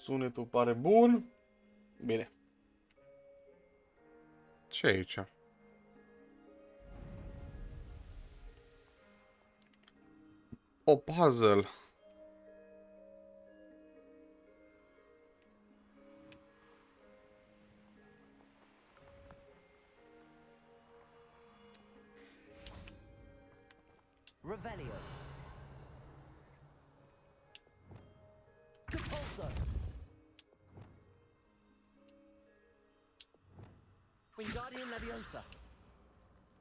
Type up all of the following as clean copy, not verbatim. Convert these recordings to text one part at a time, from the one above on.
Sunetul pare bun. Bine. Ce e aici? O puzzle. Revelio. Compulso. Wingardium Leviosa.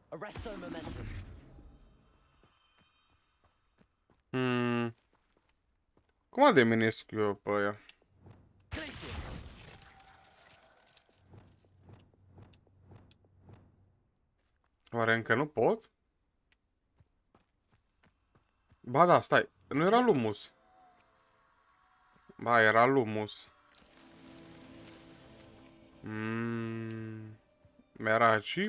Arresto Momentum. Cum ademenesc eu pe aia? Glacius. Oare încă nu pot? Ba da, stai. Nu era Lumus. Ba, era Lumus. Meraci.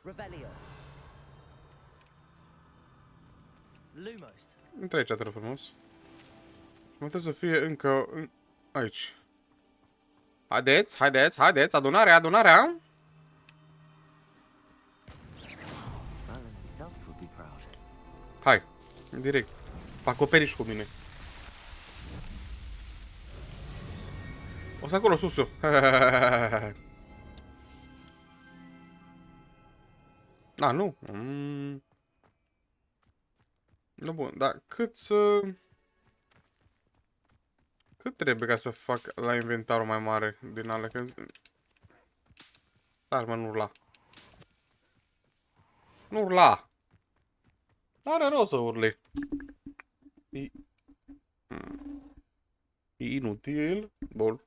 Revelio. Lumos. Intră aici, te rog frumos. Mă trebuie să fie încă aici. Haideți, haideți, haideți, adunarea, adunarea. Alan himself would be proud. Hai, direct. Pe acoperiș cu mine. O să acolo sus eu. A, nu. Nu, bun, dar cât să... Cât trebuie ca să fac la inventarul mai mare din alea? Că... Dar mă, nu urla. Nu urla! Are rost să urle. E inutil. Bun.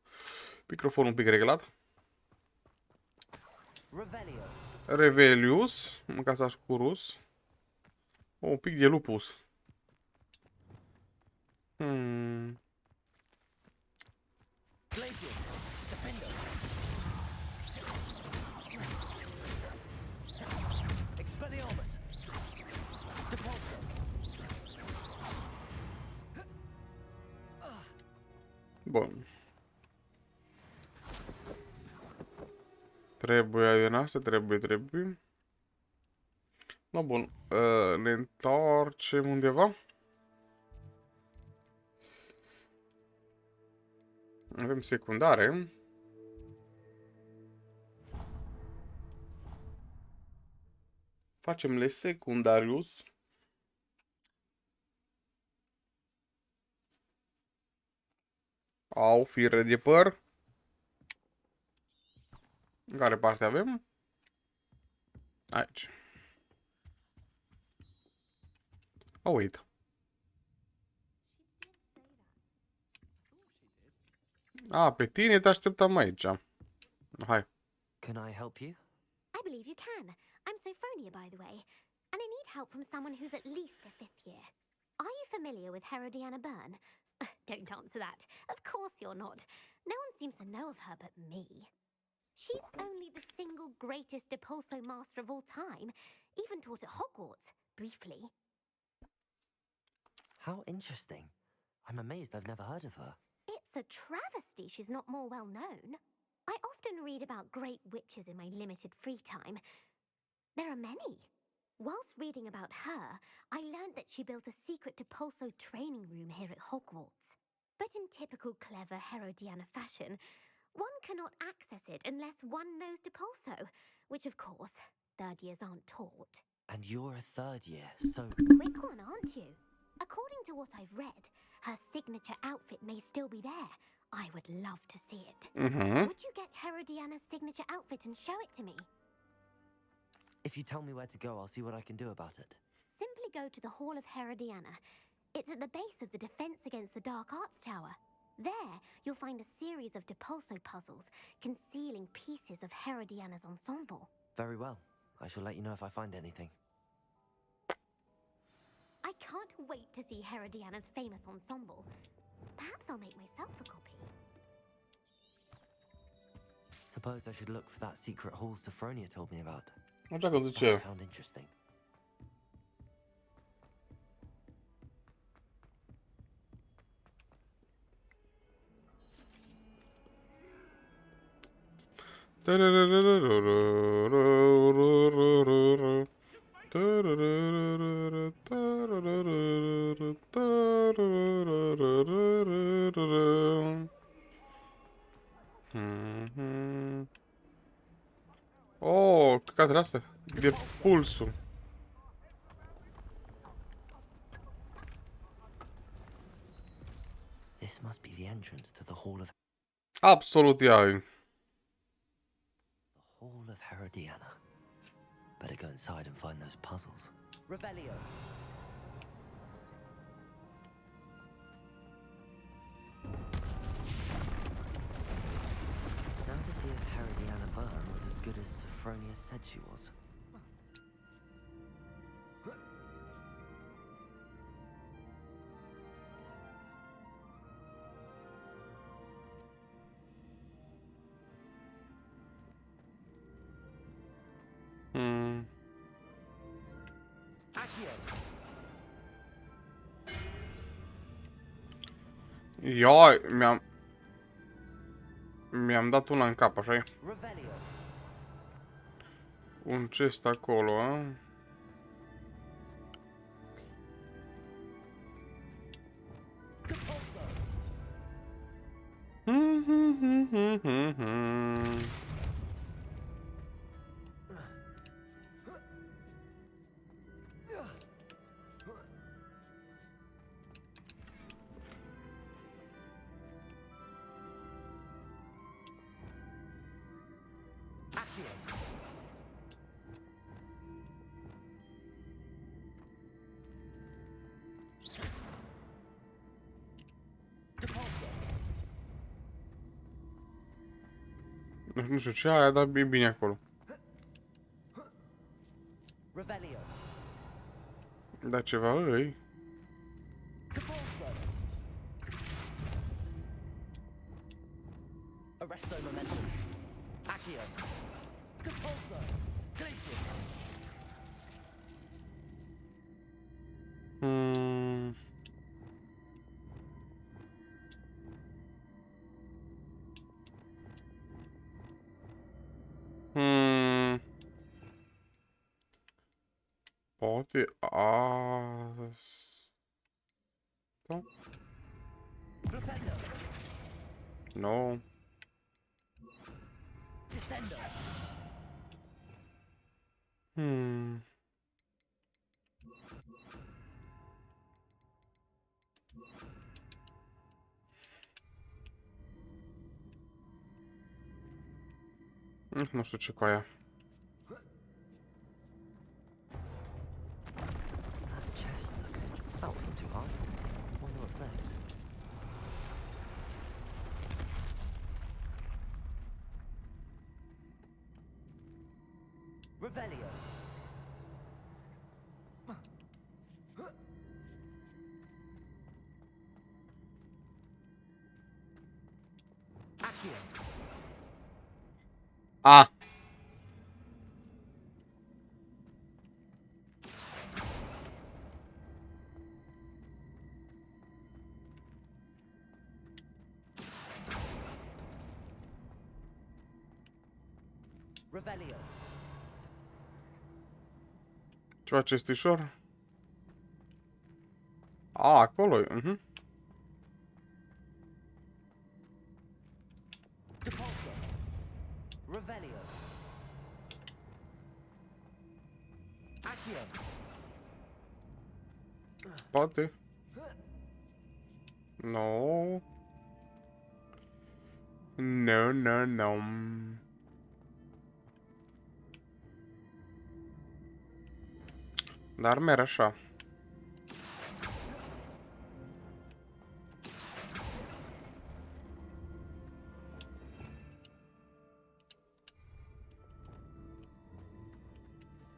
Microfonul un pic reglat. Revelio. Revelius. Mâncați ascurus. Un pic de lupus. Glacius. Defendo. Expelliarmus. Depulso. Bun. Trebuie din asta, trebuie. No, bun. Ne întoarcem undeva. Avem secundare. Facem le secundarius. Au fire de păr. În care parte avem? Aici. Oh, wait. A, pe tine te așteptam aici. Hai. Can I help you? I believe you can. I'm Sophronia, by the way, and I need help from someone who's at least a 5th year. Are you familiar with Herodiana Byrne? Don't answer that. Of course you're not. No one seems to know of her but me. She's only the single greatest Depulso master of all time, even taught at Hogwarts, briefly. How interesting. I'm amazed I've never heard of her. It's a travesty she's not more well known. I often read about great witches in my limited free time. There are many. Whilst reading about her, I learned that she built a secret Depulso training room here at Hogwarts. But in typical clever Herodiana fashion, one cannot access it unless one knows Depulso, which of course, 3rd years aren't taught. And you're a 3rd year, so... Quick one, aren't you? According to what I've read, her signature outfit may still be there. I would love to see it. Would you get Herodiana's signature outfit and show it to me? If you tell me where to go, I'll see what I can do about it. Simply go to the Hall of Herodiana. It's at the base of the Defense Against the Dark Arts Tower. There, you'll find a series of Depulso puzzles concealing pieces of Herodiana's ensemble. Very well. I shall let you know if I find anything. I can't wait to see Herodiana's famous ensemble. Perhaps I'll make myself a copy. Suppose I should look for that secret hall Sophronia told me about. Așa că zice That el. sound interesting. Oh, căcatele astea. De pulsul. This must be the entrance to the Absolut ea e. Hall of Herodiana. Better go inside and find those puzzles. Revelio. Now to see if Herodiana Byrne was as good as Sophronia said she was. Accio. Ia, mi-am dat una în cap, așa-i? Revelio. Un chest acolo, a? Depulso. Accio. Depulso. Nu știu ce aia, dar e bine acolo. Revelio. Da ceva îi. Depulso. Arresto momentum. Accio. Depulso. Glacius. Poate asta. Flipendo. No. Descendo. Nu știu ce cu aia. That chest looks interesting. That wasn't too hard. Wonder what's next. Revelio. Accio. A! Revelio. Ceva cestișor? A, acolo e. Depulso. Revelio. Accio. Poate. No. No, no, no. Dar merg așa.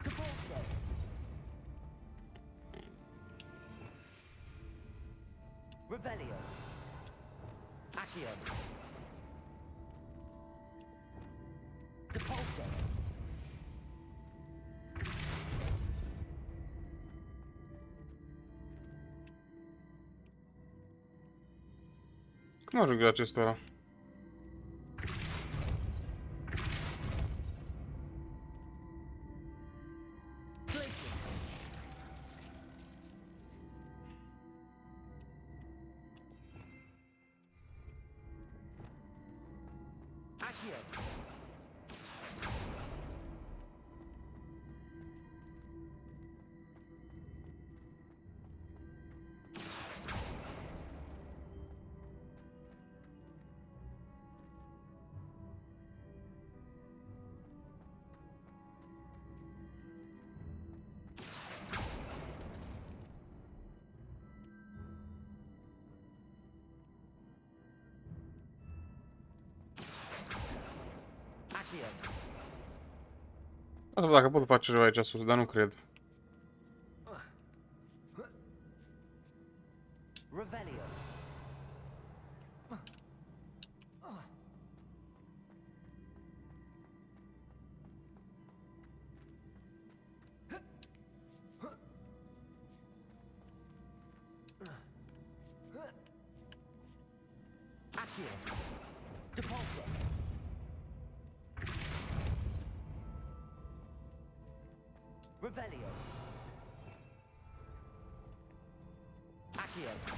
Depulso. Revelio. Accio. Depulso. Cum ajung eu la acesta ăla? Asta văd dacă pot face ceva aici sus, dar nu cred. Revelio. Accio. Depulso. Revelio. Accio.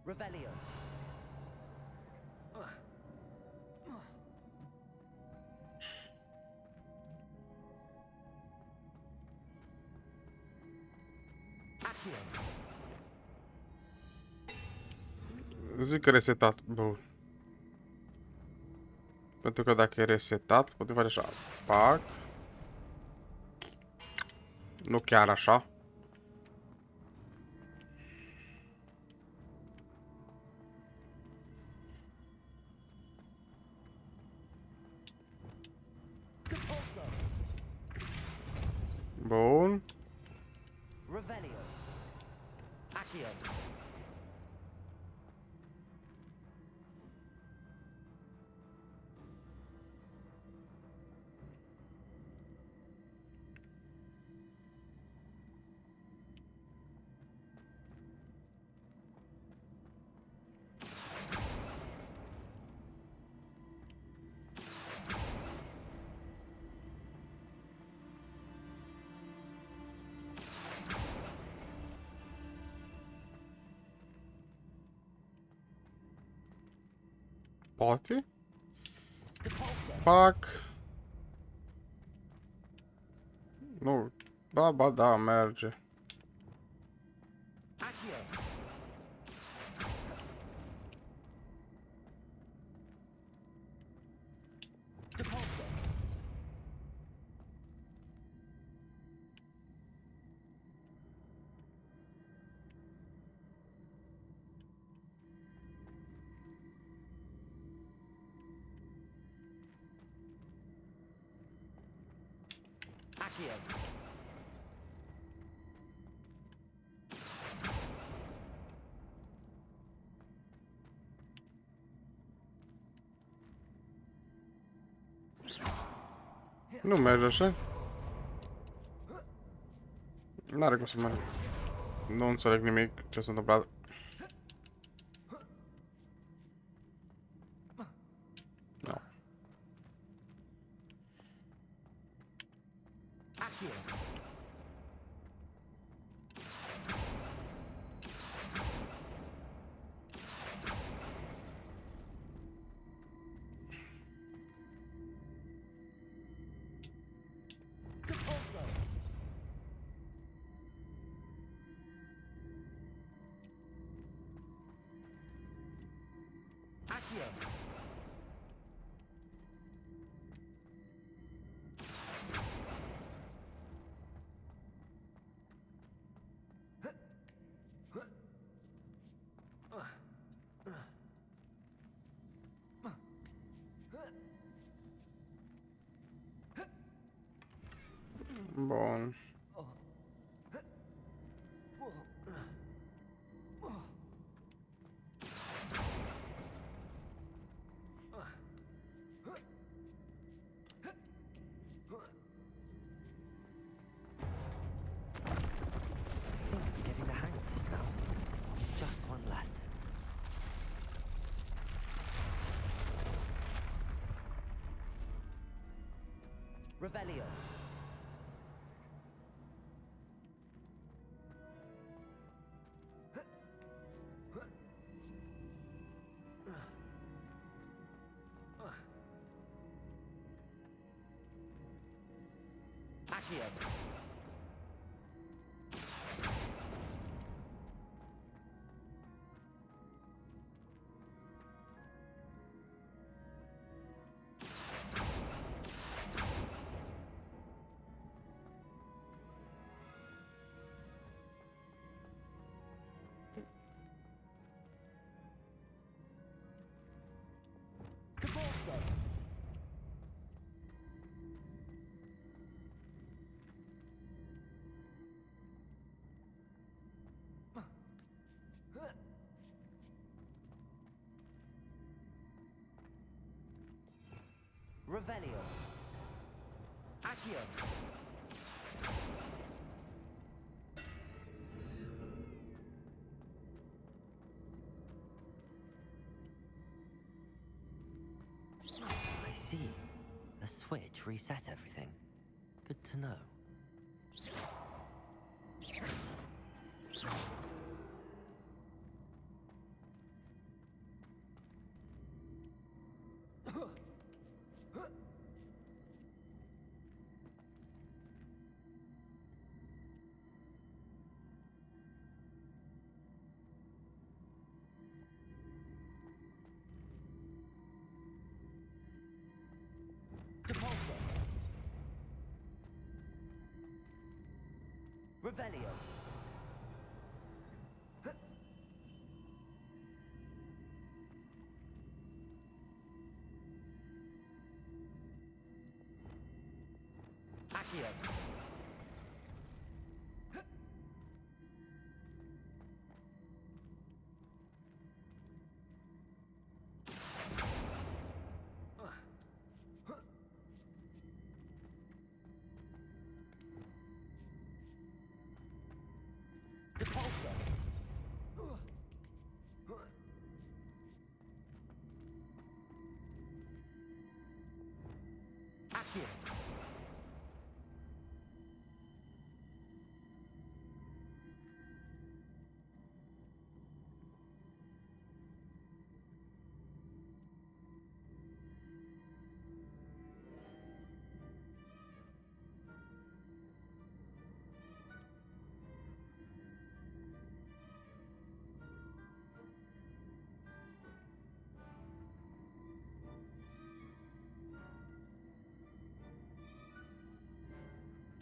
Revelio. Accio. Zic că resetat. Bun. Pentru că dacă e resetat, putem face așa. Pac. Nu chiar așa. Depulso. Bun. Revelio. Accio. Poate? Depulso. Pac. Nu. Ba, ba, da, merge. Accio. Depulso. Accio. Nu merge așa. N-are cum să meargă. Nu înțeleg nimic ce s-a întâmplat. No. Accio. Depulso. Accio. Bun. Revelio. Accio. Cabalso. Revelio. Accio. I see. The switch reset everything. Good to know. Depulso. Revelio. Accio. Depulso. Accio.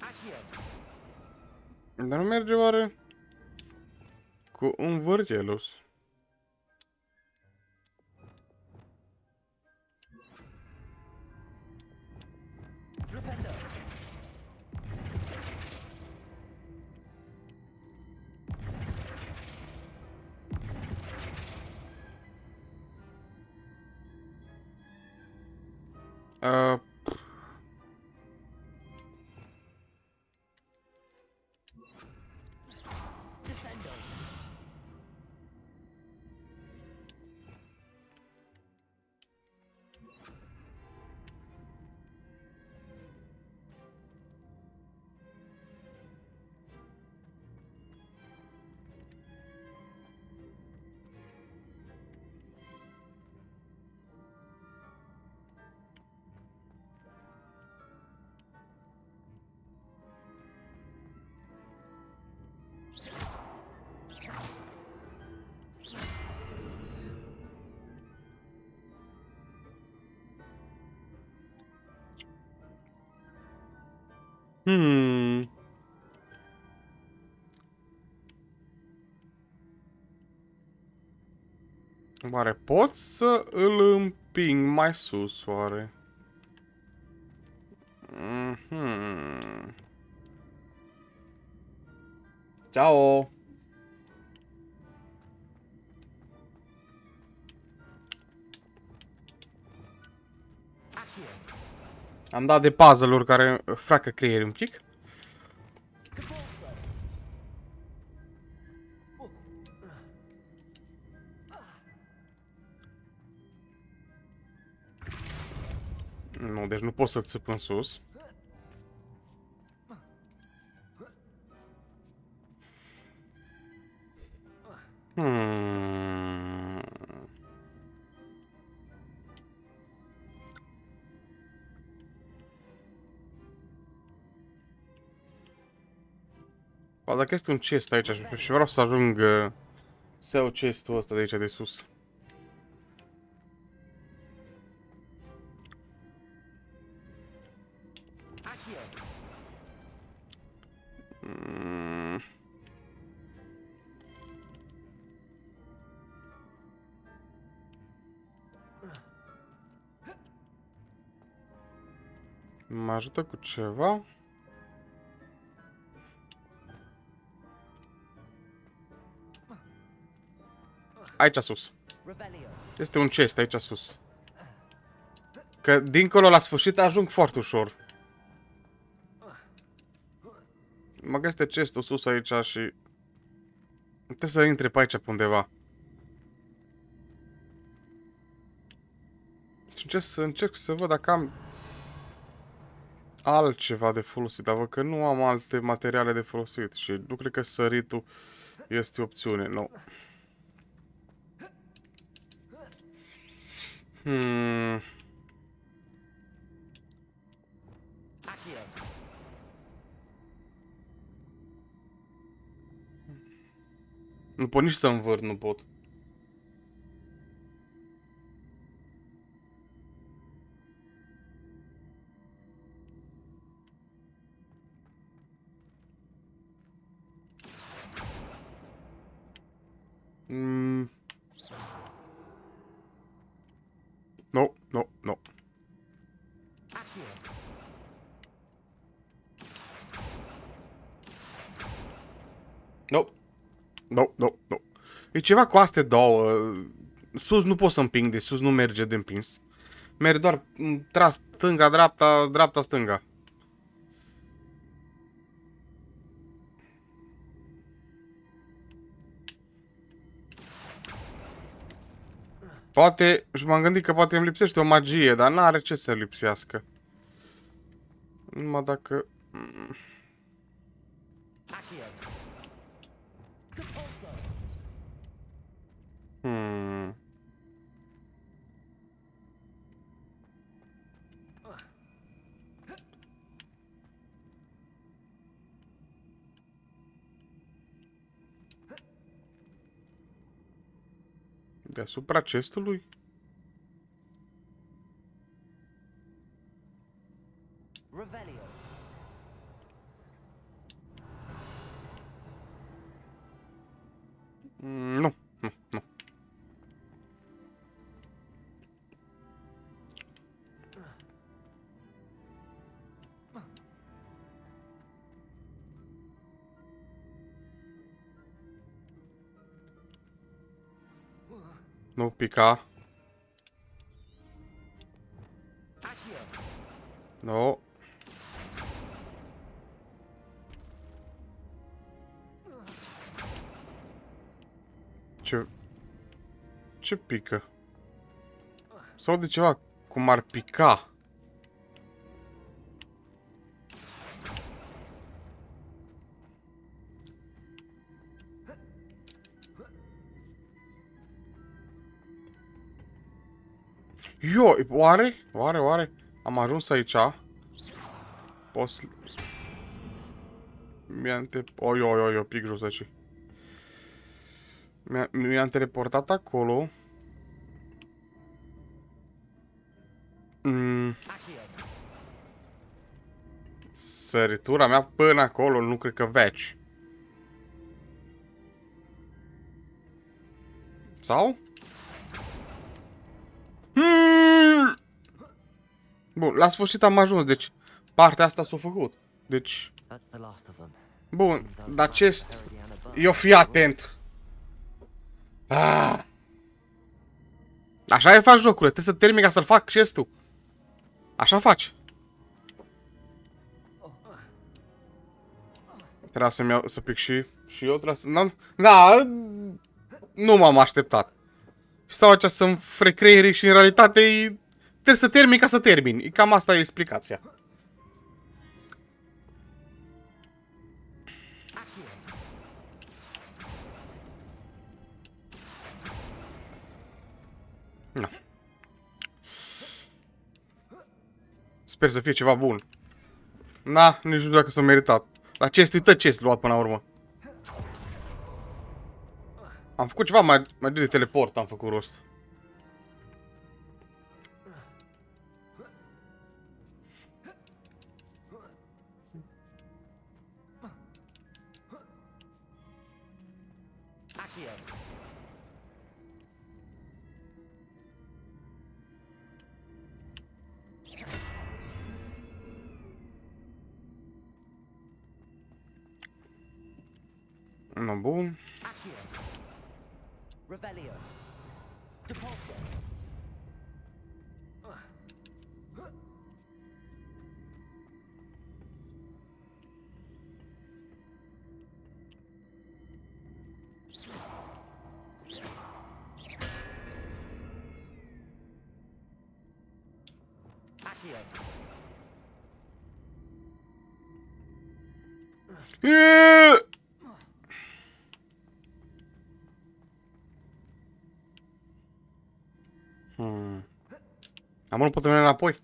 Accio. Dar nu merge oare cu un vârgelus? Flipendo. Uh, Descendo. hmm. Oare pot să îl împing mai sus, oare? Mhm. Ciao! Accio. Am dat de puzzle-uri care fracă creierii un pic. Depulso. Nu, deci nu pot să țip în sus. Sau dacă este un chest aici și vreau să ajung să iau chestul ăsta de aici de sus. Mă ajută cu ceva? Aici sus. Este un chest aici sus. Că dincolo la sfârșit ajung foarte ușor. Mă găsesc chestul sus aici și... Trebuie să intre pe aici pe undeva. Și încerc să văd dacă am altceva de folosit, dar văd că nu am alte materiale de folosit și nu cred că săritul este o opțiune, nu. Nu pot nici să învârt, nu pot. Nu, nu, nu. Nu. Nu, nu, nu. E ceva cu astea două. Sus nu pot să împing, de sus nu merge de împins. Merg doar tras stânga, dreapta, dreapta, stânga. Poate, și m-am gândit că poate îmi lipsește o magie, dar n-are ce să lipsească. Numai dacă... Deasupra chestului? Nu, nu, nu. Nu pica. Nu. Ce pică? Sau de ceva cum ar pica. Eu, oare? Oare? Am ajuns aici. Poți... Eu, pic jos aici. Mi-am teleportat acolo. Săritura mea până acolo nu cred că veci. Sau? Bun, la sfârșit am ajuns, deci partea asta s-a făcut. Deci... Bun, dar chest... Eu fii atent. Așa e faci jocurile, trebuie să termin ca să-l fac chestul. Așa faci. Trebuia să-mi iau, să pic și eu trebuia să... Da, nu m-am așteptat. Stau aici să-mi frecreieri și în realitate trebuie să termin ca să termin. Cam asta e explicația. No. Sper să fie ceva bun. Na, nici nu știu dacă s-a meritat. Dar chest-ul tot chest luat până la urmă. Am făcut ceva mai de teleport, am făcut rost. No, bun. Revelio. Depulso. Accio. Am nu pot merge înapoi.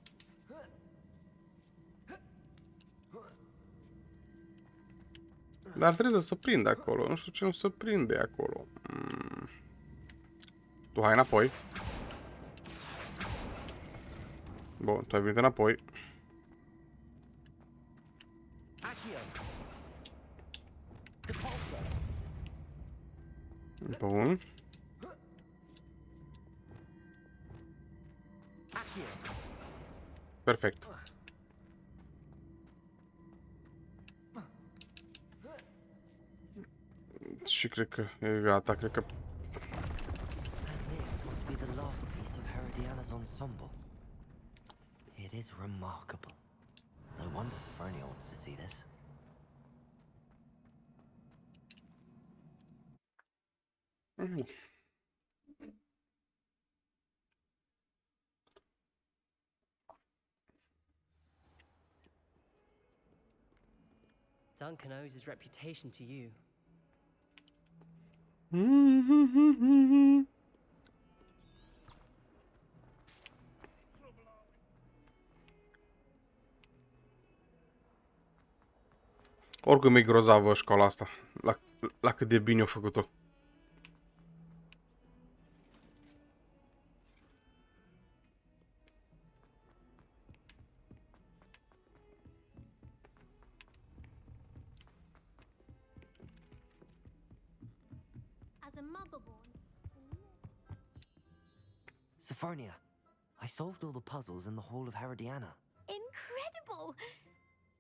Dar trebuie să prinde acolo. Nu știu ce nu se prinde acolo. Tu hai înapoi. Bun, tu ai venit înapoi. Bun. Perfect. Și cred că e gata, cred că... And this must be the last piece of Herodiana's ensemble. It is remarkable. No wonder Sophronia wants to see this. Duncan owes his reputation to you. Oricum e grozavă școala asta. La cât de bine o făcut-o. As a muggle-born. Sophronia, I solved all the puzzles in the Hall of Herodiana. Incredible!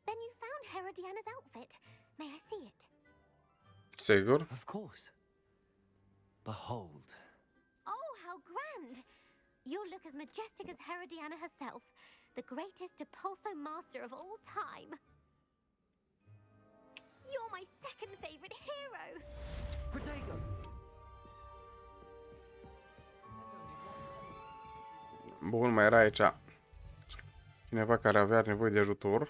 Then you found Herodiana's outfit. May I see it? Sigur. Of course. Behold. Oh, how grand! You'll look as majestic as Herodiana herself, the greatest Depulso master of all time. You're my second favorite hero! Protego! Bun, mai era aici cineva care avea nevoie de ajutor.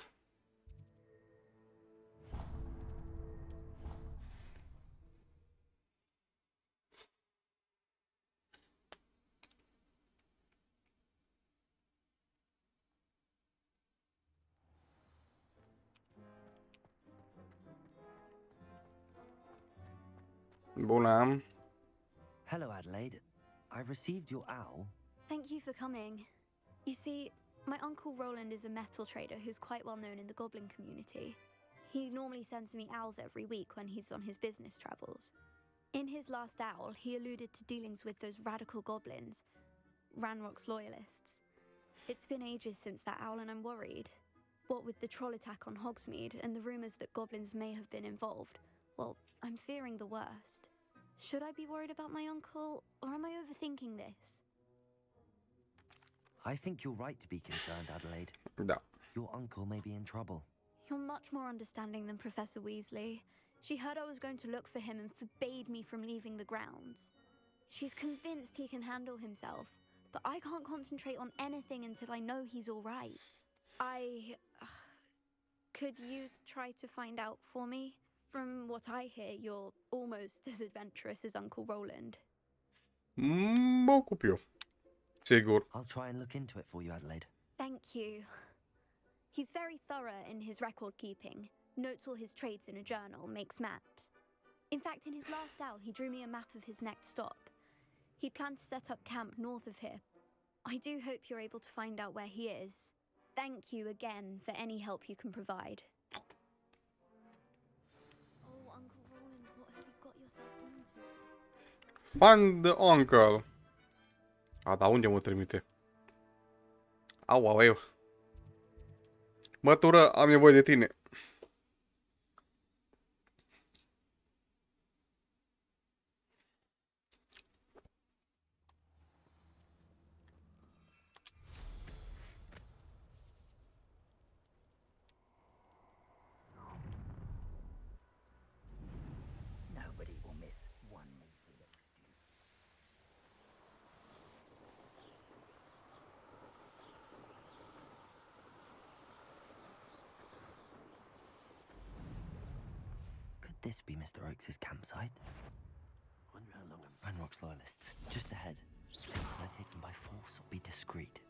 Bună. Hello, Adelaide. I received your owl. Thank you for coming. You see, my uncle Roland is a metal trader who's quite well known in the goblin community. He normally sends me owls every week when he's on his business travels. In his last owl, he alluded to dealings with those radical goblins, Ranrock's loyalists. It's been ages since that owl and I'm worried. What with the troll attack on Hogsmeade and the rumours that goblins may have been involved, well, I'm fearing the worst. Should I be worried about my uncle, or am I overthinking this? I think you're right to be concerned, Adelaide. Da. Your uncle may be in trouble. You're much more understanding than Professor Weasley. She heard I was going to look for him and forbade me from leaving the grounds. She's convinced he can handle himself, but I can't concentrate on anything until I know he's all right. Could you try to find out for me? From what I hear, you're almost as adventurous as Uncle Roland. Mă ocup eu. Sigur. I'll try and look into it for you, Adelaide. Thank you. He's very thorough in his record keeping, notes all his trades in a journal, makes maps. In fact, in his last owl, he drew me a map of his next stop. He planned to set up camp north of here. I do hope you're able to find out where he is. Thank you again for any help you can provide. Oh, Uncle Roland, what have you got yourself into? Find the uncle. A, dar unde mă trimite? Au. Mătură, am nevoie de tine. Nobody will miss one meeting. Could this be Mr. Oakes' campsite? Wonder how long Ranrock's loyalists, just ahead. Can I take them by force or be discreet?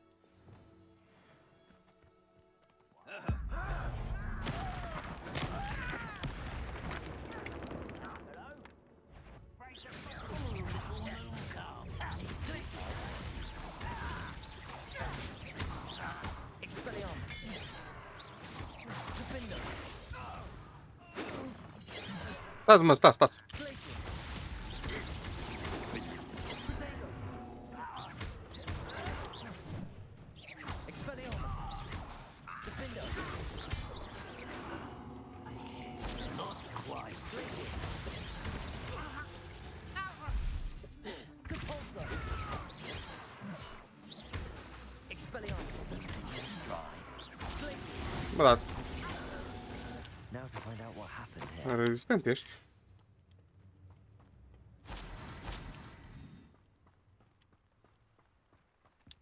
Stați, mă, stați. Bă, da, Now to find out what happened here. rezistent ești.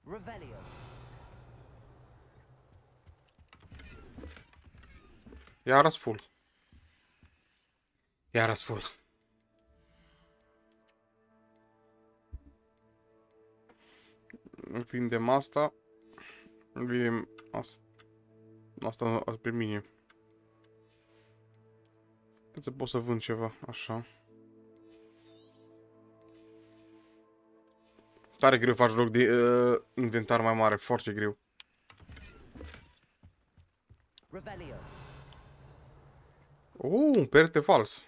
Revelio. Iar full. Full. Vindem asta. Vindem asta. Asta pe mine. Cred să pot să vând ceva, așa. Tare greu faci loc de inventar mai mare, foarte greu. Revelio. Un perete fals.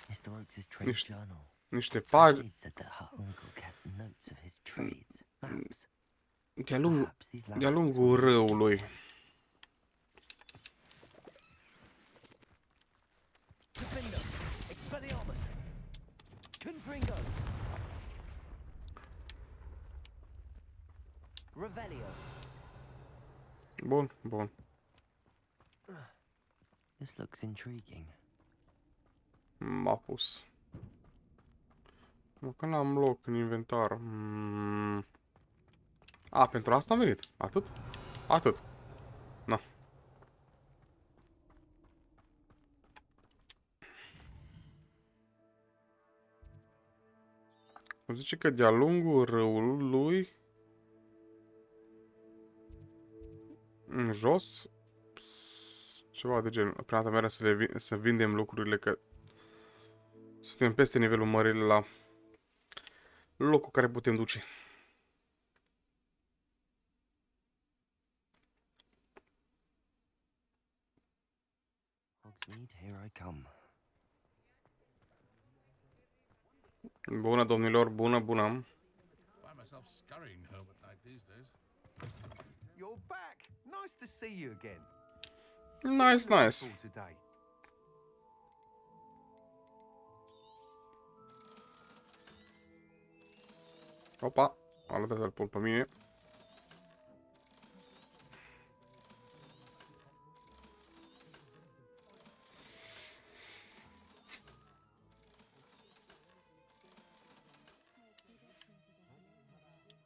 Mr. Oakes' trade Niște- journal. Niște pagini. It said that her uncle kept notes of his trades, maps. De-a lungul, Perhaps these de-a landmarks lungul will- râului. Defender, Expelliarmus, Confringo, Revelio. Bun. This looks intriguing. M-a pus. Mă, că n-am loc în inventar. A, pentru asta am venit. Atât. Na. Îmi zice că de-a lungul râului, în jos, ceva de genul. Prima dată mereu să vindem lucrurile, că suntem peste nivelul mării la locul care putem duce. Hogsmeade, here I come. Bună, domnilor, bună. Find myself scurrying home at night these days. You're back. Nice to see you again. Nice. For today. Opa, a lăsat să-l pun pe mine.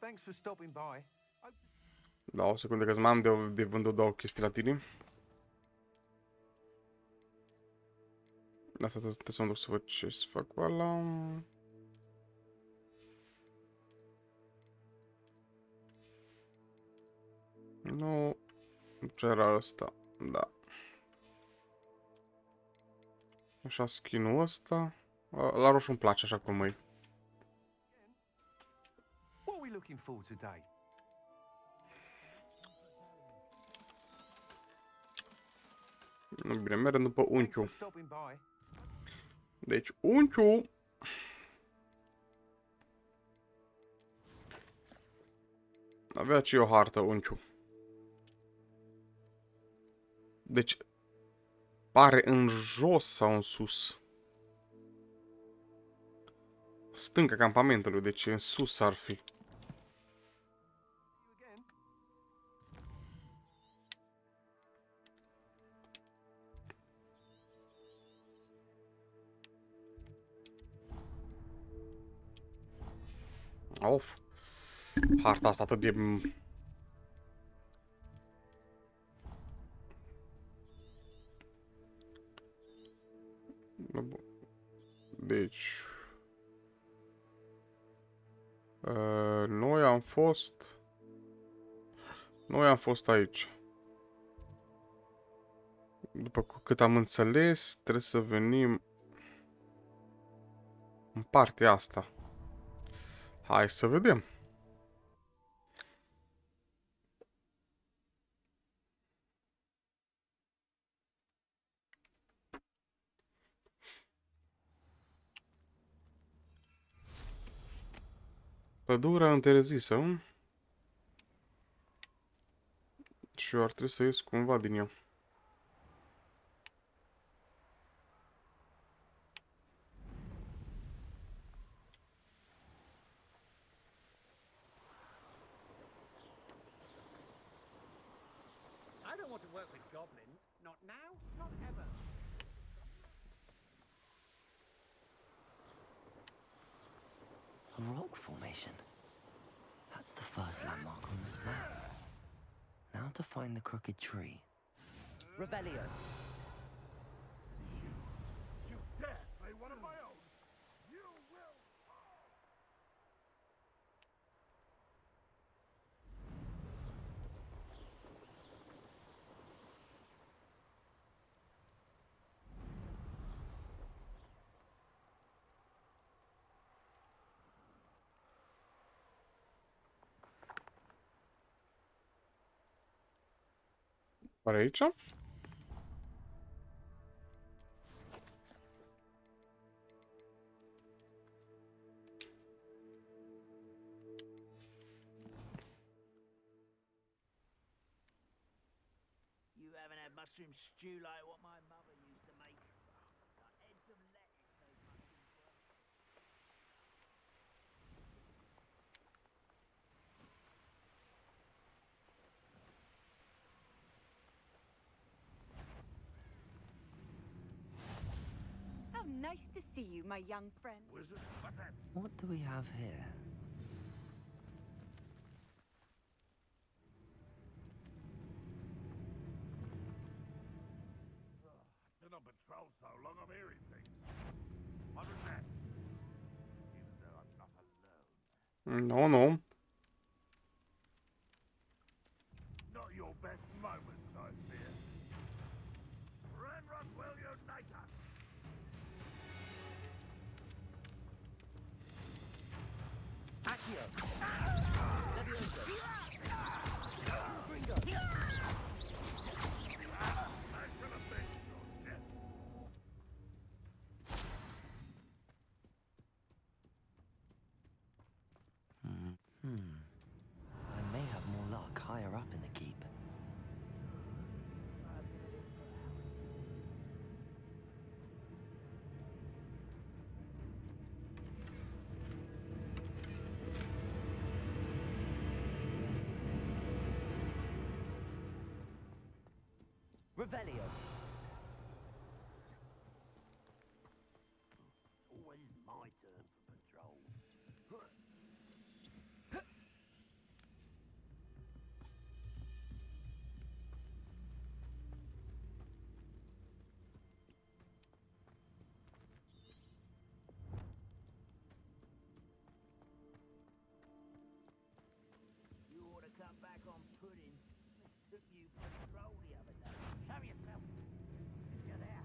Thanks for stopping by. Da, o secundă că m-am de vândut două chestii la tine. Asta trebuie să mă duc să văd ce să fac cu ăla. Nu, ce era ăsta? Da. Așa, skin-ul ăsta. La roșu îmi place, așa cum e. What are we looking for today? Bine, mergem după Thanks for unchiul. stopping by. Deci, unchiul... Avea și o hartă, unchiul. Deci, pare în jos sau în sus? Stânga campamentului, deci în sus ar fi. Of. Harta asta atât de... Deci... Noi am fost... Noi am fost aici. După cât am înțeles, trebuie să venim... în partea asta. Hai să vedem. Pădurea interzisă, și eu ar trebui să ies cumva din ea. I don't want to work with goblins. Not now, not ever. A rock formation. That's the first landmark on this map. Now to find the crooked tree. Revelio. You dare slay one of my own? You will. Oare aici? You haven't had mushroom stew like what my mother used to make. Like heads of lettuce, those mushrooms were. How nice to see you, my young friend. Wizard, what's that? What do we have here? Been on patrol so long, I'm hearing things. What was that? Even though I'm not alone. Nu, nu. Not your best moments, I fear. Ran Rockwell, you nigger! Accio. Levioso. Gringo. I should have been your death. I may have more luck higher up in the keep. Revelio. Always my turn for patrol. You ought to come back on pudding. Took you patrol the other day. Show yourself. If you're there.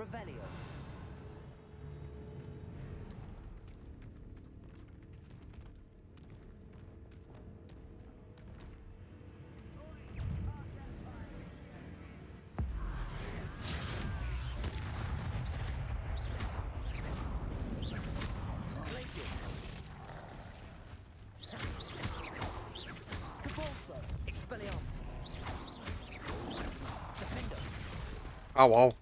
Revelio. Au, au.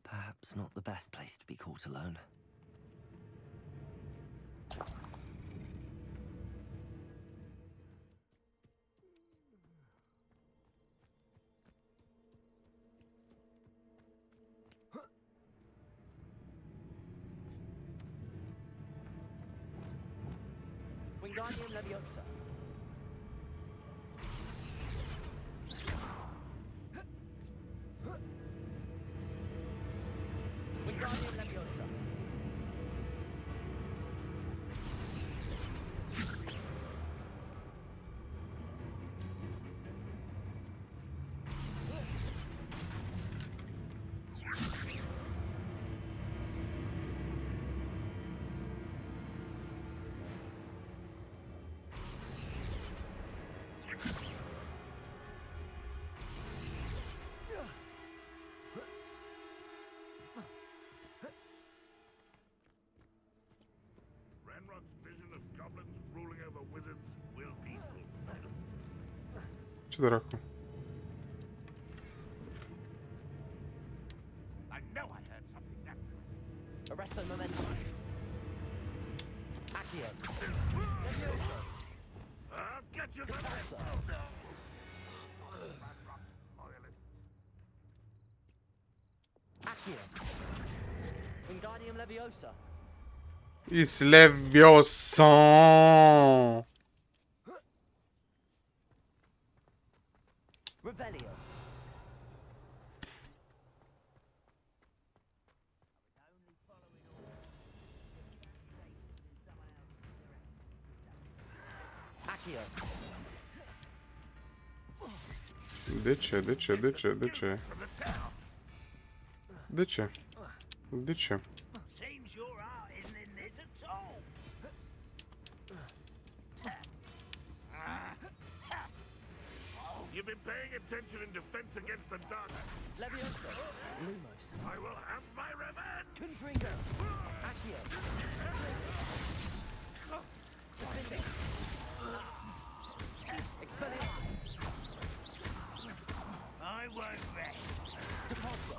Perhaps not the best place to be caught alone. Wingardium Leviosa. Wingardium Leviosa. Ranrock's vision of goblins ruling over wizards will be fulfilled. Ce dracu? I know I heard something natural. Arresto momentum. Accio. Leviosa. I'll get you the Defensa. Ranrock loyalists. Accio. Wingardium Leviosa. Is Leviosa. Revelio. Accio. De ce? De ce? De ce? De ce? De ce? De ce? Seems your heart isn't in this at all. You've been paying attention in defense against the dark. Leviosa. Lumos. I will have my revenge. Confringo. Accio. Defender. Expelliarmus. I won't rest. Depulso.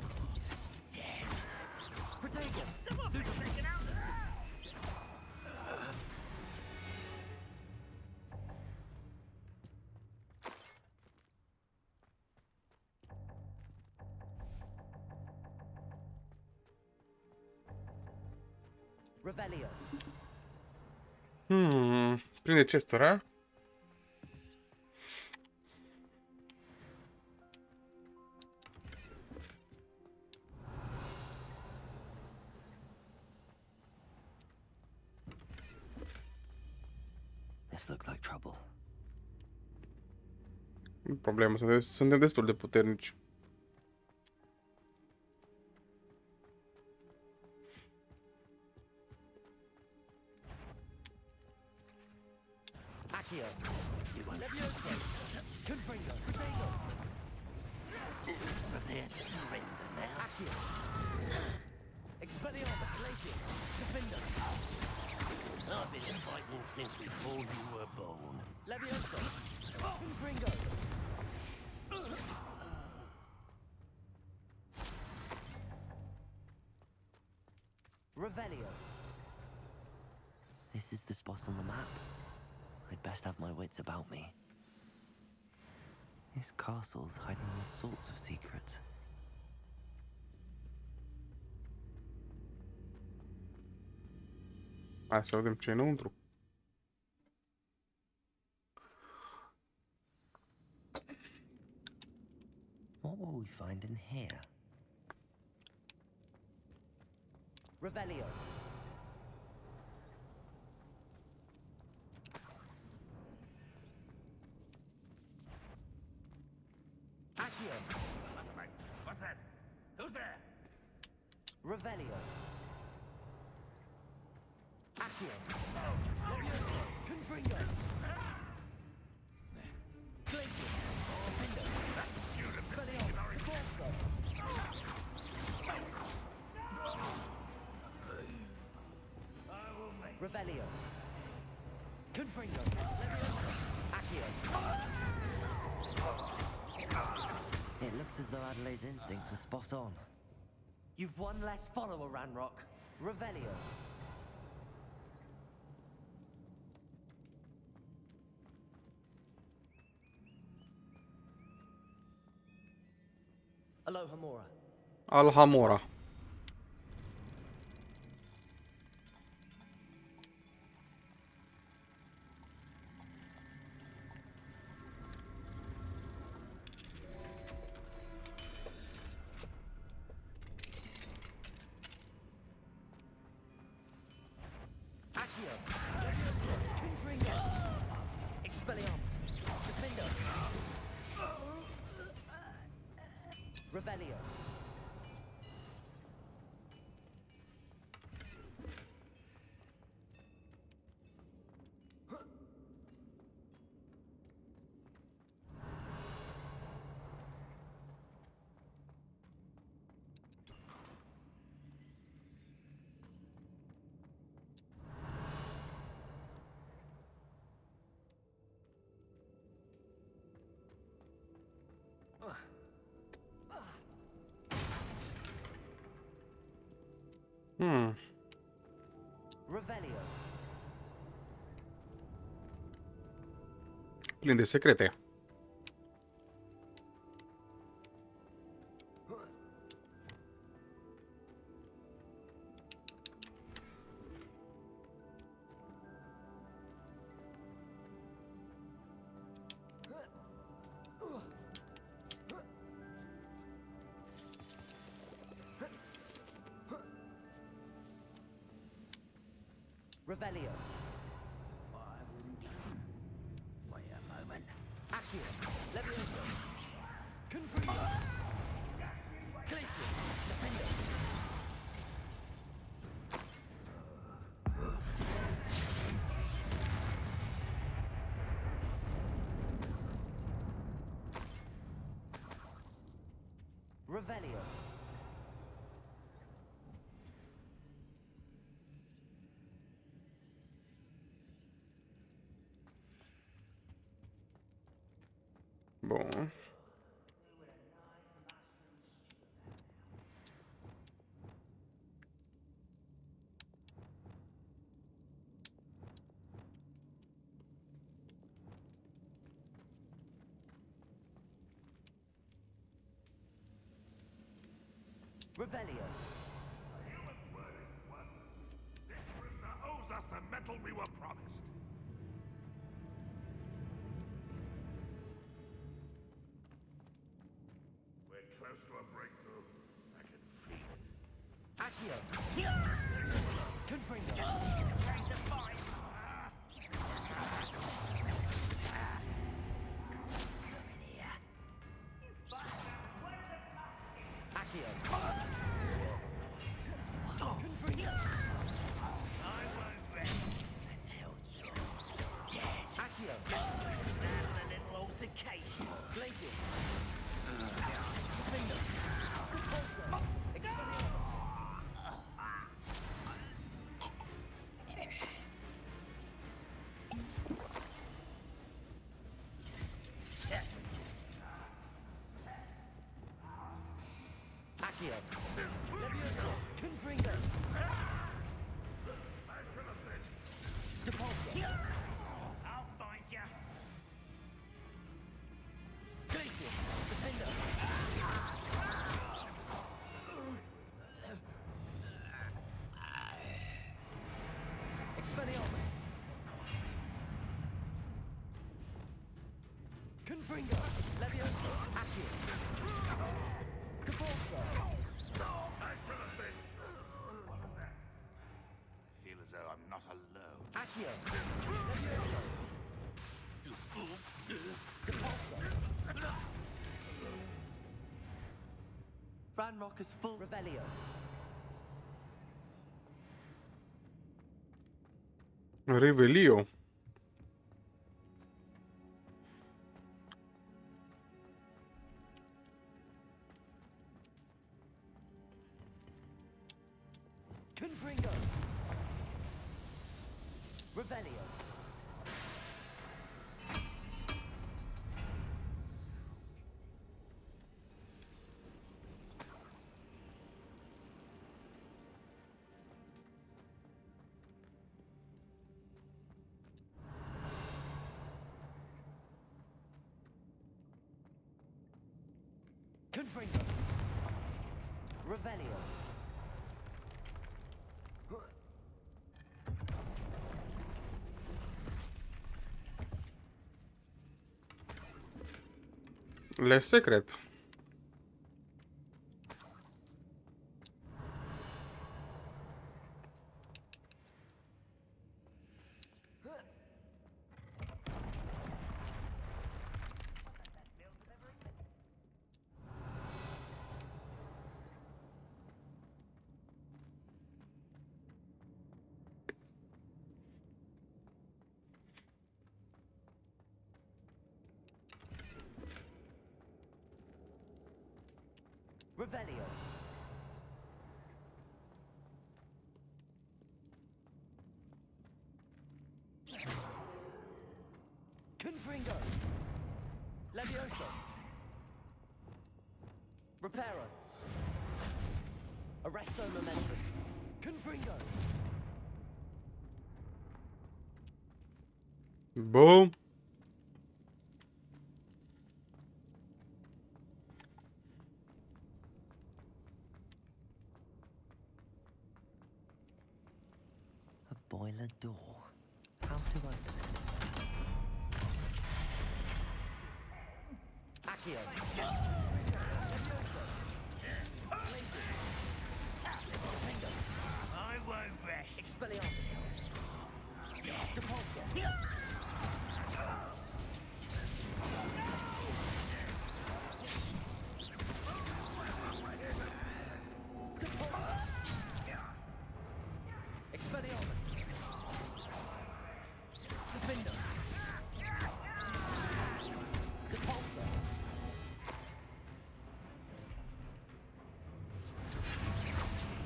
Protego. Some of it's taken out. Revelio. Prinde chestura. This looks like trouble. Nu problemă, suntem destul de puternici. Accio. Leviosa. Confringo. Protego. Prepare to surrender now. Accio. Expelliarmus. Lacius. Defender. I've been fighting since before you were born. Leviosa. Confringo. Revelio. This is the spot on the map. I'd best have my wits about me. This castle's hiding all sorts of secrets. Hai să vedem ce e înăuntru. What will we find in here? Revelio. Accio. What's that? Who's there? Revelio. Accio. Levioso. Confringo. Glacius. Defender. Expelliarmus. Corso. Revelio. Confringo. Levioso. Accio. It looks as though Adelaide's instincts were spot on. You've one less follower, Ranrock. Revelio. Aloha Mora. Alhamora. Accio. Levioso. Confringo. Expelliarmus. Defender. Revelio. Revelio. Plin de secrete. Revelio. Wait a moment. Accio. Levioso. Confringo. Glacius. Defender. Revelio. Bun. Revelio. A human's word is worthless. This prisoner owes us the metal we were promised. We're close to a breakthrough. I can feel it. Accio. Confringo. Accio. Confringo. I won't rest until you're dead. Accio. Settle a little altercation. Glacius. Defender. Repulsor. Expelliarmus. Accio. Levioso. Confringo. as though I'm not alone. Accio. Levioso. Depulso. Ranrock is full. Revelio. Revelio. Confringo. Revelio. Confringo. Revelio. Le secret. Revelio. Confringo. Levioso. Reparo. Arresto momentum. Confringo. Boom. A boiler door. How to open it? Accio. I won't rest. Expelliarmus. Depulso. Expelliarmus. Defender. Depulso.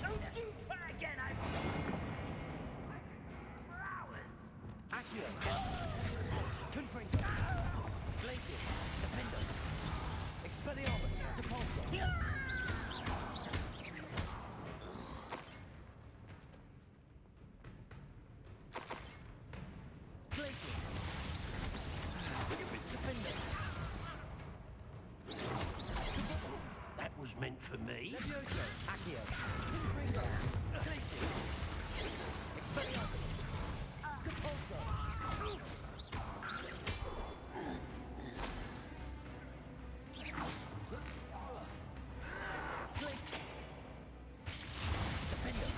Don't you try again, I for hours. Accio. Confringo. Glacius. Defender. Expelliarmus. Depulso. Glacius. Defender. That was meant for me. Levioso. Accio. Confringo. Glacius. Expelliarmus. Depulso. Glacius. Defender.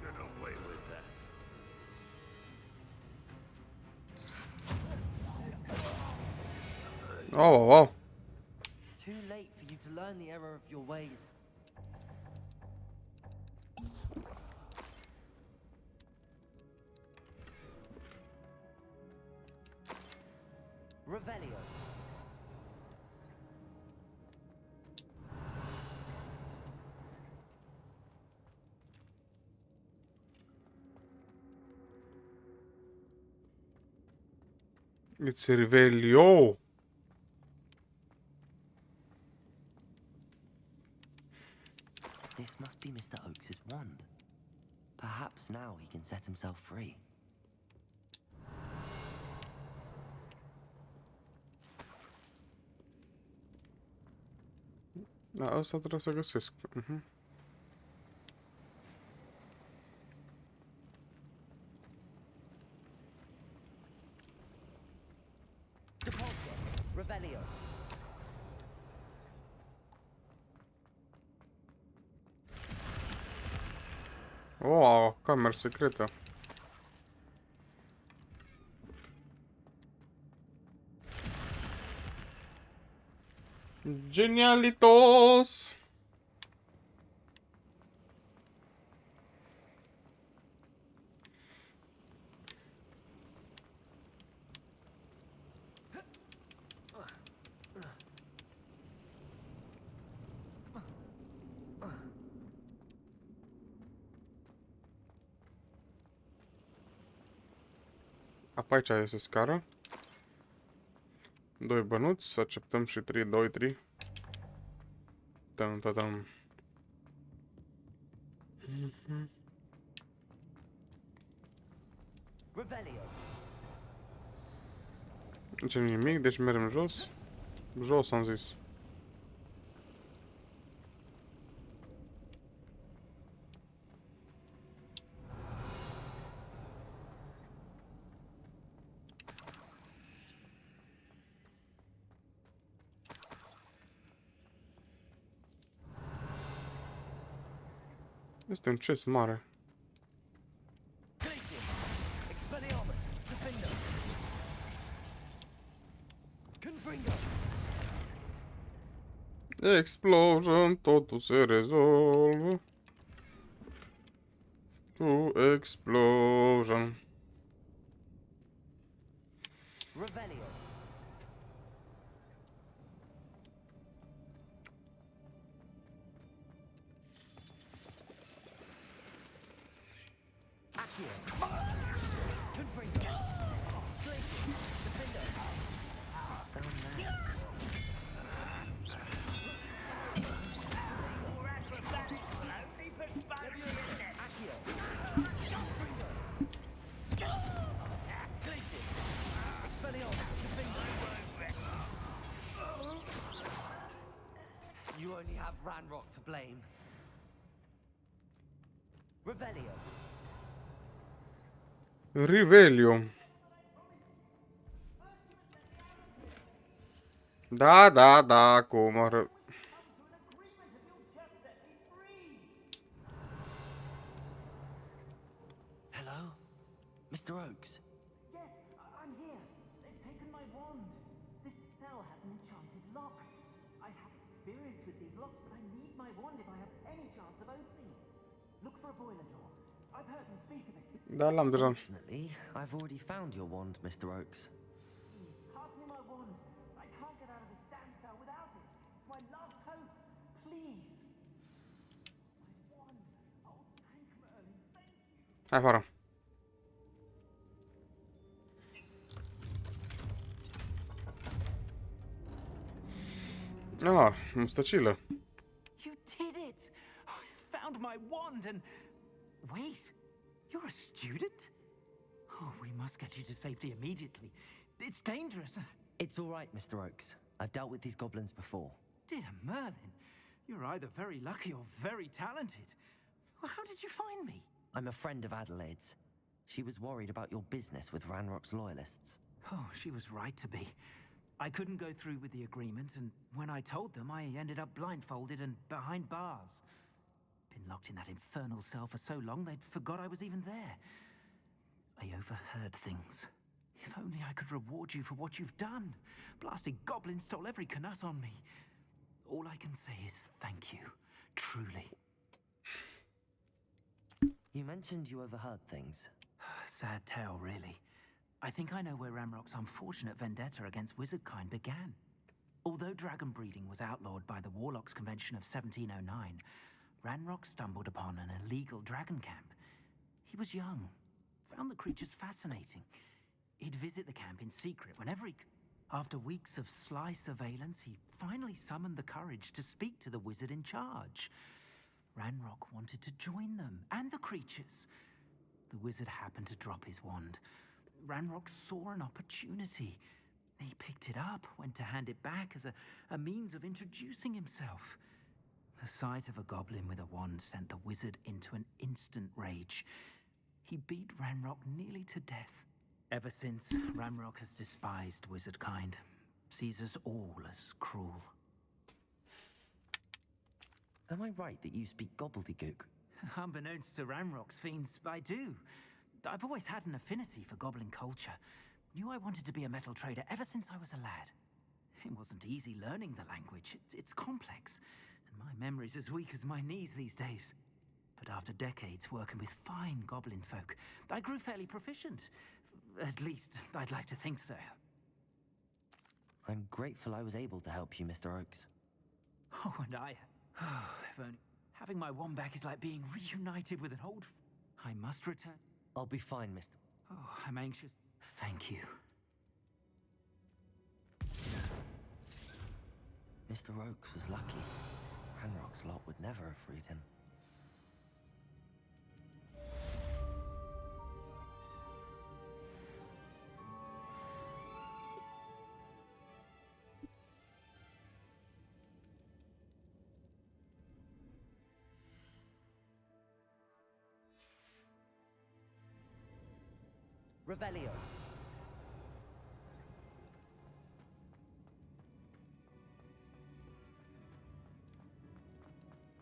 Get away with that. Oh, wow. Too late for you to learn the error of your ways. Revelio. It's Revelio. This must be Mr. Oakes's wand. Perhaps now he can set himself free. Da, asta trebuie să găsesc. Depulso. Revelio. Wow, cameră secretă. Genialitos! Apa aici este scară. 2 bănuți, acceptăm și 3, 2, 3. Tam. Revelio. Nici nimic, deci mergem jos. Jos am zis. Este un chest mare. Glacius. Expelliarmus. Defender. Confringo. Explosion, totul se rezolvă. Cu explosion. Revelio. Accio. Confringo. Glacius. Defender. What's down there? Your acrobatics will only postpone your death. Accio. Confringo. Glacius. Expelliarmus. Defender. You only have Ranrock to blame. Revelio. Rivelio. Da, cum ar... Hello? Mr. Oakes? Yes, I'm here. They've taken my wand. This cell has an enchanted lock. I have experience with these locks, but I need my wand if I have any chance of opening it. Look for a boiler door. I've heard them speak of it. Da, l-am deja. Fortunately, I've already found your wand, Mr. Oakes. Please, pass me my wand. I can't get out of this damn cell without it. It's my last hope. Please. My wand. Oh, thank Merlin. Thank you. Hai afară. Ah, mustăcilă. You did it! I found my wand and... Wait, you're a student? Oh, we must get you to safety immediately. It's dangerous. It's all right, Mr. Oakes. I've dealt with these goblins before. Dear Merlin, you're either very lucky or very talented. Well, how did you find me? I'm a friend of Adelaide's. She was worried about your business with Ranrock's loyalists. Oh, she was right to be. I couldn't go through with the agreement, and when I told them, I ended up blindfolded and behind bars. Been locked in that infernal cell for so long, they'd forgot I was even there. I overheard things. If only I could reward you for what you've done. Blasted goblins stole every canut on me. All I can say is thank you. Truly. You mentioned you overheard things. Sad tale, really. I think I know where Ramrock's unfortunate vendetta against wizardkind began. Although dragon breeding was outlawed by the Warlocks Convention of 1709, Ranrock stumbled upon an illegal dragon camp. He was young, found the creatures fascinating. He'd visit the camp in secret whenever he... After weeks of sly surveillance, he finally summoned the courage to speak to the wizard in charge. Ranrock wanted to join them, and the creatures. The wizard happened to drop his wand. Ranrock saw an opportunity. He picked it up, went to hand it back as a means of introducing himself. The sight of a goblin with a wand sent the wizard into an instant rage. He beat Ranrock nearly to death, Ever since, Ramrock has despised wizard kind. Sees us all as cruel. Am I right that you speak gobbledygook? Unbeknownst to Ramrock's fiends, I do. I've always had an affinity for goblin culture. Knew I wanted to be a metal trader ever since I was a lad. It wasn't easy learning the language. It's complex, and my memory's as weak as my knees these days. But after decades working with fine goblin folk, I grew fairly proficient. At least, I'd like to think so. I'm grateful I was able to help you, Mr. Oakes. Oh, and I... Oh, if only... Having my wand back is like being reunited with an old... I must return. I'll be fine, Mr. Oh, I'm anxious. Thank you. Mr. Oakes was lucky. Ranrock's lot would never have freed him. Revelio.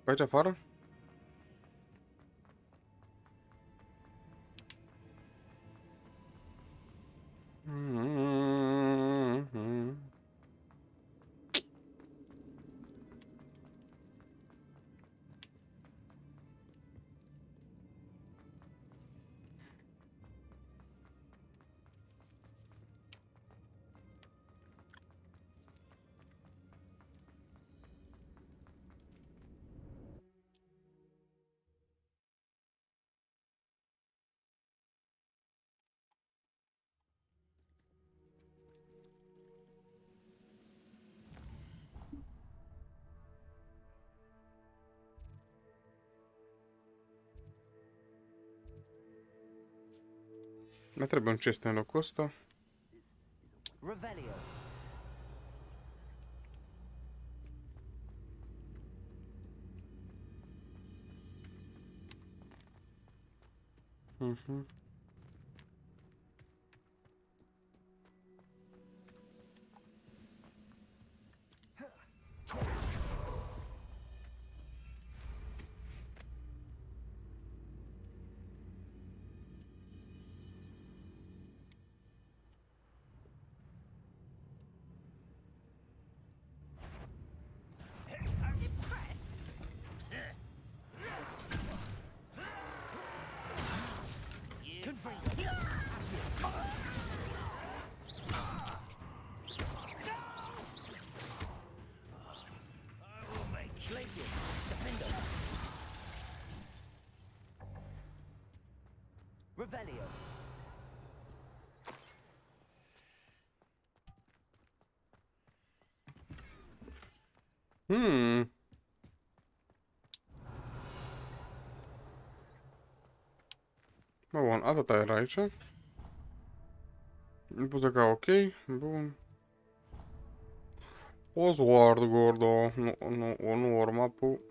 Pe aici afară? Mai trebuie un chest în locul ăsta. Revelio. Revelio. Bun, atâta era aici. Îmi pus de ca ok. Bun. Oswald Gordo. Nu warm-up-ul.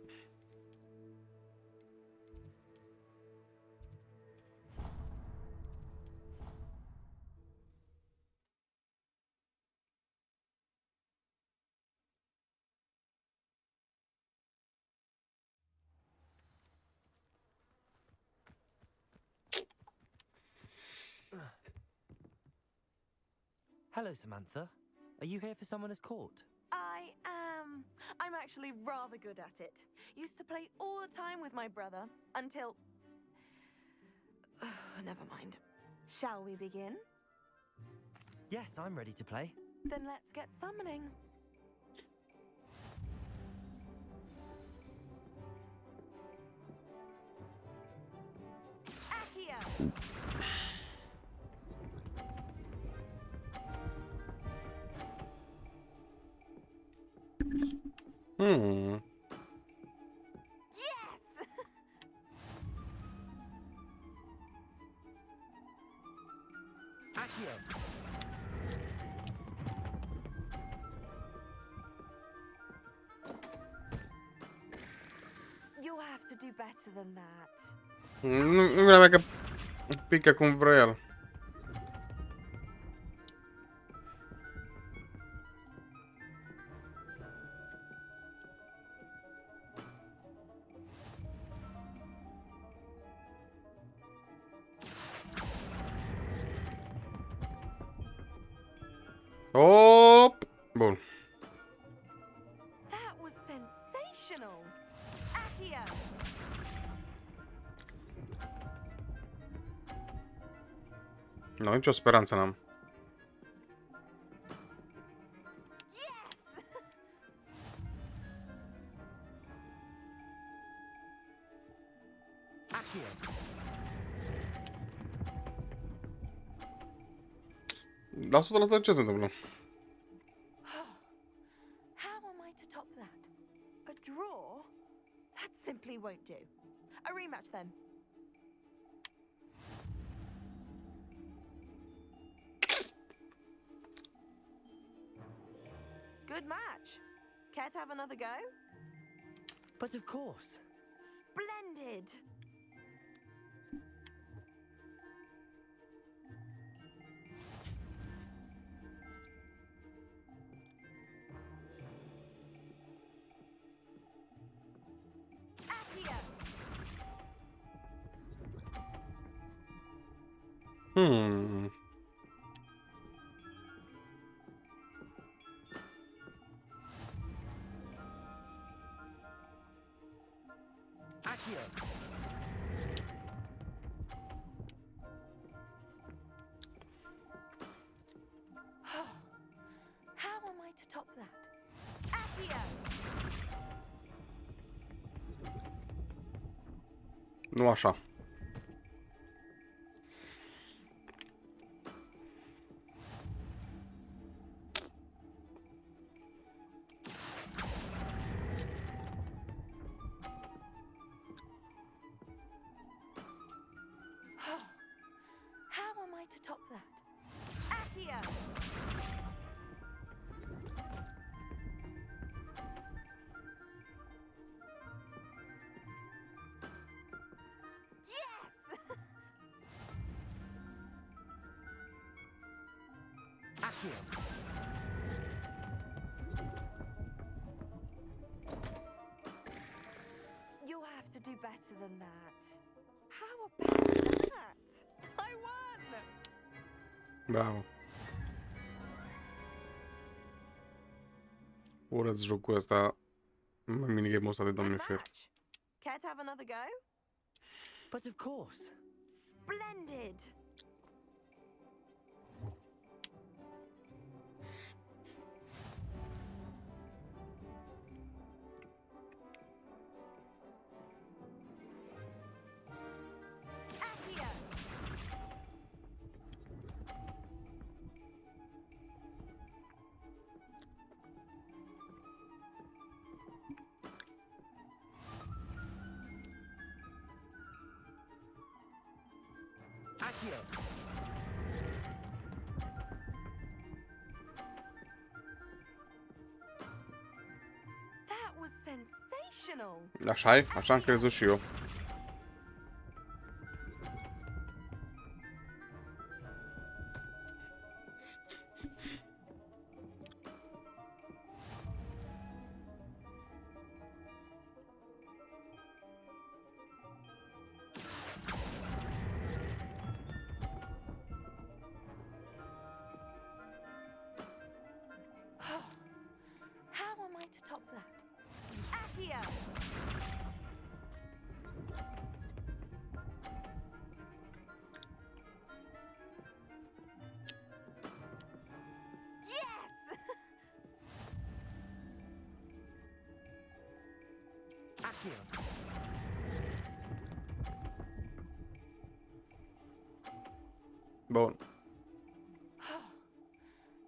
Hello, Samantha. Are you here for someone as court? I am. I'm actually rather good at it. Used to play all the time with my brother until... Never mind. Shall we begin? Yes, I'm ready to play. Then let's get summoning. Accio! Yes! Accio. You'll have to do better than that. Nu vrea mea că pică cum vrea el. Op! Bun. That was sensational. Accio. Nu, nicio speranță n-am. Yes. Accio. La 100% ce se întâmplă? How am I to top that? A draw? That simply won't do. A rematch then. Good match. Care to have another go? But of course. Splendid. Accio. Accio. How am I to top that? Accio. Nu așa. How am I to top that? Accio. Yes! Accio. You'll have to do better than that. How about that? I won! Bravo. Urăț jocul ăsta. Minigame-ul ăsta de Good Doamne fer. match. Care to have another go? But of course. Splendid! Accio. Accio. That was sensational. Așa-i? Așa am crezut și eu. How am I to top that? Accio. Yes! Accio. Bun.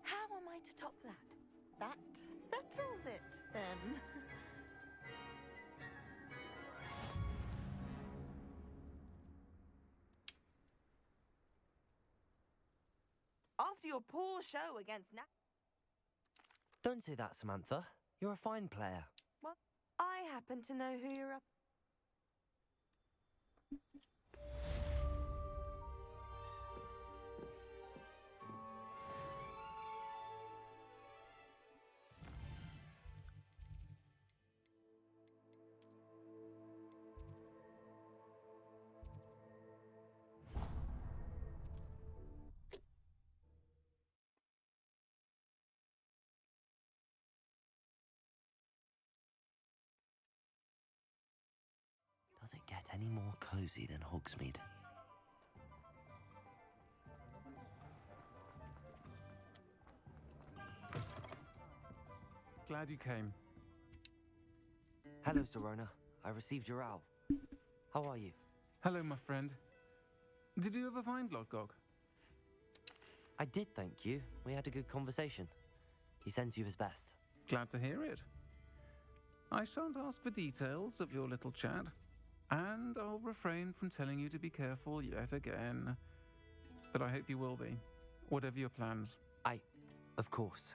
How am I to top that? That settles it, then. After your poor show against Don't say that, Samantha. You're a fine player. well, I happen to know who you're up. Does it get any more cozy than Hogsmeade? Glad you came. Hello, Sirona. I received your owl. How are you? Hello, my friend. Did you ever find Lodgok? I did, thank you. We had a good conversation. He sends you his best. Glad to hear it. I shan't ask for details of your little chat, and I'll refrain from telling you to be careful yet again. But I hope you will be, whatever your plans. Of course.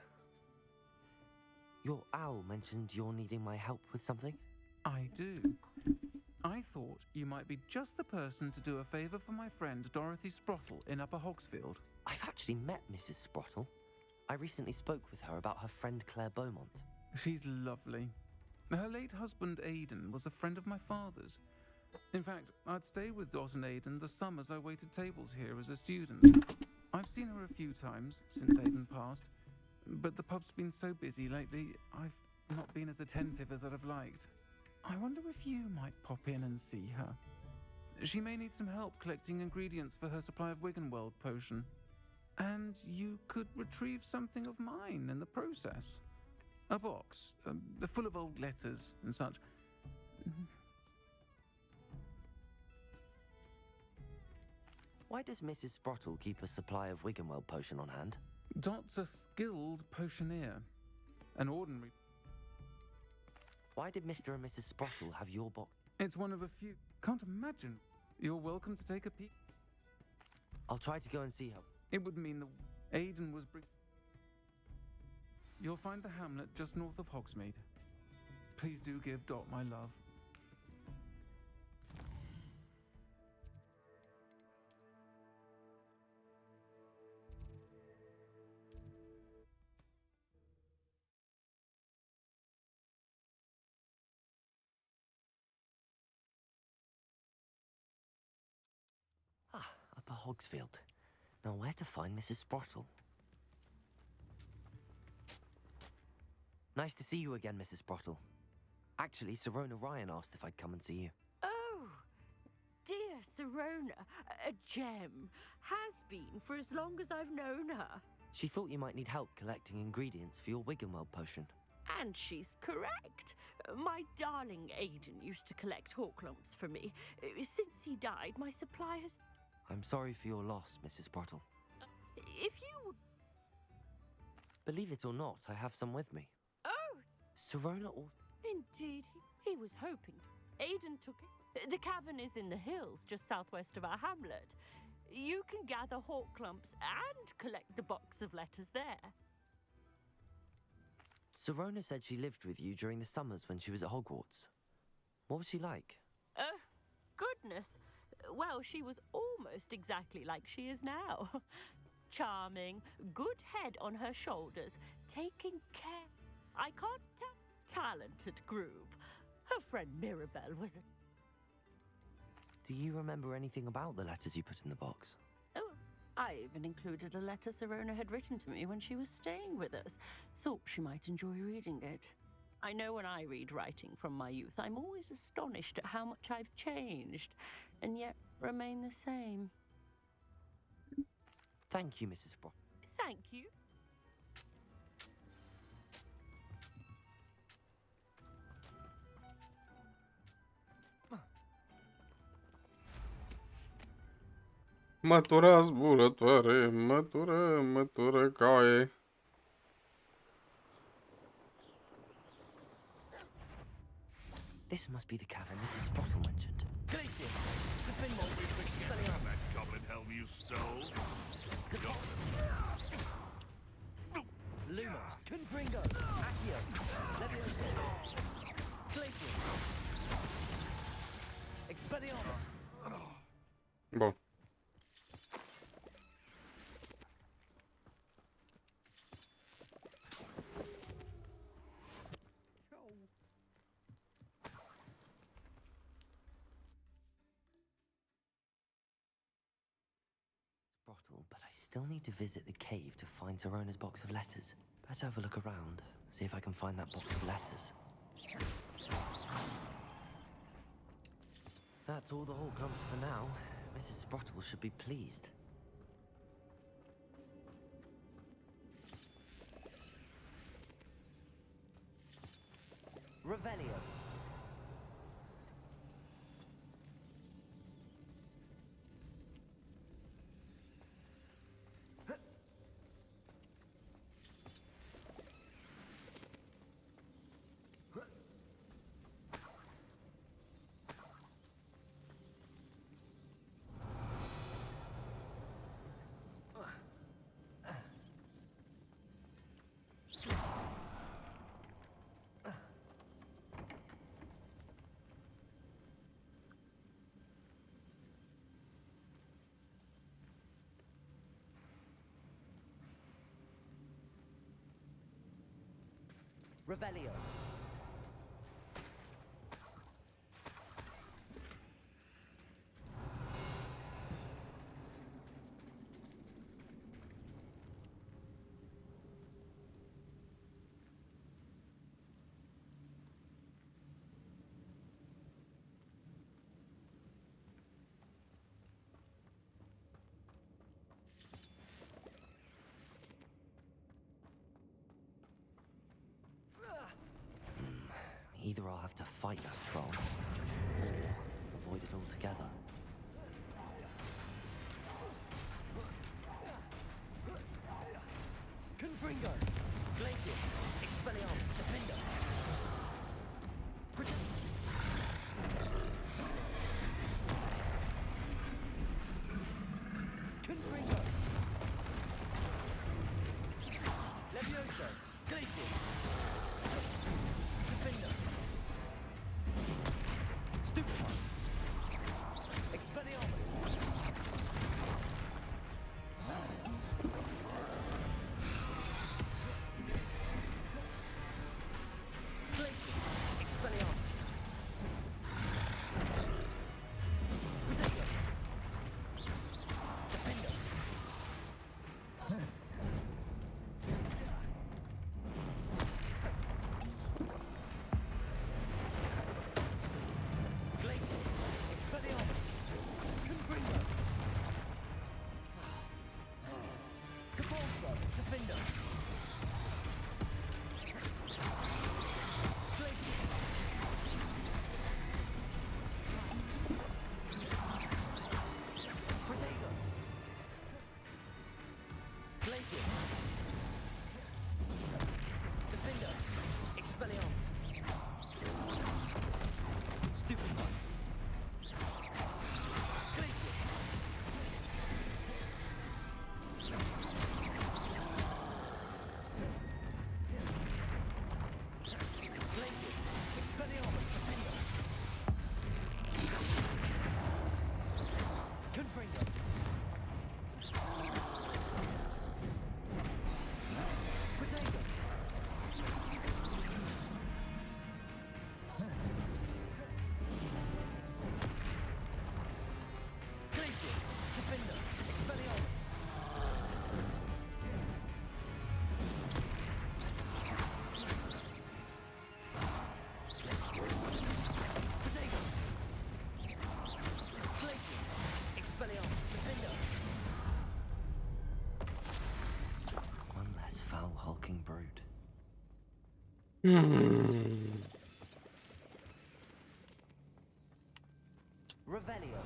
Your owl mentioned you're needing my help with something? I do. I thought you might be just the person to do a favour for my friend Dorothy Sprottle in Upper Hogsfield. I've actually met Mrs. Sprottle. I recently spoke with her about her friend Claire Beaumont. She's lovely. Her late husband Aidan was a friend of my father's. In fact, I'd stay with Dot and Aidan the summers I waited tables here as a student. I've seen her a few times since Aidan passed, but the pub's been so busy lately, I've not been as attentive as I'd have liked. I wonder if you might pop in and see her. She may need some help collecting ingredients for her supply of Wiggenweld potion. And you could retrieve something of mine in the process. A box, full of old letters and such. Why does Mrs. Sprottle keep a supply of Wiggenweld potion on hand? Dot's a skilled potioneer. An ordinary... Why did Mr. and Mrs. Sprottle have your box? It's one of a few. Can't imagine. You're welcome to take a peek. I'll try to go and see her. It would mean that Aidan was... You'll find the hamlet just north of Hogsmeade. Please do give Dot my love. Upper Hogsfield. Now where to find Mrs. Sprottle? Nice to see you again, Mrs. Sprottle. Actually, Sirona Ryan asked if I'd come and see you. Oh, dear Sirona, a gem. Has been for as long as I've known her. She thought you might need help collecting ingredients for your Wiggenweld potion. And she's correct. My darling Aidan used to collect Horklumps for me. Since he died, my supply has... I'm sorry for your loss, Mrs. Sprottle. If you would... Believe it or not, I have some with me. Oh! Sirona or... Indeed, he was hoping. Aidan took it. The cavern is in the hills just southwest of our hamlet. You can gather Horklumps and collect the box of letters there. Sirona said she lived with you during the summers when she was at Hogwarts. What was she like? Goodness. Well, she was almost exactly like she is now. Charming, good head on her shoulders, taking care. I can't tell. Talented group. Her friend Mirabelle was a... Do you remember anything about the letters you put in the box? Oh, I even included a letter Sirona had written to me when she was staying with us. Thought she might enjoy reading it. I know when I read writing from my youth, I'm always astonished at how much I've changed, and yet remain the same. Thank you, Mrs. Sprottle. Thank you. Mătură zburătoare, mătură caie. This must be the cavern Mrs. Sprottle mentioned. Glacius! That goblin helm you stole. Lumos! Confringo! Accio! Leviosa! Glacius! Expelliarmus! Bun. Sprottle, but I still need to visit the cave to find Sirona's box of letters. Better have a look around, see if I can find that box of letters. That's all the hall comes for now. Mrs. Sprottle should be pleased. Revelio. Revelio. Either I'll have to fight that troll, or avoid it altogether. Confringo! Glacius! Expelliarmus! Defender! Confringo! Levioso! Glacius! Defender! Stupefy! Expelliarmus! Glacius! Expelliarmus! Potato! Defender! Glacius! Expelliarmus! Confringo! Capulso! Defender! Glacius! Protego! Glacius! Defender! Expelliarmus! Stupefy! Glacius! Glacius! Expelliarmus! Defender! Confringo! Protego! Glacius! Defender! Expelliarmus! Protego! Glacius! Expelliarmus! Defender! One less foul hulking brood. Revelio.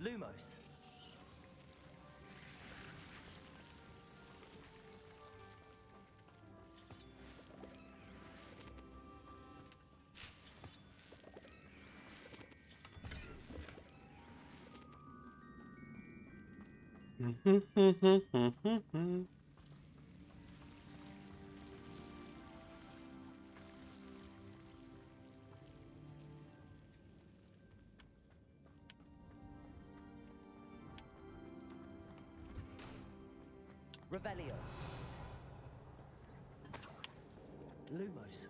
Lumos. Revelio. Lumos.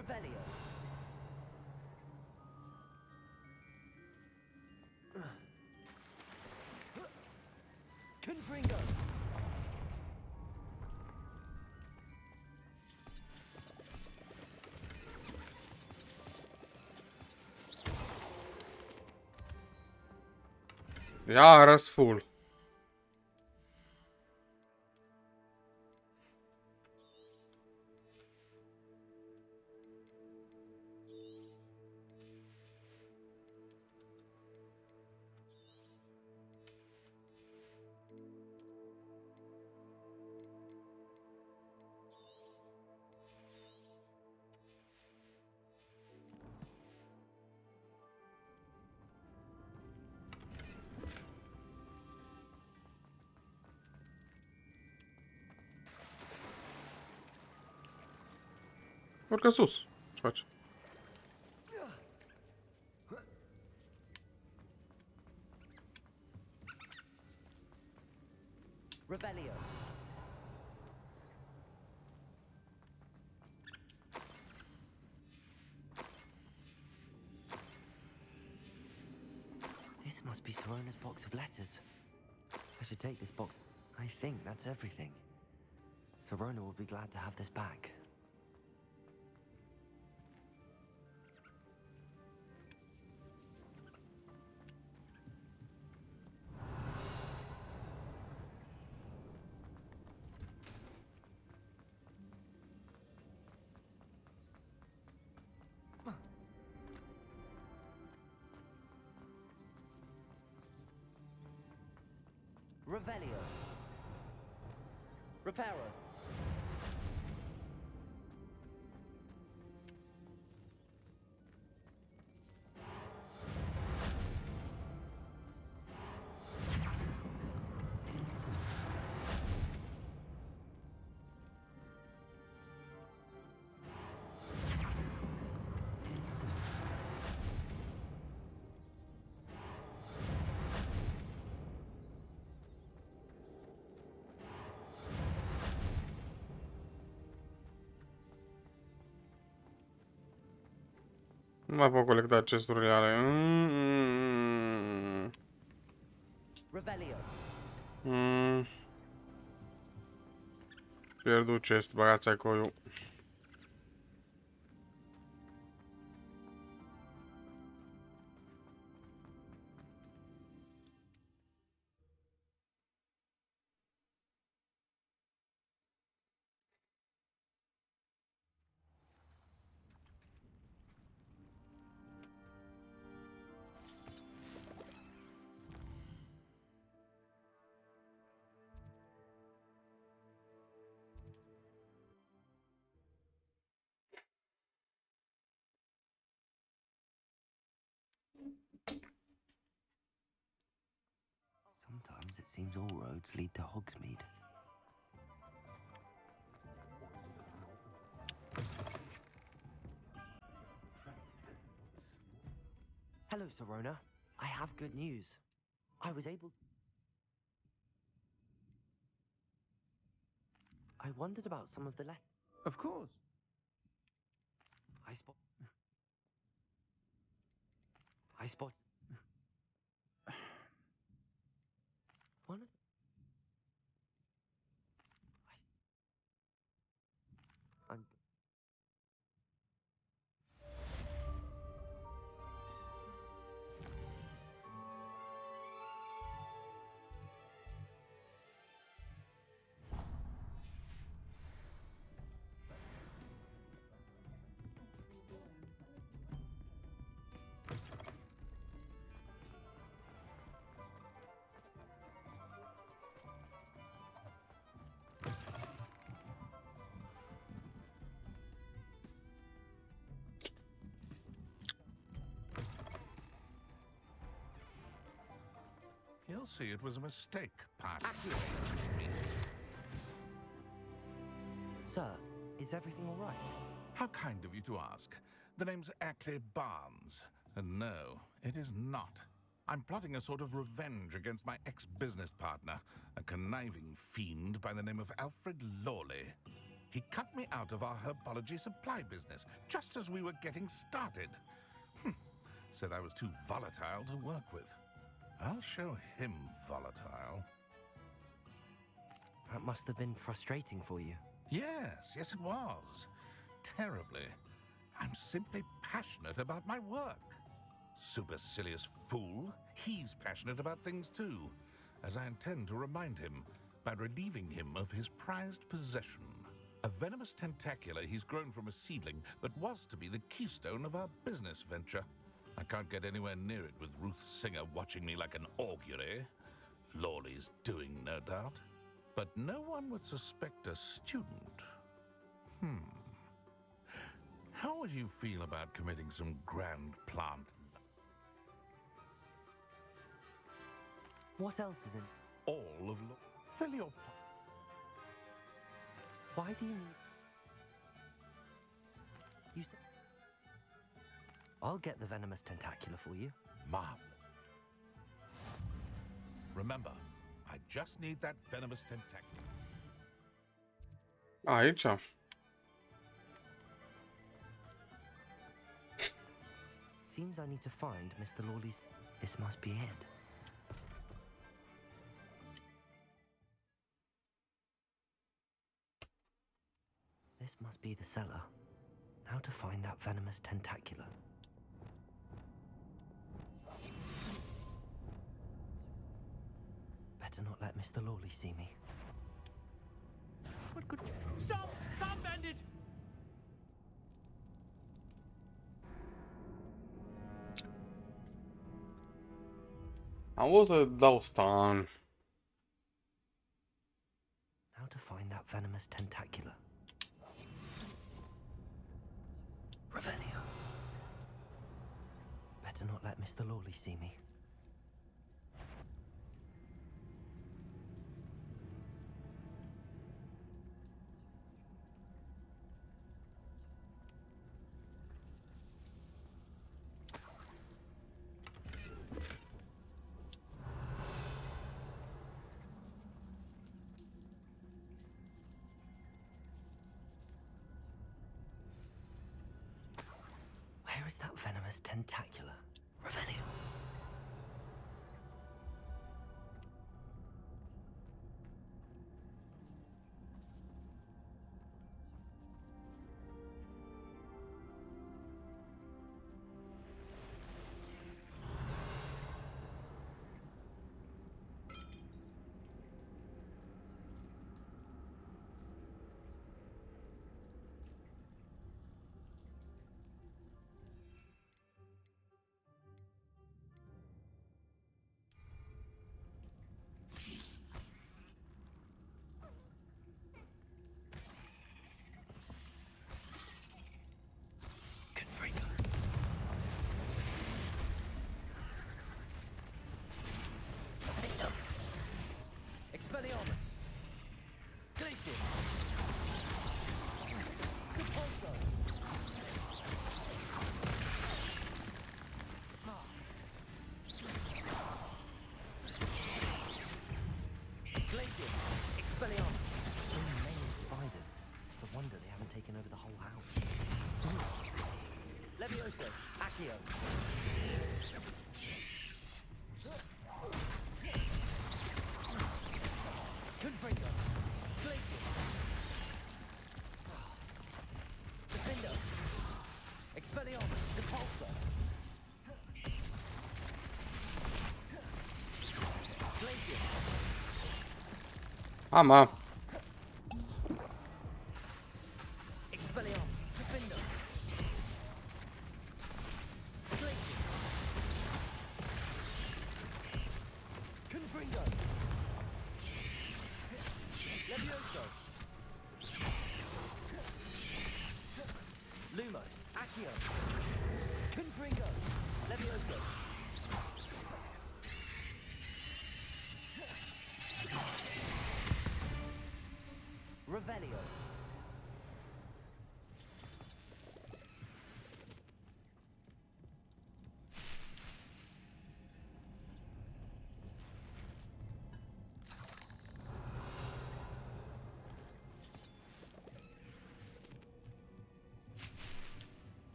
Revelio. Confringo. Iarăs full. Urcă sus. Ce faci? Revelio. This must be Sorona's box of letters. I should take this box. I think that's everything. Sorona will be glad to have this back. Revelio. Reparo. Nu mai pot colecta chesturile ale. Revelio. Pierdut chest, băgați acolo. Sometimes it seems all roads lead to Hogsmeade. Hello, Sorona. I have good news. I was able... I wondered about some of the letters. Of course. I spot... One of... I'm... You'll see it was a mistake, partner. Sir, is everything all right? How kind of you to ask. The name's Ackley Barnes. And no, it is not. I'm plotting a sort of revenge against my ex-business partner, a conniving fiend by the name of Alfred Lawley. He cut me out of our herbology supply business just as we were getting started. Said I was too volatile to work with. I'll show him volatile. That must have been frustrating for you. Yes, it was. Terribly. I'm simply passionate about my work. Supercilious fool. He's passionate about things too, as I intend to remind him by relieving him of his prized possession. A venomous tentacula he's grown from a seedling that was to be the keystone of our business venture. I can't get anywhere near it with Ruth Singer watching me like an augury. Lawley's doing, no doubt. But no one would suspect a student. How would you feel about committing some grand plant? What else is in? All of fill your Why do you need... You said... I'll get the venomous tentacula for you. Marvelous. Remember, I just need that venomous tentacula. Aici. Seems I need to find Mr. Lawley's... This must be it. This must be the cellar. How to find that venomous tentacula. Better not let Mr. Lawley see me. What could... Stop! Stop, bandit! Am văzut să dau stun. How to find that venomous tentacula. Revelio. Better not let Mr. Lawley see me. Where is that venomous tentacula? Revelio. Expelliarmus! Glacius! Compulso! Glacius! Expelliarmus! So many spiders. It's a wonder they haven't taken over the whole house. Levioso! Accio! Confringo! Glacius! Defendo! Expelliarmus! Repulsor! Glacius! Ama. Expelliarmus! Defendo! Glacius! Confringo! Levioso! Lumos! Accio! Confringo! Levioso! Revelio!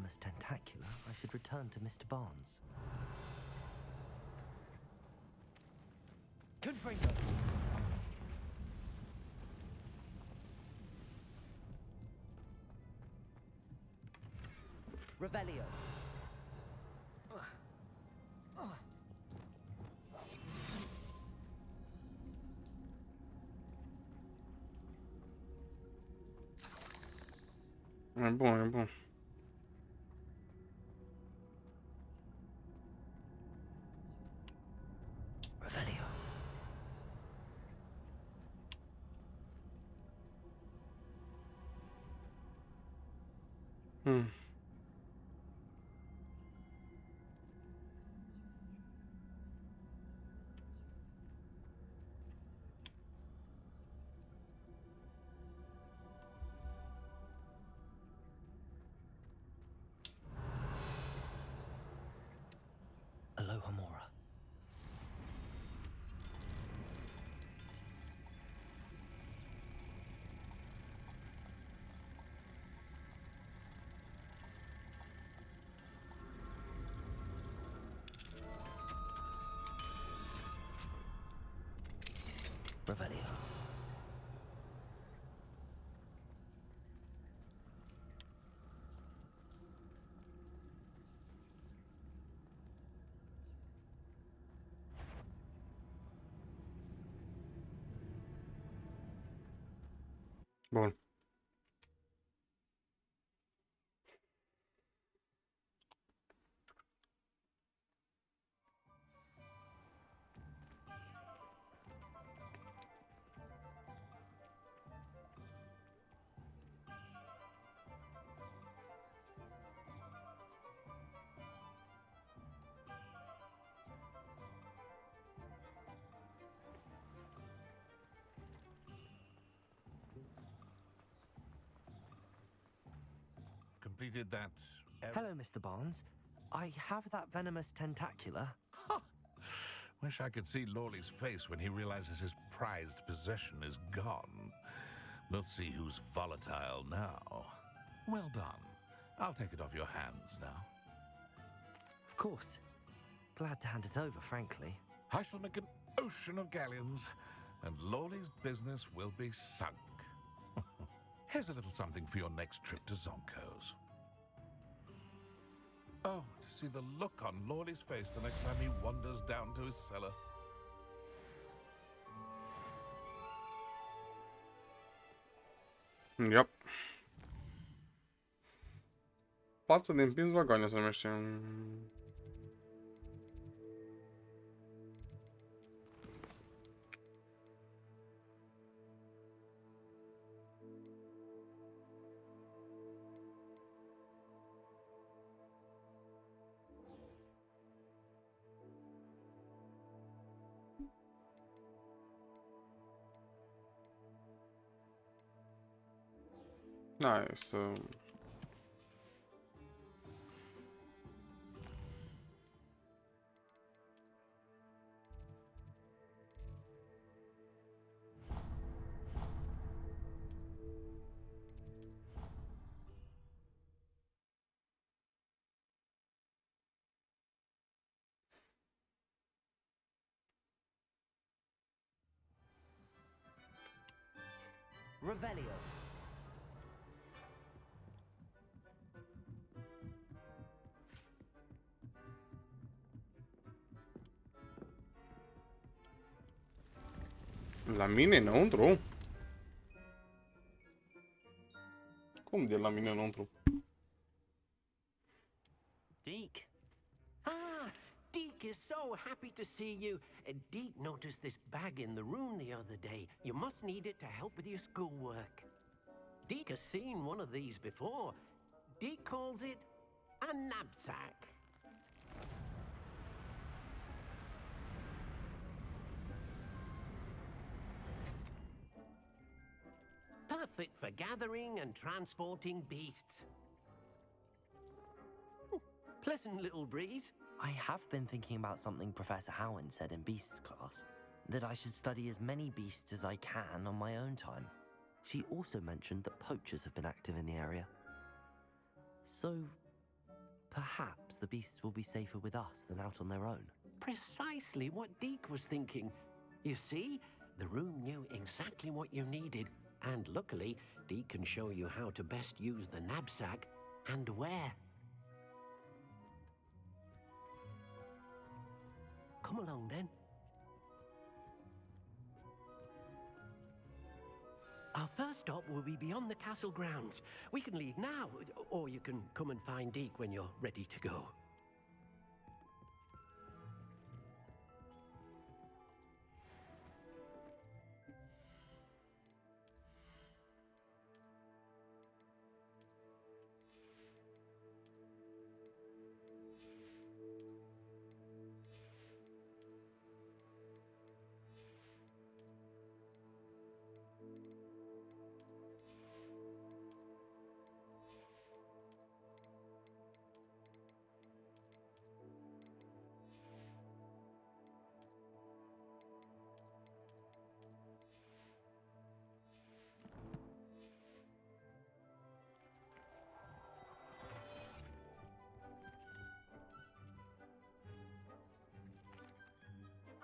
venomous tentacula, I should return to Mr. Barnes. Confringo! Revelio! É bom, é bom. Revelio. Aloha Mora. Revelio. Bun. Completed that. Hello, Mr. Barnes. I have that venomous tentacula. Wish I could see Lawley's face when he realizes his prized possession is gone. Let's see who's volatile now. Well done. I'll take it off your hands now. Of course. Glad to hand it over, frankly. I shall make an ocean of galleons, and Lawley's business will be sunk. Here's a little something for your next trip to Zonko's. Oh, to see the look on Lawley's face the next time he wanders down to his cellar. Yep. Față de împins vagoane se numește. Nice. Revelio. La mine înăuntru? Cum de la mine înăuntru? Deke. Ah, Deke is so happy to see you. Deke noticed this bag in the room the other day. You must need it to help with your schoolwork. Deke has seen one of these before. Deke calls it a knapsack. Perfect for gathering and transporting beasts. Pleasant little breeze. I have been thinking about something Professor Howen said in Beasts class, that I should study as many beasts as I can on my own time. She also mentioned that poachers have been active in the area. So, Perhaps the beasts will be safer with us than out on their own. Precisely what Deke was thinking. You see, the room knew exactly what you needed, and luckily, Deke can show you how to best use the knapsack and where. Come along then. Our first stop will be beyond the castle grounds. We can leave now, or you can come and find Deke when you're ready to go.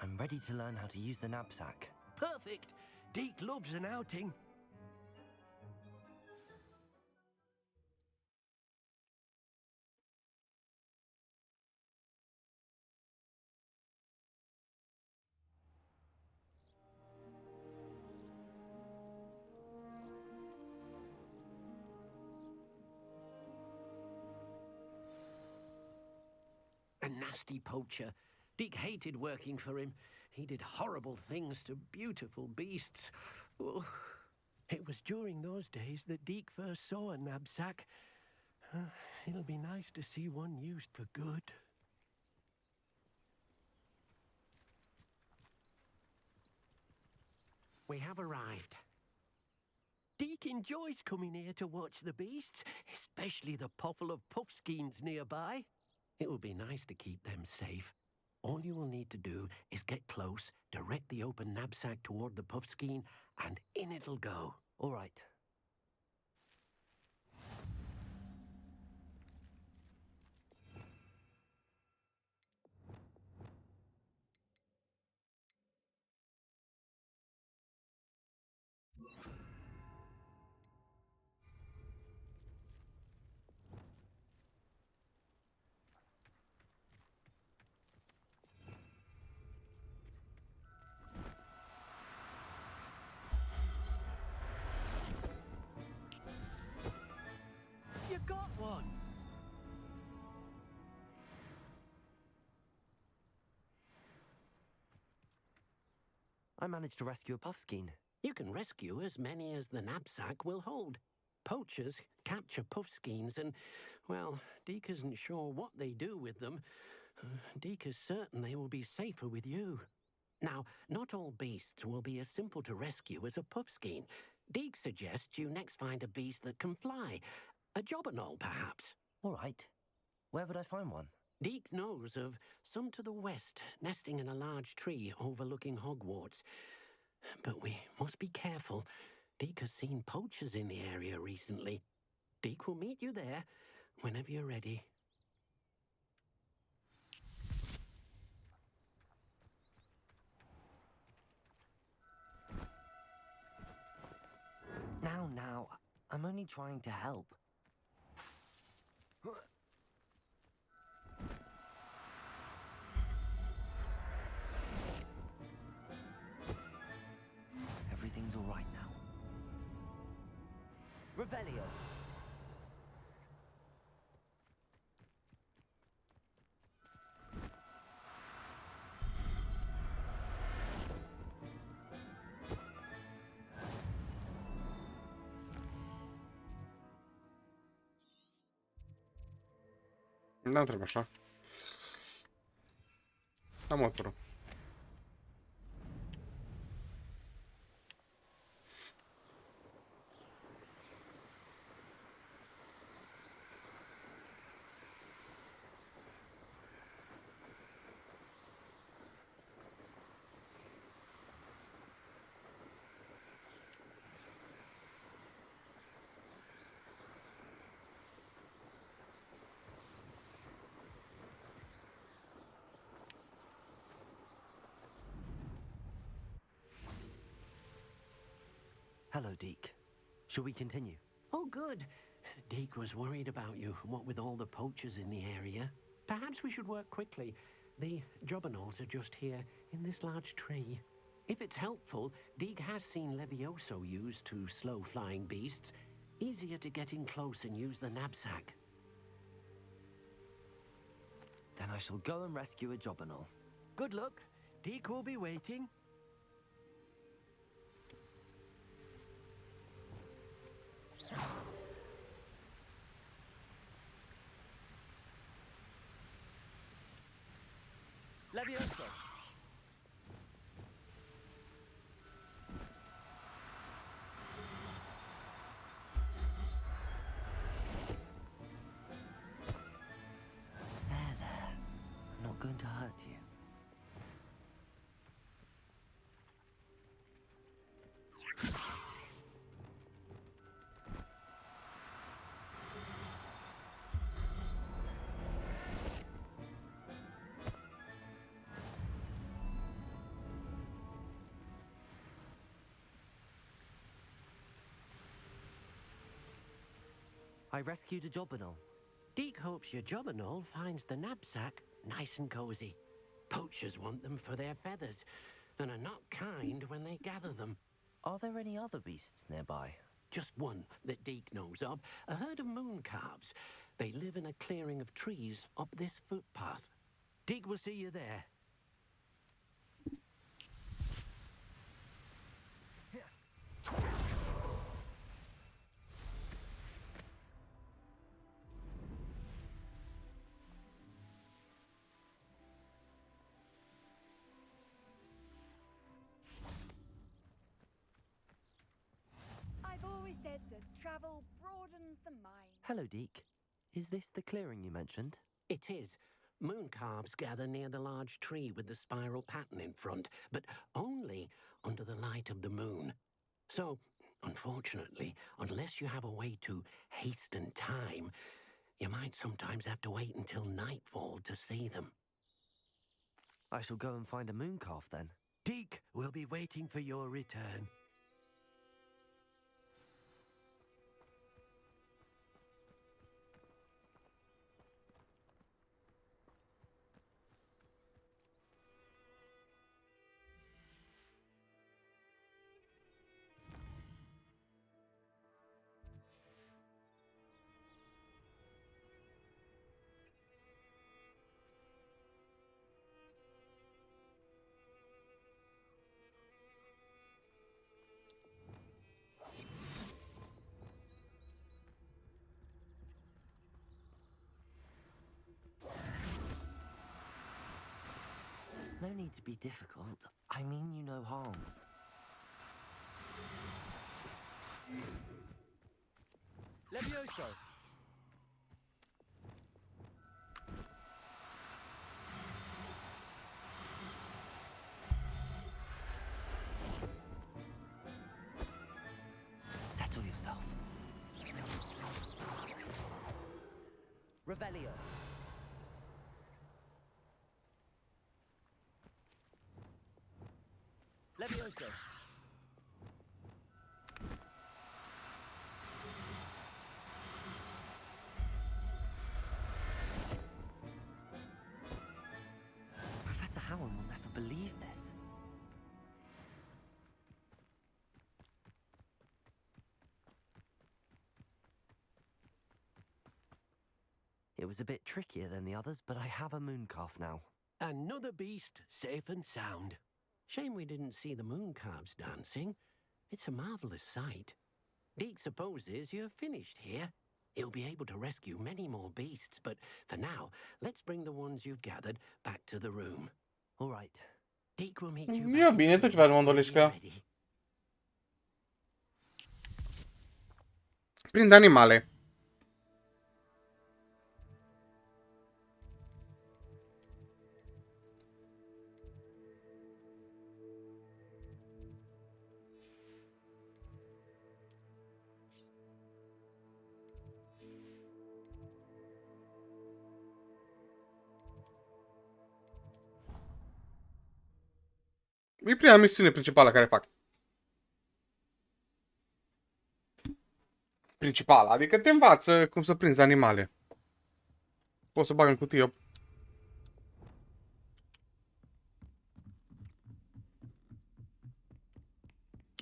I'm ready to learn how to use the knapsack. Perfect! Deke loves an outing. A nasty poacher. Deke hated working for him. He did horrible things to beautiful beasts. Oh, it was during those days that Deke first saw a knapsack. It'll be nice to see one used for good. We have arrived. Deke enjoys coming here to watch the beasts, especially the potful of puffskeins nearby. It will be nice to keep them safe. All you will need to do is get close, direct the open knapsack toward the puffskein, and in it'll go. All right. You got one! I managed to rescue a puffskein. You can rescue as many as the knapsack will hold. Poachers capture puffskeins and, well, Deke isn't sure what they do with them. Deke is certain they will be safer with you. Now, not all beasts will be as simple to rescue as a puffskein. Deke suggests you next find a beast that can fly. A jobberknoll, perhaps. All right. Where would I find one? Deke knows of some to the west, nesting in a large tree overlooking Hogwarts. But we must be careful. Deke has seen poachers in the area recently. Deke will meet you there whenever you're ready. Now, I'm only trying to help. Everything's all right now. Revelio. Nu trebuie așa. La motorul. Hello, Deke. Shall we continue? Oh, good. Deke was worried about you, what with all the poachers in the area. Perhaps we should work quickly. The jobberknolls are just here, in this large tree. If it's helpful, Deke has seen Levioso used to slow flying beasts. Easier to get in close and use the knapsack. Then I shall go and rescue a jobberknoll. Good luck. Deke will be waiting. Levioso! There. I'm not going to hurt you. I rescued a jobberknoll. Deke hopes your jobberknoll finds the knapsack nice and cozy. Poachers want them for their feathers, and are not kind when they gather them. Are there any other beasts nearby? Just one that Deke knows of, a herd of moon calves. They live in a clearing of trees up this footpath. Deke will see you there. I've always said that travel broadens the mind. Hello, Deke. Is this the clearing you mentioned? It is. Moon calves gather near the large tree with the spiral pattern in front, but only under the light of the moon. So, unfortunately, unless you have a way to hasten time, you might sometimes have to wait until nightfall to see them. I shall go and find a moon calf then. Deke will be waiting for your return. No need to be difficult. I mean you no harm. Levioso! Settle yourself. Revelio. Levioso. Professor Howard will never believe this. It was a bit trickier than the others, but I have a moon calf now. Another beast, safe and sound. Shame we didn't see the moon calves dancing. It's a marvelous sight. Deke supposes you're finished here. He'll be able to rescue many more beasts, but for now, let's bring the ones you've gathered back to the room. All right. Deke will meet you Io bine, tu ce fai al mondo lisca? Prinde animale. E prima missione principale care fac. principală. Adică te învață cum să prinzi animale. Poți să bag în cutie.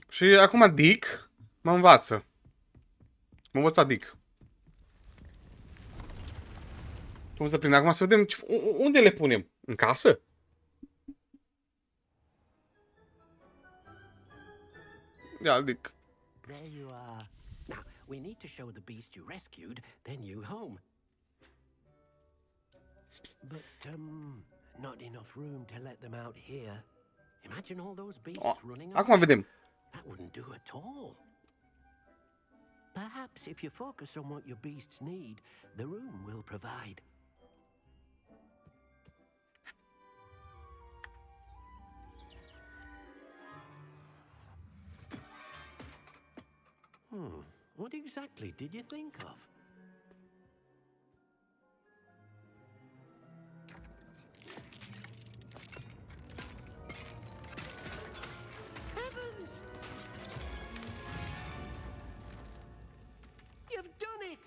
Și acum Dick mă învață. Mă învăța Dick. Cum să prind? Acum să vedem unde le punem. În casă? Ia, Dick. There you are. Now, we need to show the beast you rescued their new home. But, not enough room to let them out here. Imagine all those beasts running around. Acum vedem. That wouldn't do at all. Perhaps if you focus on what your beasts need, the room will provide. What exactly did you think of? Heavens! You've done it!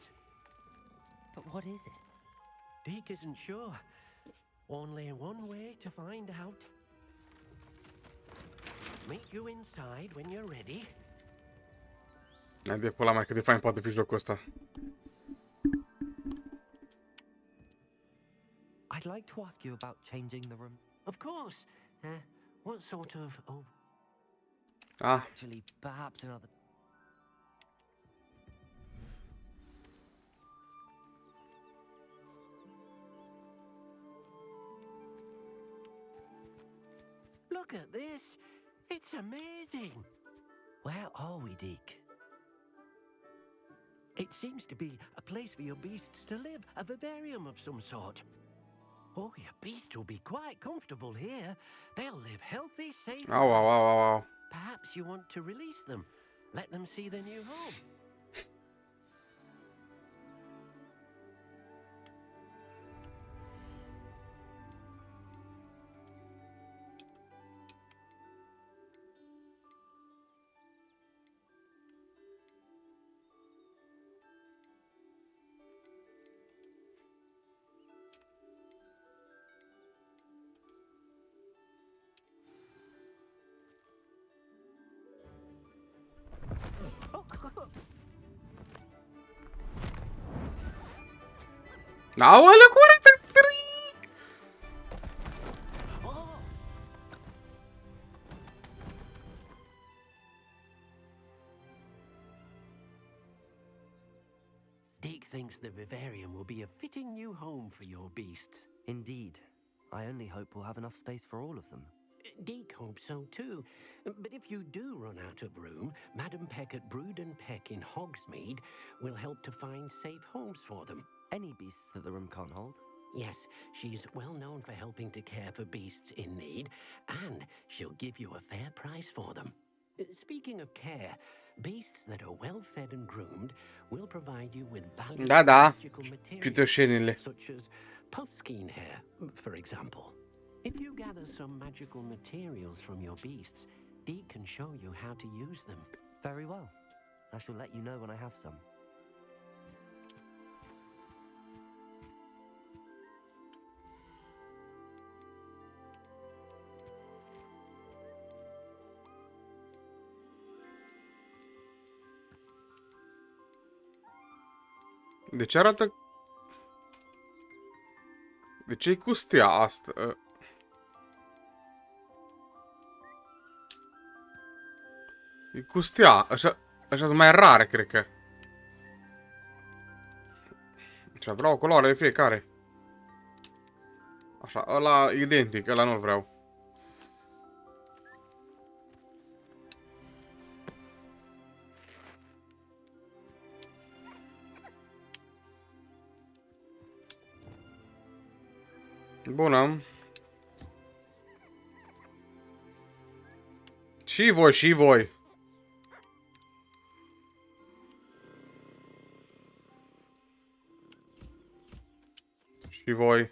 But what is it? Deke isn't sure. Only one way to find out. Meet you inside when you're ready. Hai de pula mea, cât de fain poate fi jocul ăsta. I'd like to ask you about changing the room. Of course. What sort of... Oh. Actually, perhaps another... Look at this. It's amazing. Where are we, Deke? It seems to be a place for your beasts to live, a vivarium of some sort. Oh, your beasts will be quite comfortable here. They'll live healthy, safe. Au. Perhaps you want to release them. Let them see their new home. Aoleu, corect! Deke thinks the vivarium will be a fitting new home for your beasts. Indeed. I only hope we'll have enough space for all of them. Deke hopes so too. But if you do run out of room, Madam Peck at Brood and Peck in Hogsmeade will help to find safe homes for them. Any beasts that the room can't hold? Yes, she's well known for helping to care for beasts in need, and she'll give you a fair price for them. Speaking of care, beasts that are well fed and groomed will provide you with valuable magical materials, such as puffskein hair, for example. If you gather some magical materials from your beasts, Deke can show you how to use them. Very well. I shall let you know when I have some. De ce arată... De ce e cu stea asta? E cu stea. Așa sunt mai rare, cred că. Deci vreau o culoare de fiecare. Așa, ăla identic, ăla nu-l vreau. Bună. Și voi, și voi. Și voi.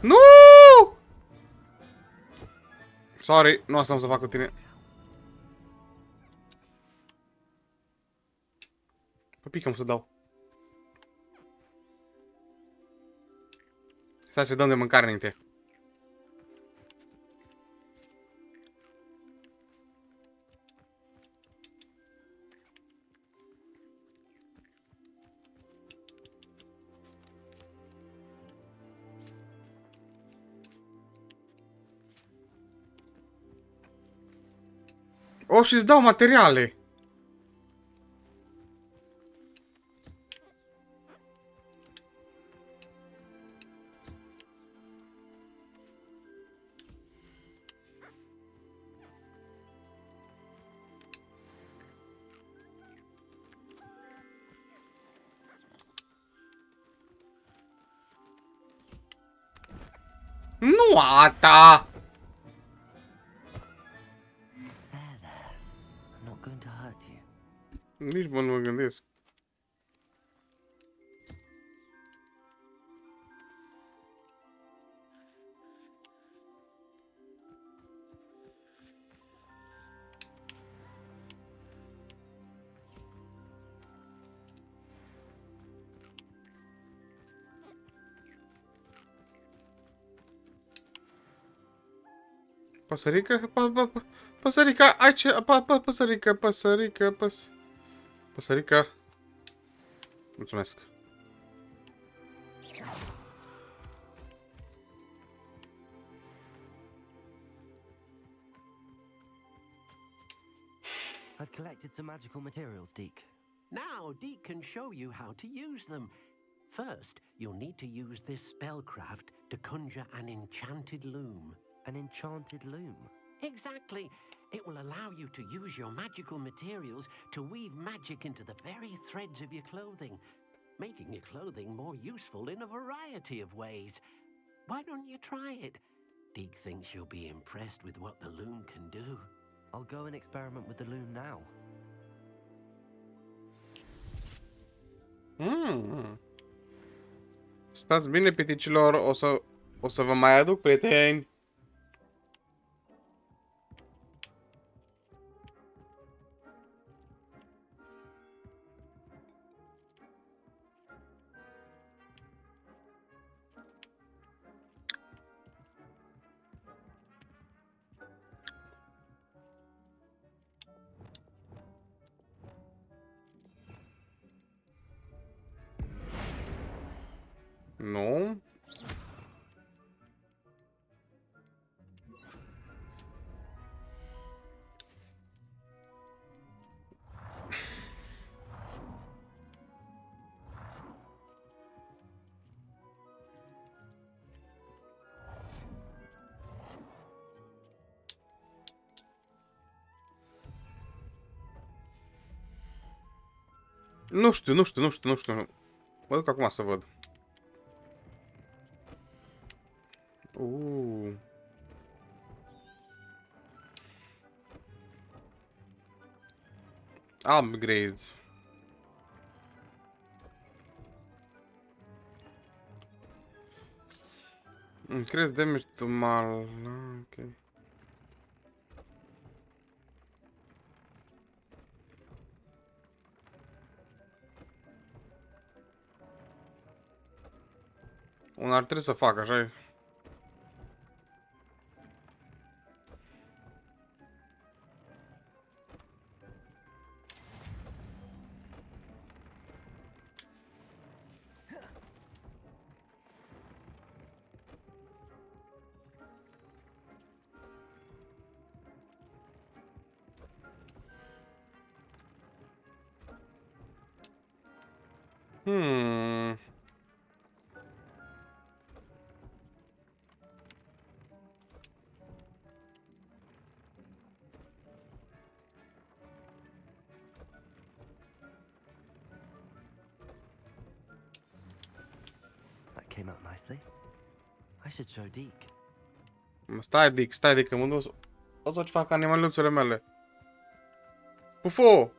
Nu! Sorry, nu asta am să fac cu tine. Păi pică-mă să dau. Stai să dăm de mâncare înainte. O, și-ți dau materiale. Nu ata! I'm not going to hurt you. Nici mă nu mă gândesc. Păsărică? Păsărică, ai ce? Păsărică, păsărică, păsărică. Mulțumesc. I've collected some magical materials, Deke. Now, Deke can show you how to use them. First, you'll need to use this spellcraft to conjure an enchanted loom. An enchanted loom? Exactly. It will allow you to use your magical materials to weave magic into the very threads of your clothing, making your clothing more useful in a variety of ways. Why don't you try it? Deke thinks you'll be impressed with what the loom can do. I'll go and experiment with the loom now. Stați bine, piticilor, o să vă mai aduc prieteni. Nu. Nu știu. Mă duc acum să văd. Upgrades. Increase damage to mal. Ok. Un ar trebui să fac, așa e. That came out nicely. I should show Deke. Stai, Dick, că mă duc. O să fac animaluțele mele. Pufo.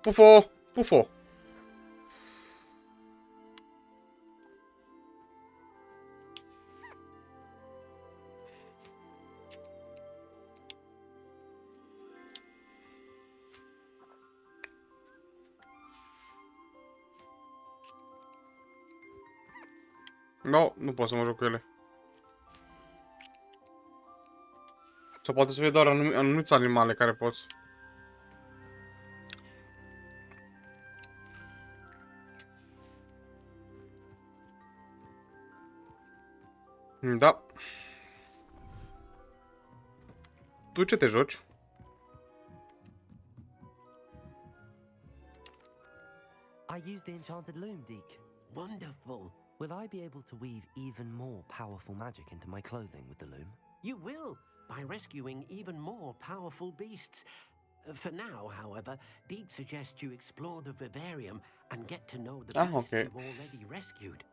No, nu pot să mă joc cu ele. Sau poate să fie doar anumiți animale care poți. Da. Tu ce te joci? I use the enchanted loom, Deke. Wonderful. Will I be able to weave even more powerful magic into my clothing with the loom? You will, by rescuing even more powerful beasts. For now, however, Deke suggests you explore the vivarium and get to know the beasts okay. you've already rescued.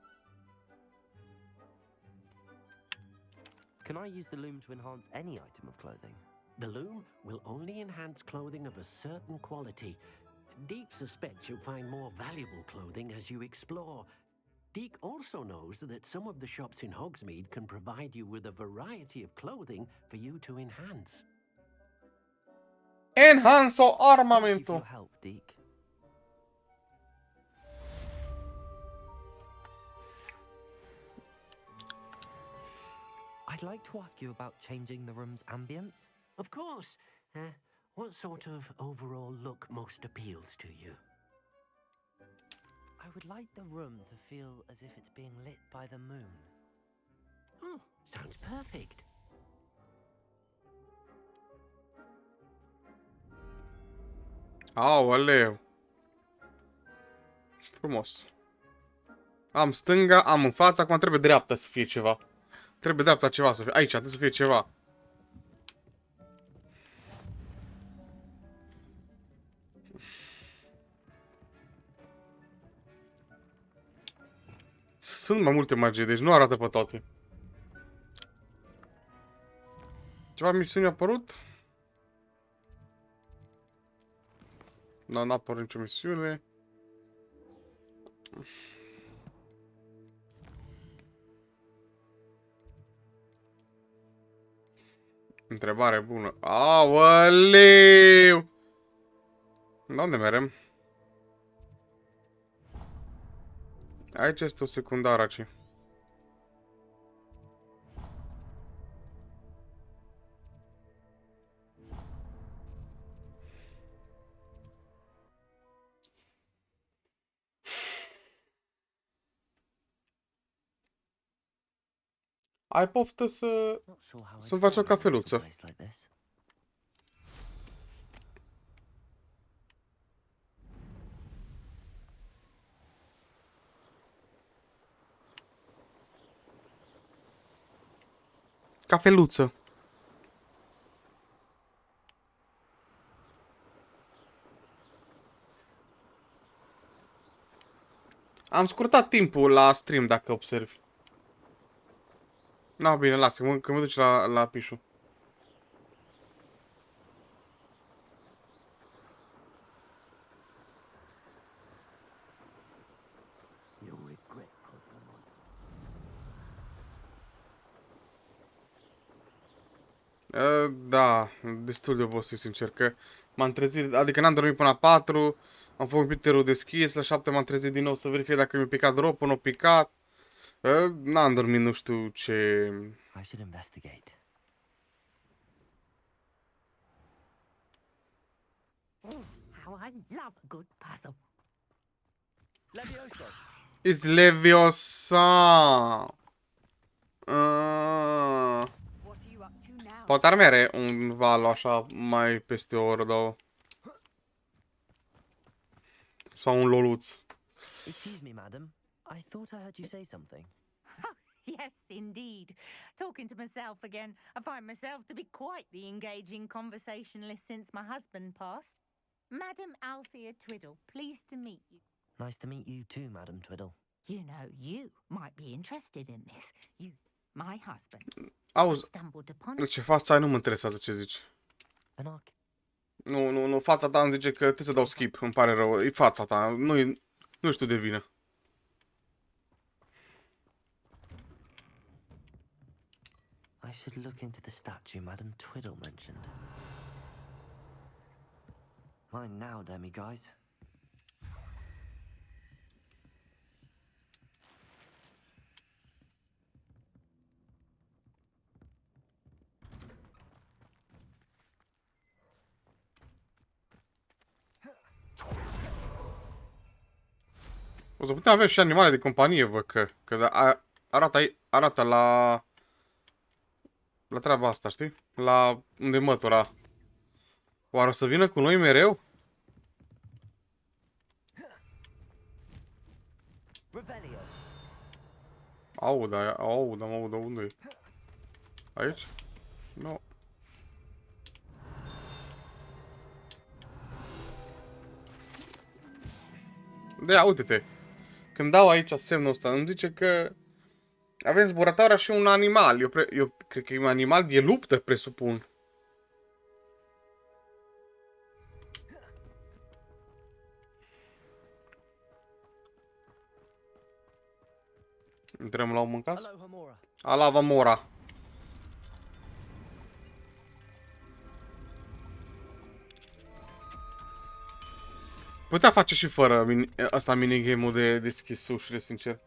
Can I use the loom to enhance any item of clothing? The loom will only enhance clothing of a certain quality. Deke suspects you'll find more valuable clothing as you explore. Deke also knows that some of the shops in Hogsmeade can provide you with a variety of clothing for you to enhance. Enhanso armamentul. Thank you for your help, Deke. I'd like to ask you about changing the room's ambience. Of course. What sort of overall look most appeals to you? I would like the room to feel as if it's being lit by the moon. Oh, sounds perfect. Aoleu. Frumos. Am stânga, am în fața, acum trebuie dreapta să fie ceva. Trebuie dreapta ceva să fie. Aici, trebuie să fie ceva. Sunt mai multe magii, deci nu arată pe toate. Ceva misiuni a apărut? Nu, n-a apărut nicio misiune. Întrebare bună. Aoleu! La unde merem? Aici este o secundară aici. Ai poftă să-mi faci o cafeluță. Cafeluță. Am scurtat timpul la stream, dacă observi. No, bine, lasă, că mă duci la pișu. Da, destul de obosit, sincer, că m-am trezit, adică n-am dormit până la 4, am făcut computerul deschis, la 7 m-am trezit din nou să verific dacă mi-a picat drop-ul, nu a picat. N-am dormit nu știu ce... I should investigate. How I love a good puzzle. Levioso. It's Leviosa. Poate ar mere un valo așa mai peste o oră, două. Sau un loluț. Excuse me, madam. I thought I heard you say something. Yes, indeed. Talking to myself again. I find myself to be quite the engaging conversationalist since my husband passed. Madam Althea Twiddle, pleased to meet you. Nice to meet you too, Madam Twiddle. You know, you might be interested in this. You, my husband. Auzi, ce fața ai nu mă interesează ce zici. Nu, fața ta îmi zice că trebuie să dau skip, îmi pare rău, e fața ta, nu știu de vină. I should look into the statue Madam Twiddle mentioned. Mine now, demi guys. O să putem avea și animale de companie, văd că arată la treaba asta, știi? La unde mătura. Oare o să vină cu noi mereu? Aud, am aud, unde e? Aici? Nu. No. Da, uite-te. Când dau aici semnul ăsta, îmi zice că avem zburătoarea și un animal. Eu cred că e un animal de luptă, presupun. Intrăm la om în casă? Alava Mora. Putea face și fără asta minigame-ul de deschis ușile, sincer.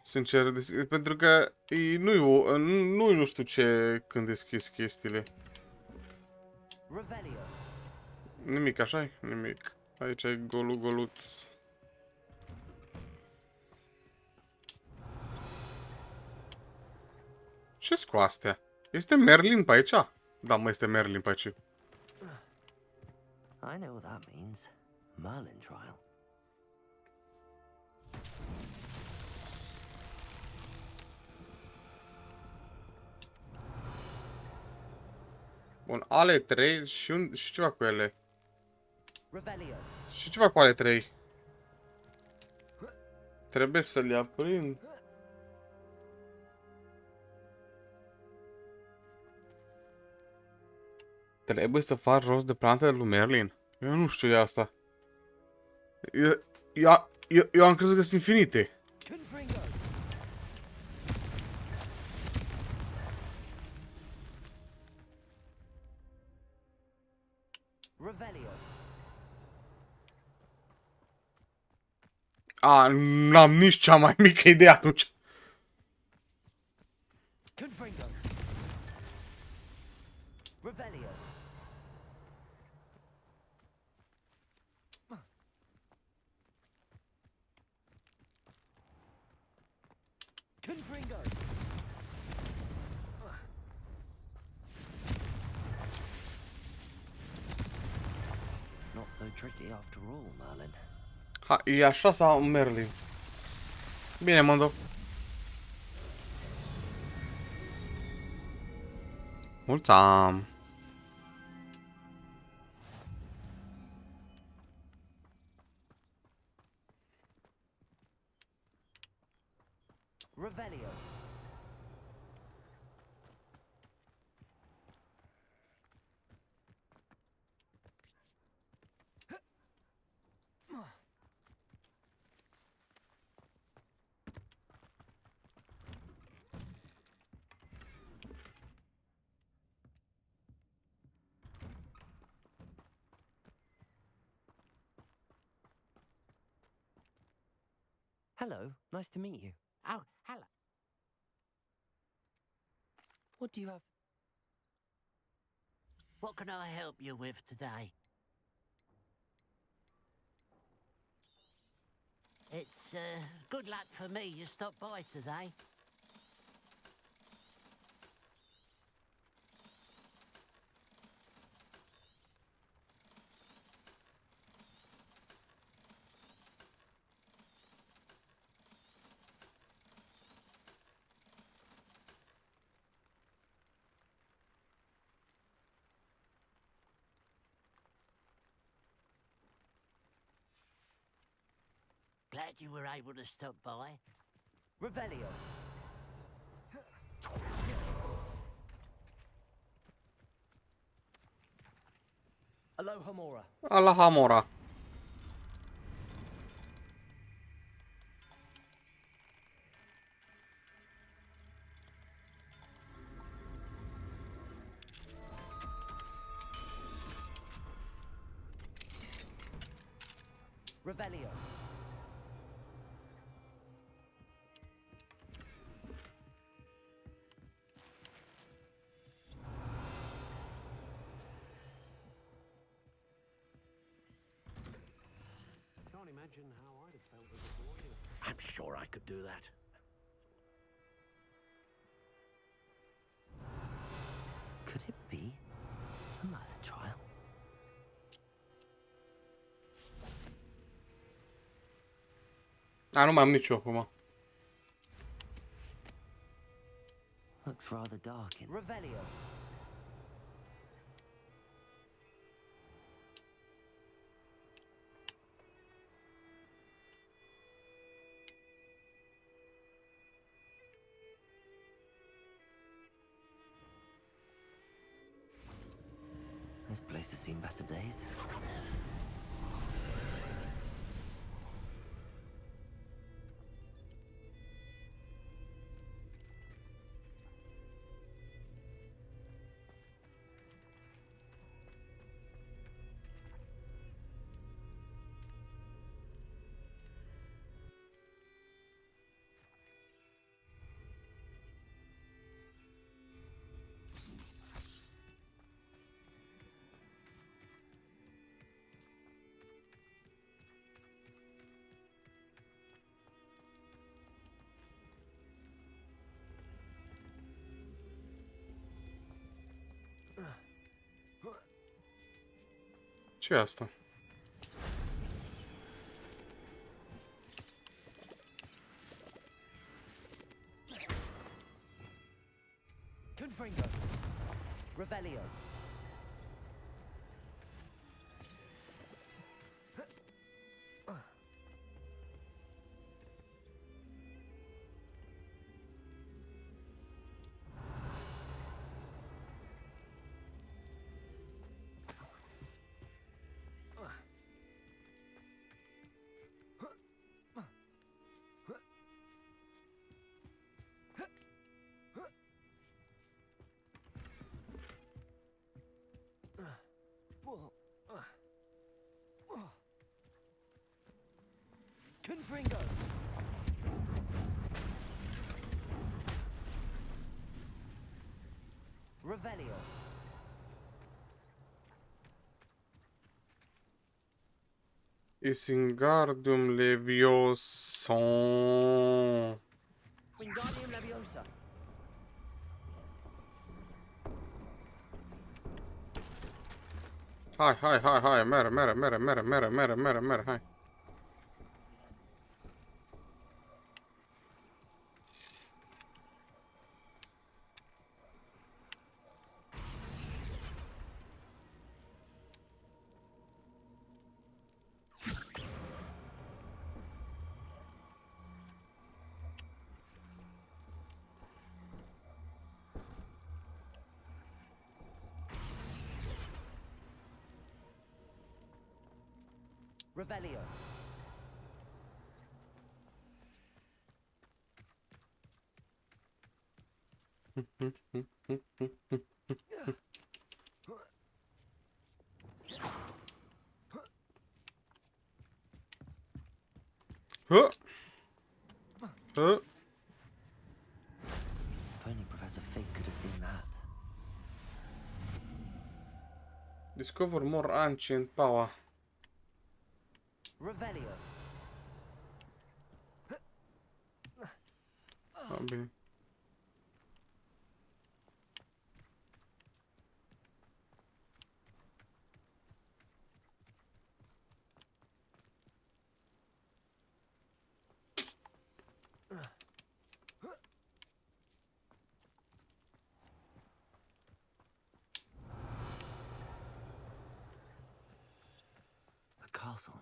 Sincer, pentru că nu știu ce când deschis chestiile. Nimic, așa-i? Nimic. Aici e goluț. Ce-s cu astea? Este Merlin pe aici? Da, mă, este Merlin pe aici. I know what that means. Merlin trial. Bun, ale 3 și ceva cu ele. Și ceva cu ale 3. Trebuie să le aprind. Trebuie să faci rost de plantele lui Merlin. Eu nu știu de asta. Eu am crezut că sunt infinite. N-am nici cea mai mică idee atunci. Not so tricky after all, Merlin. Ha, e așa sau Merlin? Bine, Mondo. Mulțumim. Revelio. Hello, nice to meet you. Oh, hello. What do you have? What can I help you with today? It's good luck for me you stopped by today. Glad you were able to stop by. Revelio. Aloha Mora. Aloha Mora. Revelio. imagine how I'd have felt as a boy. I'm sure I could do that. Could it be a Merlin trial? Nu mai am nicio acum. Looks rather dark in Revelio. This place has seen better days. Ce-e asta? Confringo. Revelio. Confringo. Revelio. Isingardium Levioson. Wingardium Leviosa. Hai, hai, hai, hai, mere, mere, mere, mere, mere, mere, mere, mere, hai. Revelio. Huh? Huh? If only Professor Fig could have seen that. Discover more ancient power. Revelio. Va bine. A castle.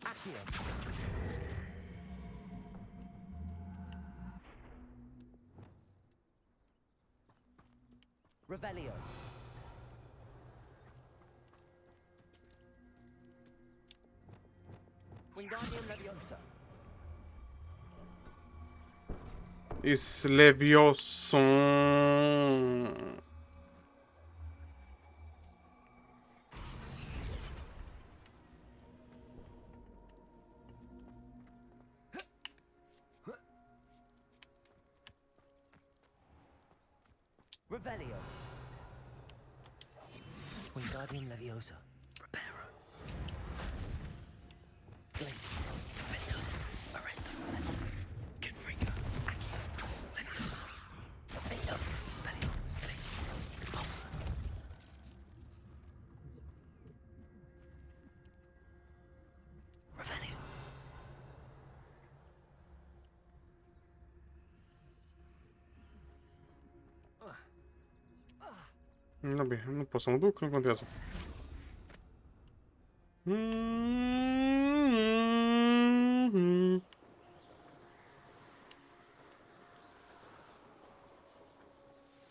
Accio. Revelio. Wingardium Leviosa. Is Levioson. Revelio. Wingardium Leviosa. Reparo. Glacius. Defender. Arresta. Confringo. Accio. Leviosa. Defender. Expelliarmus. Glacius. Repulsor. Revelio. Vabbè, nu pot să mă duc, nu contează.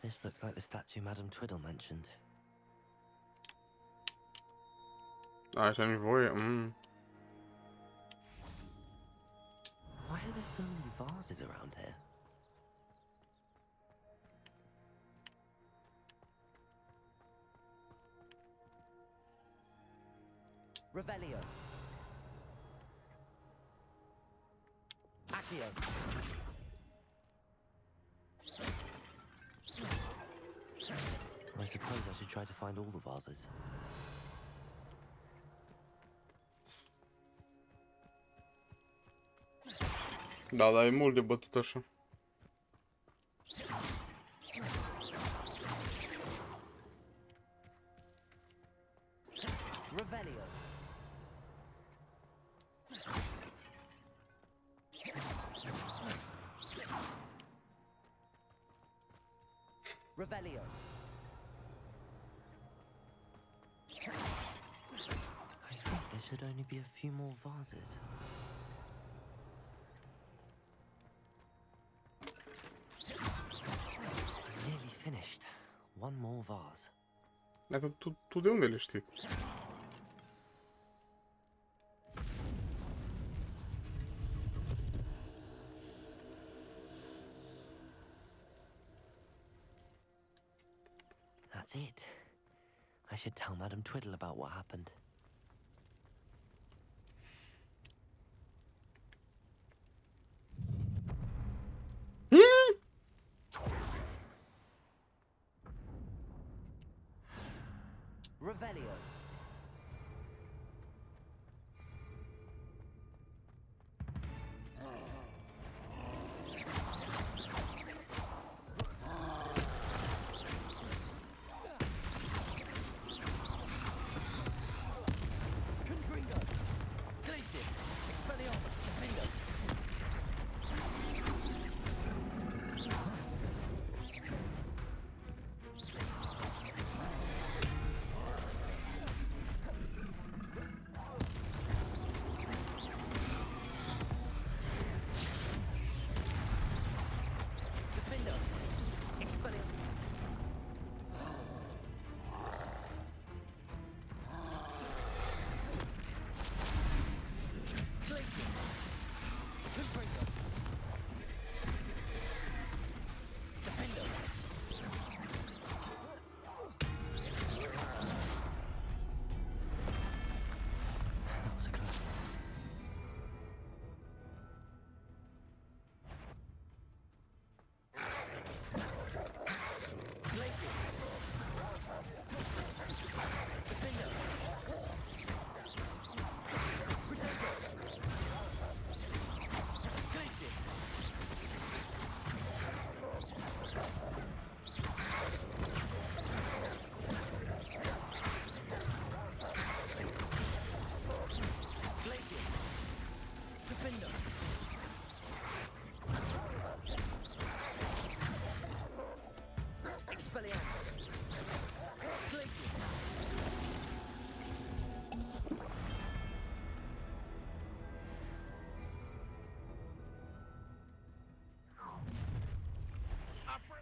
This looks like the statue Madame Twiddle mentioned. Așa am voie. Why are there so many vases around here? Revelio. Accio. I suppose I should try to find all the vases. Da, dar e mult de bătut așa. Revelio. Revelio. I think there should only be a few more vases. Nearly finished. One more vase. Dar tu de unde le știi? That's it. I should tell Madame Twiddle about what happened. Revelio. Confringo. Glacius. Expelliarmus. Defender.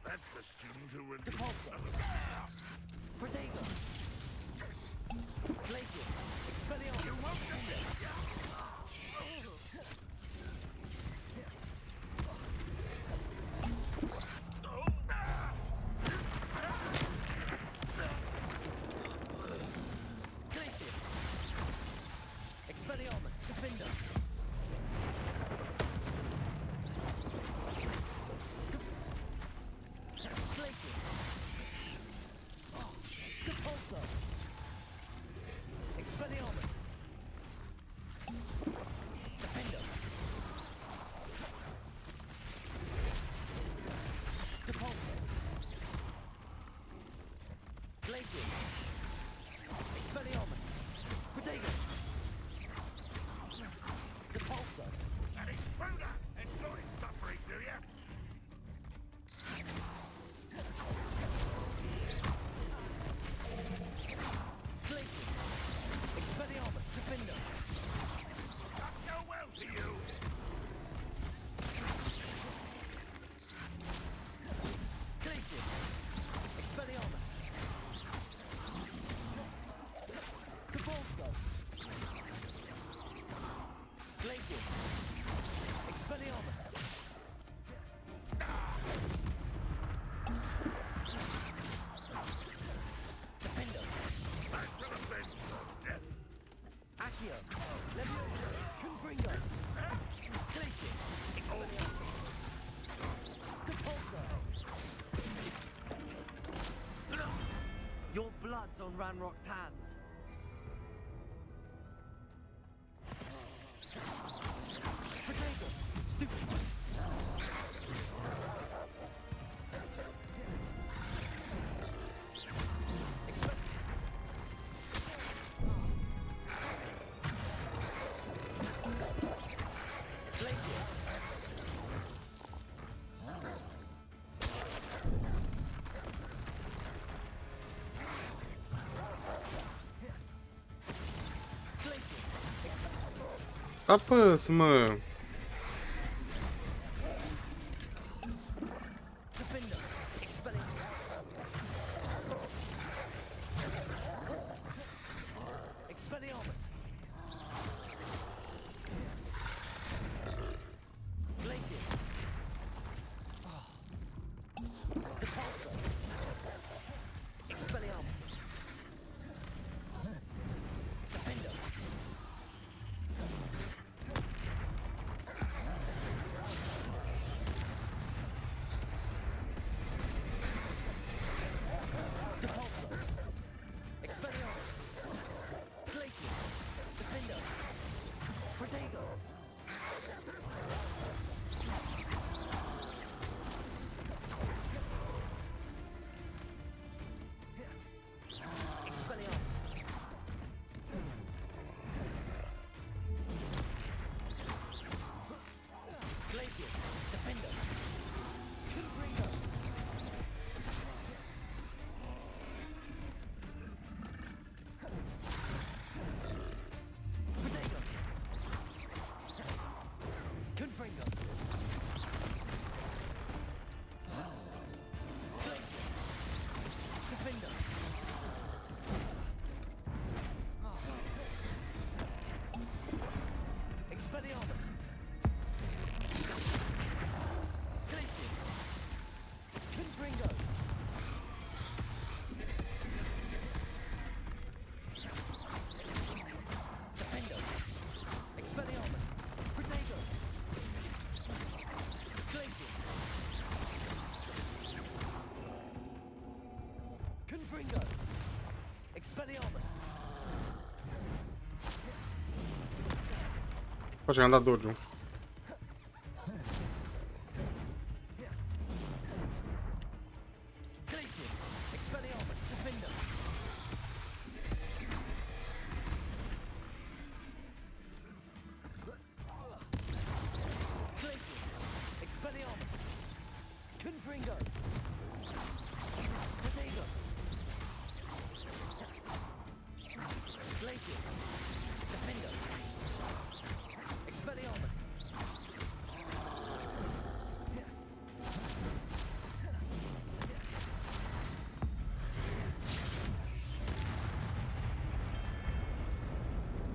That's the student who would... Depulso. Protego. Glacius. Expelliarmus. You won't get it. Glacius. Expelliarmus. Defender. Glacius. Ranrock's hands. Potato, stoop. Apăs, mă! Poxa, anda doido.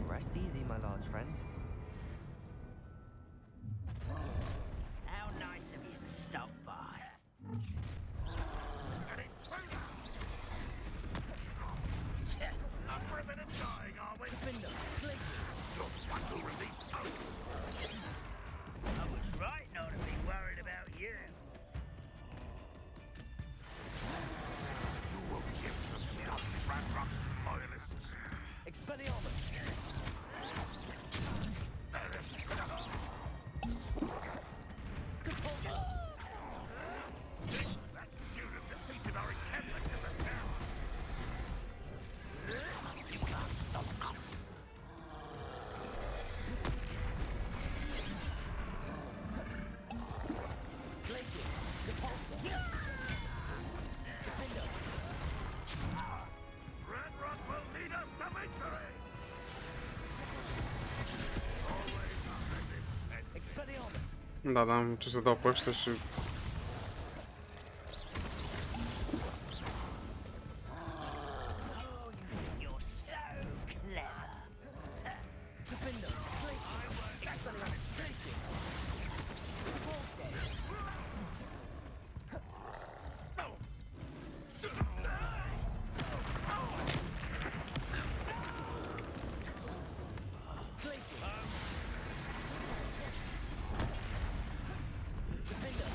Rest easy, my large friend. How nice of you to stop by. Not for a bit of dying, are we? You're one to release oaths. I was right not to be worried about you. You will give to stuff Ranrock's loyalists. Expelliarmus. That student defeated our encampment in the tower. You can't stop us. Glacius. Repulsor. Defender. Ranrock will lead us to victory. Expelliarmus. Da, am ce să dau pe ăștia și... You're so clever. Defender. Expelliarmus. Glacius. Repulsor. Glacius. Defender.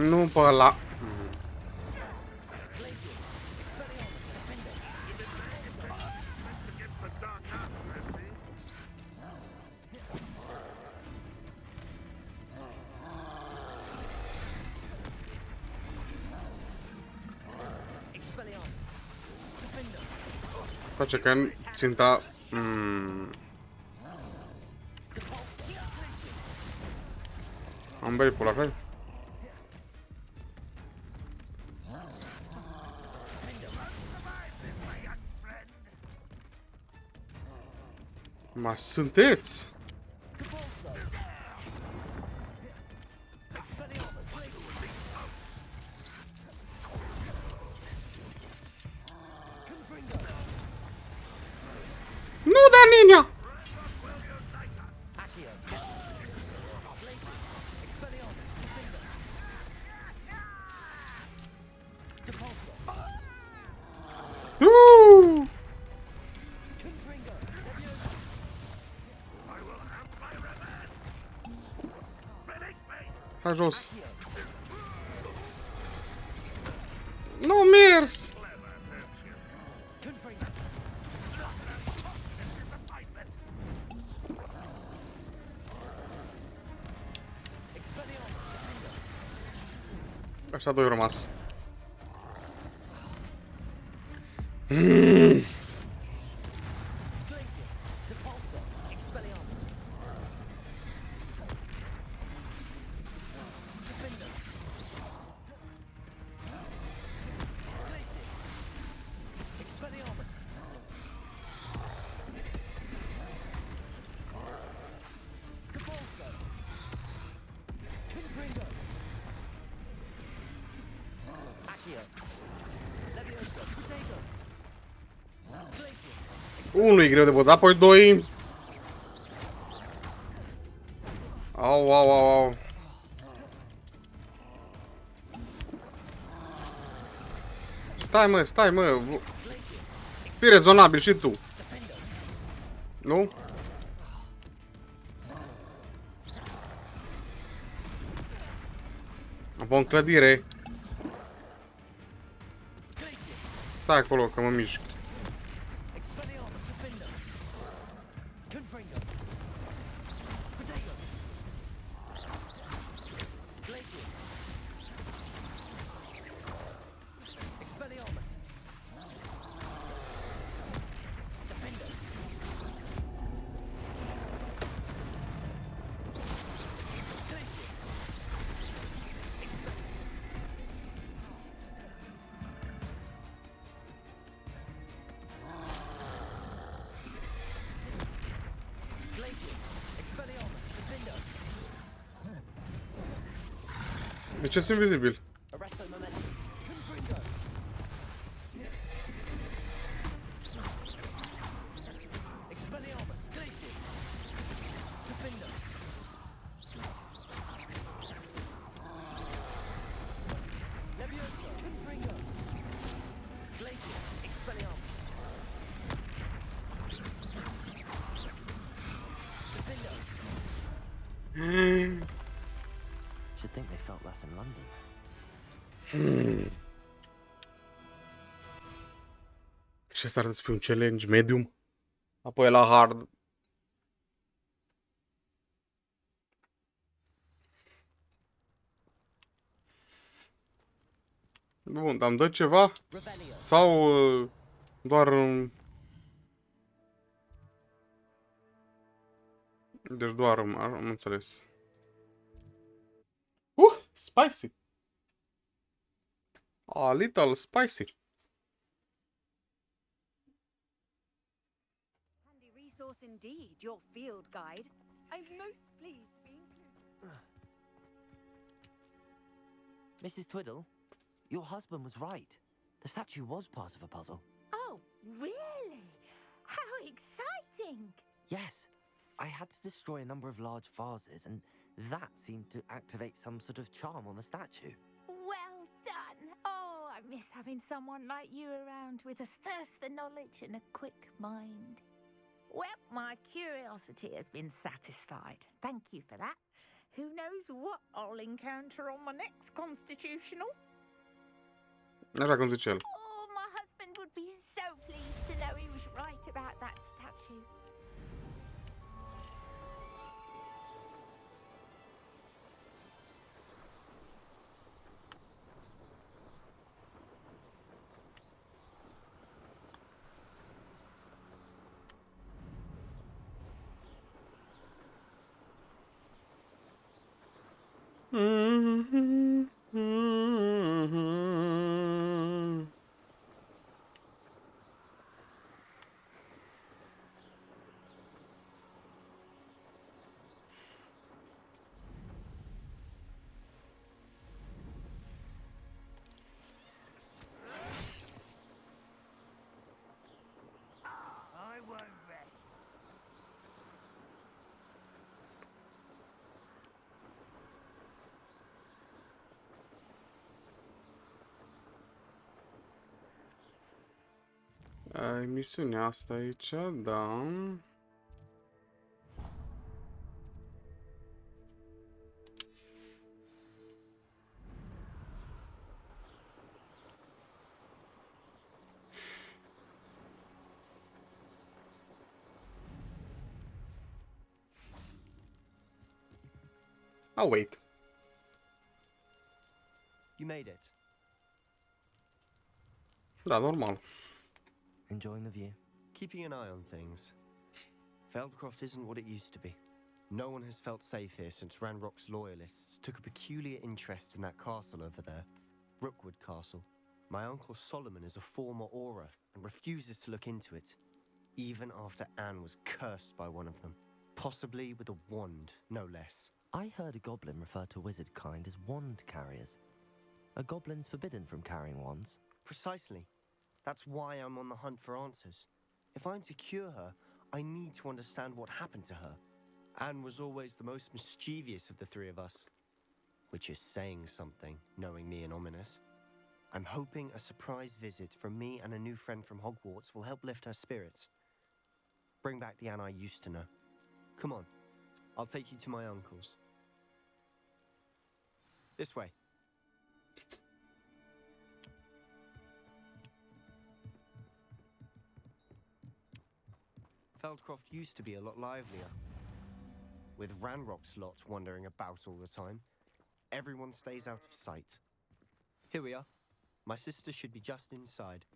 Nu pe ăla. Face că ținta... Am bărit pula, fel? Ma sunteți? Nu da ninja! Hai jos. Nu mers. Așa doi au rămas. Unul e greu de băut, apoi doi. Au, au, au, au. Stai mă. Fii rezonabil și tu. Nu? Am în clădire. Stai acolo că mă mișc. De ce sunt invizibil? Should think they felt that in London. Și asta ar să fie un challenge medium. Apoi la hard. Bun, dar îmi dă ceva? Sau doar... Deci doar am înțeles. Spicy. A little spicy. Handy resource indeed, your field guide. I'm most pleased to be included. Mrs. Twiddle, your husband was right. The statue was part of a puzzle. Oh, really? How exciting! Yes. I had to destroy a number of large vases, and that seemed to activate some sort of charm on the statue. Well done! Oh, I miss having someone like you around with a thirst for knowledge and a quick mind. Well, my curiosity has been satisfied. Thank you for that. Who knows what I'll encounter on my next constitutional? Așa cum zice el. Oh, my husband would be so pleased to know he was right about that statue. I won't rest. Misiunea asta aici, da. I'll wait. You made it. Da, normal. Enjoying the view? Keeping an eye on things. Feldcroft isn't what it used to be. No one has felt safe here since Ranrock's loyalists took a peculiar interest in that castle over there. Rookwood Castle. My uncle Solomon is a former Auror and refuses to look into it, even after Anne was cursed by one of them. Possibly with a wand, no less. I heard a goblin refer to wizard kind as wand carriers. Are goblins forbidden from carrying wands? Precisely. That's why I'm on the hunt for answers. If I'm to cure her, I need to understand what happened to her. Anne was always the most mischievous of the three of us. Which is saying something, knowing me and ominous. I'm hoping a surprise visit from me and a new friend from Hogwarts will help lift her spirits. Bring back the Anne I used to know. Come on, I'll take you to my uncle's. This way. Feldcroft used to be a lot livelier. With Ranrock's lot wandering about all the time, everyone stays out of sight. Here we are. My sister should be just inside.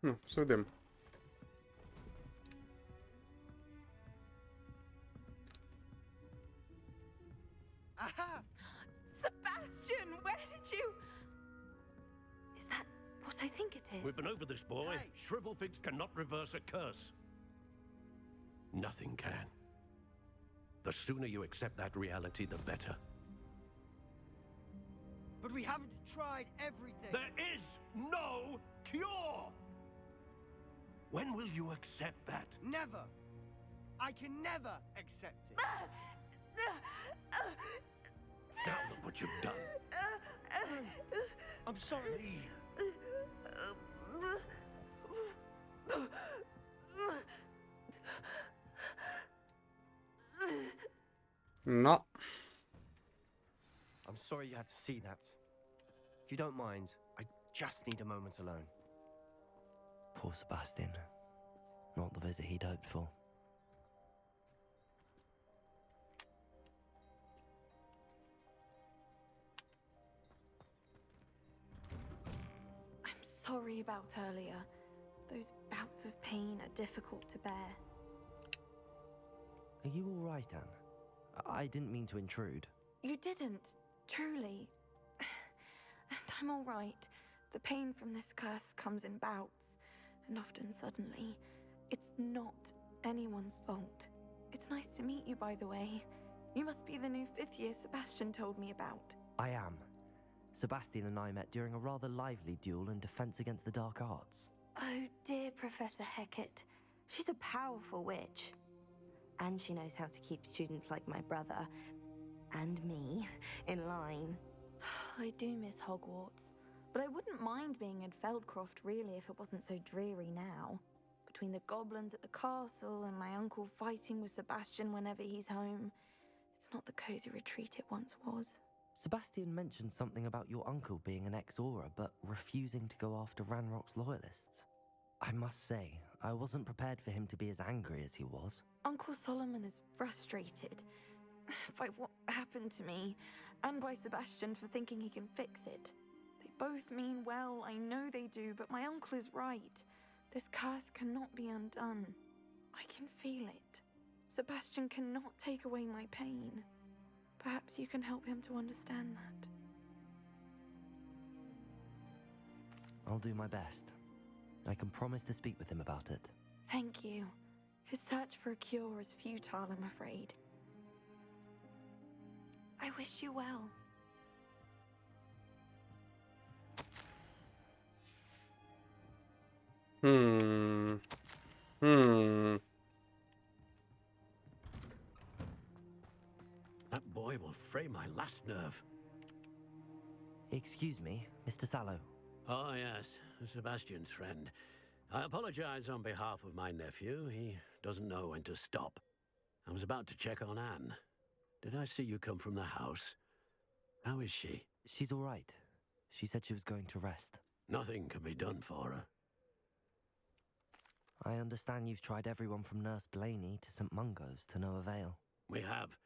Să vedem. Aha! Sebastian, where did you... Is that what I think it is? We've been over this, boy. Hey. Shrivelfix cannot reverse a curse. Nothing can. The sooner you accept that reality, the better. But we haven't tried everything. There is no cure! When will you accept that? Never. I can never accept it. Now look what you've done. I'm sorry. No. I'm sorry you had to see that. If you don't mind, I just need a moment alone. Poor Sebastian. Not the visit he'd hoped for. I'm sorry about earlier. Those bouts of pain are difficult to bear. Are you all right, Anne? I didn't mean to intrude. You didn't, truly. And I'm all right. The pain from this curse comes in bouts, and often suddenly. It's not anyone's fault. It's nice to meet you, by the way. You must be the new fifth year Sebastian told me about. I am. Sebastian and I met during a rather lively duel in defense against the dark arts. Oh, dear Professor Hecat. She's a powerful witch. And she knows how to keep students like my brother, and me, in line. I do miss Hogwarts, but I wouldn't mind being in Feldcroft, really, if it wasn't so dreary now. Between the goblins at the castle and my uncle fighting with Sebastian whenever he's home, It's not the cozy retreat it once was. Sebastian mentioned something about your uncle being an ex-Aura, but refusing to go after Ranrock's loyalists. I must say, I wasn't prepared for him to be as angry as he was. Uncle Solomon is frustrated by what happened to me, and by Sebastian for thinking he can fix it. They both mean well, I know they do, but my uncle is right. This curse cannot be undone. I can feel it. Sebastian cannot take away my pain. Perhaps you can help him to understand that. I'll do my best. I can promise to speak with him about it. Thank you. His search for a cure is futile, I'm afraid. I wish you well. That boy will fray my last nerve. Excuse me, Mr. Sallow. Oh, yes, Sebastian's friend. I apologize on behalf of my nephew. He doesn't know when to stop. I was about to check on Anne. Did I see you come from the house? How is she? She's all right. She said she was going to rest. Nothing can be done for her. I understand you've tried everyone from Nurse Blaney to St. Mungo's to no avail. We have.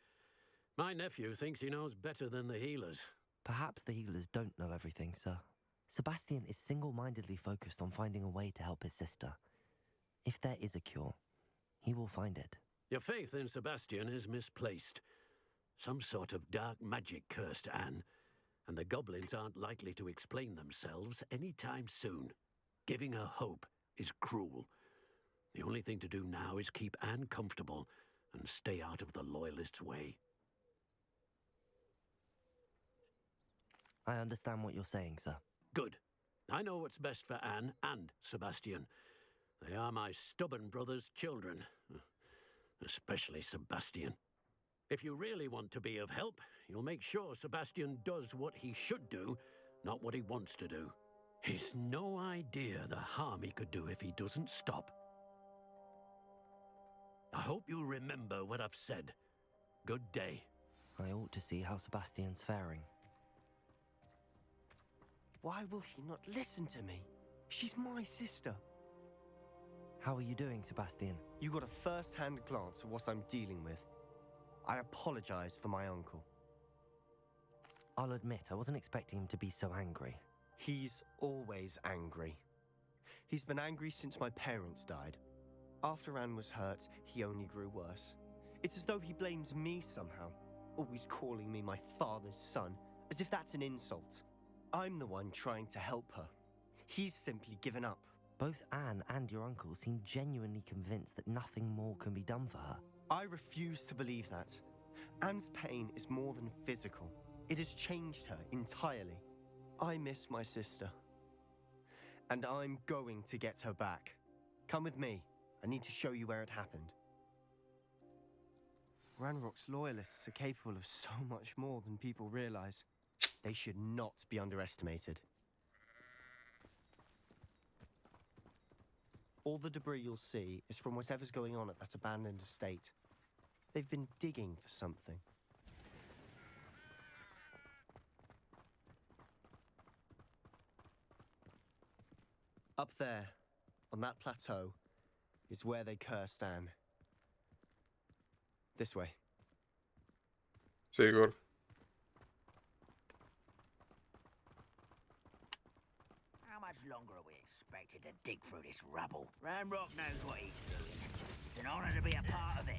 My nephew thinks he knows better than the healers. Perhaps the healers don't know everything, sir. Sebastian is single-mindedly focused on finding a way to help his sister. If there is a cure, he will find it. Your faith in Sebastian is misplaced. Some sort of dark magic cursed Anne, and the goblins aren't likely to explain themselves anytime soon. Giving her hope is cruel. The only thing to do now is keep Anne comfortable and stay out of the Loyalists' way. I understand what you're saying, sir. Good. I know what's best for Anne and Sebastian. They are my stubborn brother's children. Especially Sebastian. If you really want to be of help, you'll make sure Sebastian does what he should do, not what he wants to do. He's no idea the harm he could do if he doesn't stop. I hope you remember what I've said. Good day. I ought to see how Sebastian's faring. Why will he not listen to me? She's my sister. How are you doing, Sebastian? You got a first-hand glance at what I'm dealing with. I apologize for my uncle. I'll admit, I wasn't expecting him to be so angry. He's always angry. He's been angry since my parents died. After Anne was hurt, he only grew worse. It's as though he blames me somehow, always calling me my father's son, as if that's an insult. I'm the one trying to help her. He's simply given up. Both Anne and your uncle seem genuinely convinced that nothing more can be done for her. I refuse to believe that. Anne's pain is more than physical. It has changed her entirely. I miss my sister. And I'm going to get her back. Come with me. I need to show you where it happened. Ranrock's loyalists are capable of so much more than people realize. They should not be underestimated. All the debris you'll see is from whatever's going on at that abandoned estate. They've been digging for something. Up there, on that plateau, is where they cursed Anne. This way. Sigur. How much longer are we expected to dig through this rubble? Ranrock knows what he's doing. It's an honor to be a part of it.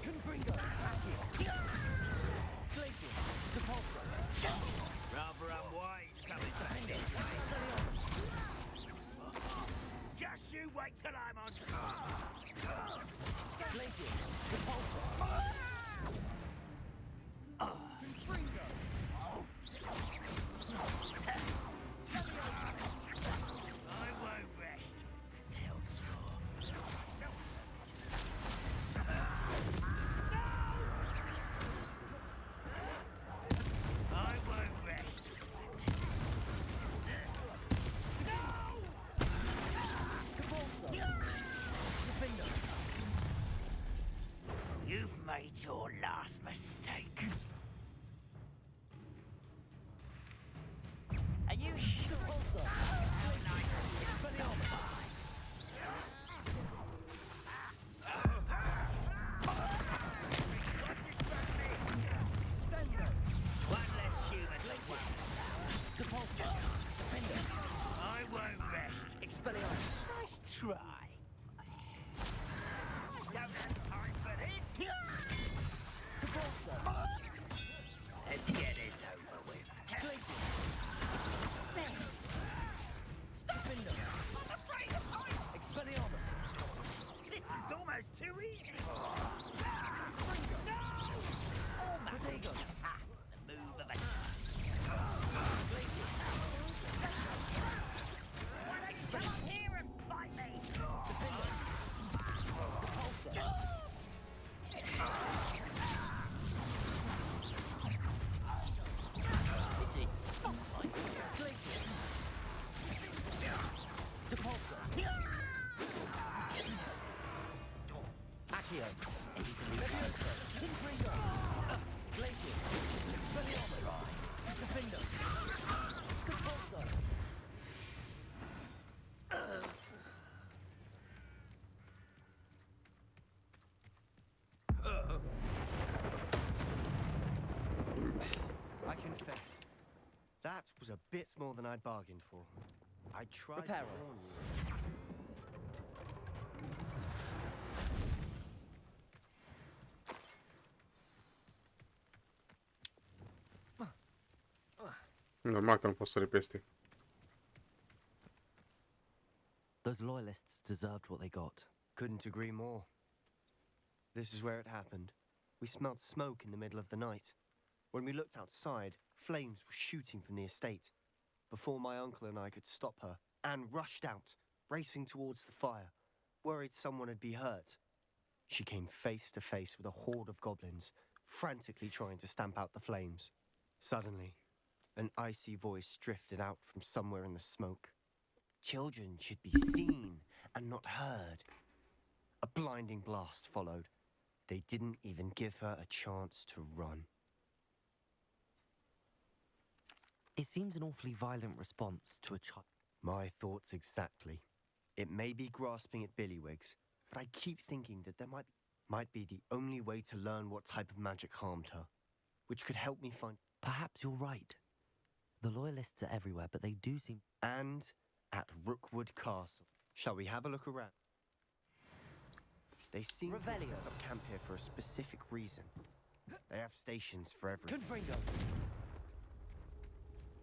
Confringo, back here. Glacier, Depulso. Rather unwise coming back this way. Just you wait till I'm on top. Glacier, Depulso. Confringo. I won't rest until you're... I won't rest until... You've made your last mistake. mistake. Are you sure? One less human. I won't rest. Expelliarmus. Nice try. Don't have time for this. Let's get this over with. Expelliarmus. This is almost too easy. No! Almost. Move of a... Come here and fight me! I confess, that was a bit more than I'd bargained for. I tried to warn you. Normal că nu pot sări peste. Those loyalists deserved what they got. Couldn't agree more. This is where it happened. We smelled smoke in the middle of the night. When we looked outside, flames were shooting from the estate. Before my uncle and I could stop her, Anne rushed out, racing towards the fire, worried someone had been hurt. She came face to face with a horde of goblins, frantically trying to stamp out the flames. Suddenly, an icy voice drifted out from somewhere in the smoke. Children should be seen and not heard. A blinding blast followed. They didn't even give her a chance to run. It seems an awfully violent response to a child. My thoughts exactly. It may be grasping at billywigs, but I keep thinking that there might be the only way to learn what type of magic harmed her, which could help me find... Perhaps you're right. The loyalists are everywhere, but they do seem... And at Rookwood Castle. Shall we have a look around? They seem to have set up camp here for a specific reason. They have stations for everything.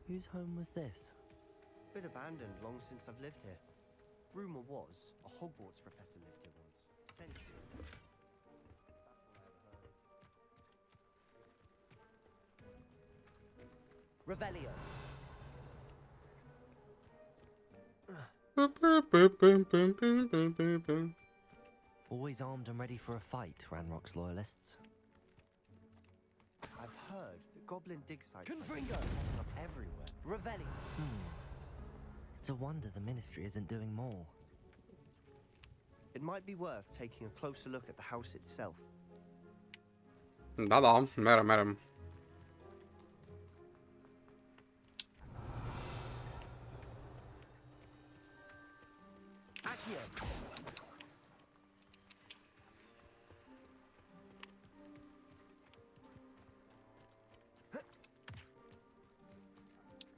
Whose home was this? Bit abandoned long since I've lived here. Rumor was a Hogwarts professor lived here once, centuries ago. Revelio. Always armed and ready for a fight, Ranrock's loyalists. I've heard that goblin dig sites are popping up everywhere. Revelio. It's a wonder the Ministry isn't doing more. It might be worth taking a closer look at the house itself. Da, merem.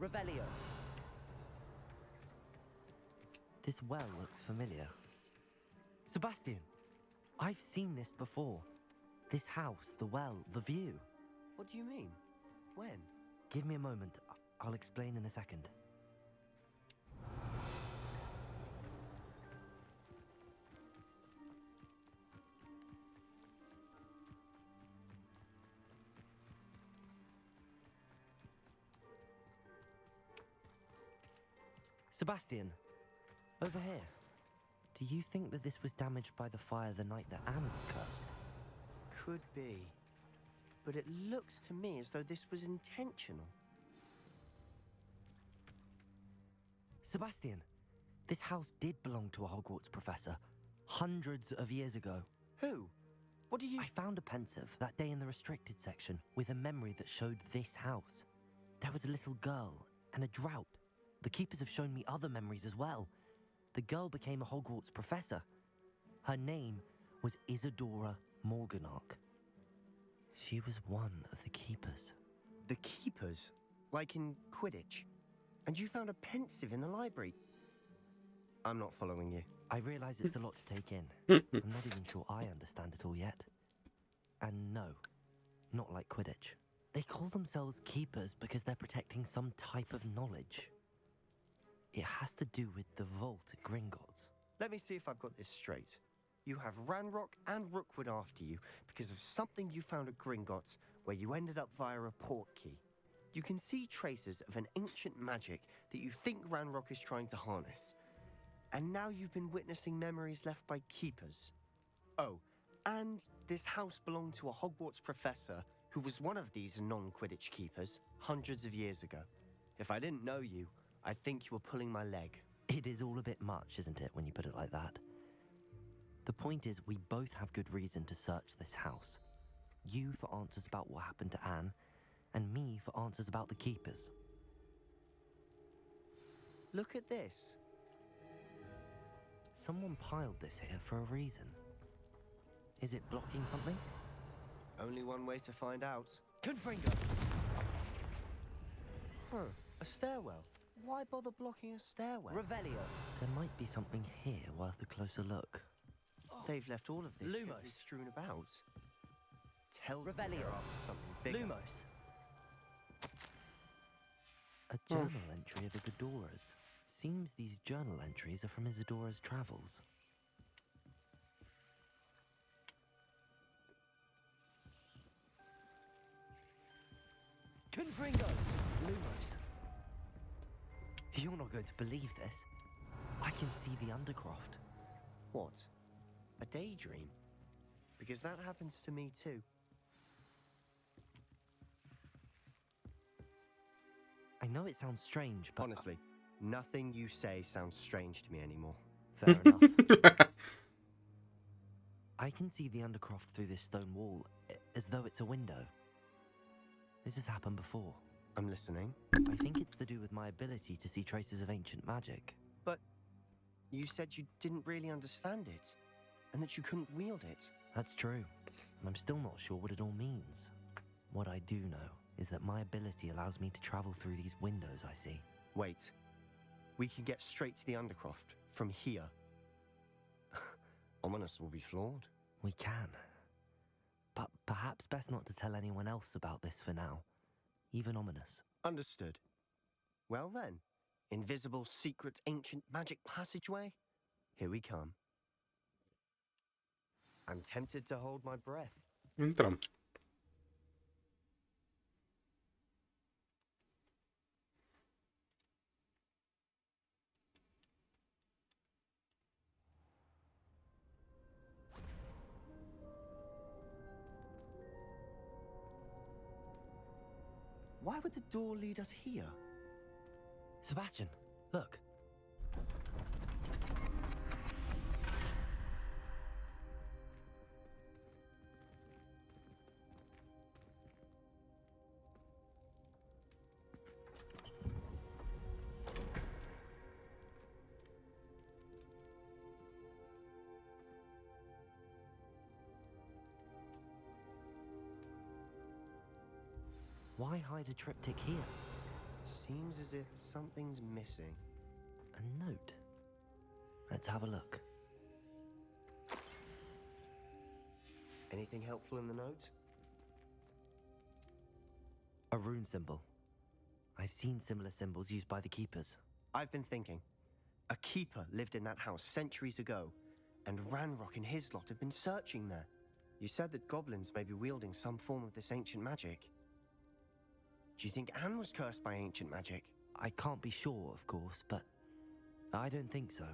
Revelio. This well looks familiar. Sebastian, I've seen this before. This house, the well, the view. What do you mean? When? Give me a moment. I'll explain in a second. Sebastian, over here. Do you think that this was damaged by the fire the night that Anne was cursed? Could be. But it looks to me as though this was intentional. Sebastian, this house did belong to a Hogwarts professor hundreds of years ago. Who? What do you... I found a pensive that day in the restricted section with a memory that showed this house. There was a little girl and a drought. The keepers have shown me other memories as well. The girl became a Hogwarts professor. Her name was Isadora Morganach. She was one of the keepers. The keepers? Like in Quidditch? And you found a pensive in the library? I'm not following you. I realize it's a lot to take in. I'm not even sure I understand it all yet. And no, not like Quidditch. They call themselves keepers because they're protecting some type of knowledge. It has to do with the vault at Gringotts. Let me see if I've got this straight. You have Ranrock and Rookwood after you because of something you found at Gringotts where you ended up via a port key. You can see traces of an ancient magic that you think Ranrock is trying to harness. And now you've been witnessing memories left by keepers. Oh, and this house belonged to a Hogwarts professor who was one of these non-Quidditch keepers hundreds of years ago. If I didn't know you, I'd think you were pulling my leg. It is all a bit much, isn't it, when you put it like that? The point is, we both have good reason to search this house. You for answers about what happened to Anne, and me for answers about the keepers. Look at this. Someone piled this here for a reason. Is it blocking something? Only one way to find out. Confringo! Huh, a stairwell. Why bother blocking a stairwell? Revelio. There might be something here worth a closer look. They've left all of this simply Lumos. strewn about. Tells me Revelio. they're after something bigger. Lumos. A journal entry of Isadora's. Seems these journal entries are from Isadora's travels. Confringo! Lumos. You're not going to believe this. I can see the Undercroft. What? A daydream? Because that happens to me too. I know it sounds strange, but... Honestly, nothing you say sounds strange to me anymore. Fair enough. I can see the Undercroft through this stone wall, as though it's a window. This has happened before. I'm listening. I think it's to do with my ability to see traces of ancient magic. But you said you didn't really understand it, and that you couldn't wield it. That's true, and I'm still not sure what it all means. What I do know is that my ability allows me to travel through these windows I see. Wait. We can get straight to the Undercroft from here. Ominous will be flawed. We can. But perhaps best not to tell anyone else about this for now. Even Ominous. Understood. Well then, invisible, secret, ancient magic passageway? Here we come. I'm tempted to hold my breath. Intrăm. Why would the door lead us here? Sebastian, look. Why hide a triptych here? Seems as if something's missing. A note. Let's have a look. Anything helpful in the note? A rune symbol. I've seen similar symbols used by the keepers. I've been thinking. A keeper lived in that house centuries ago, and Ranrock and his lot have been searching there. You said that goblins may be wielding some form of this ancient magic. Do you think Anne was cursed by ancient magic? I can't be sure, of course, but I don't think so.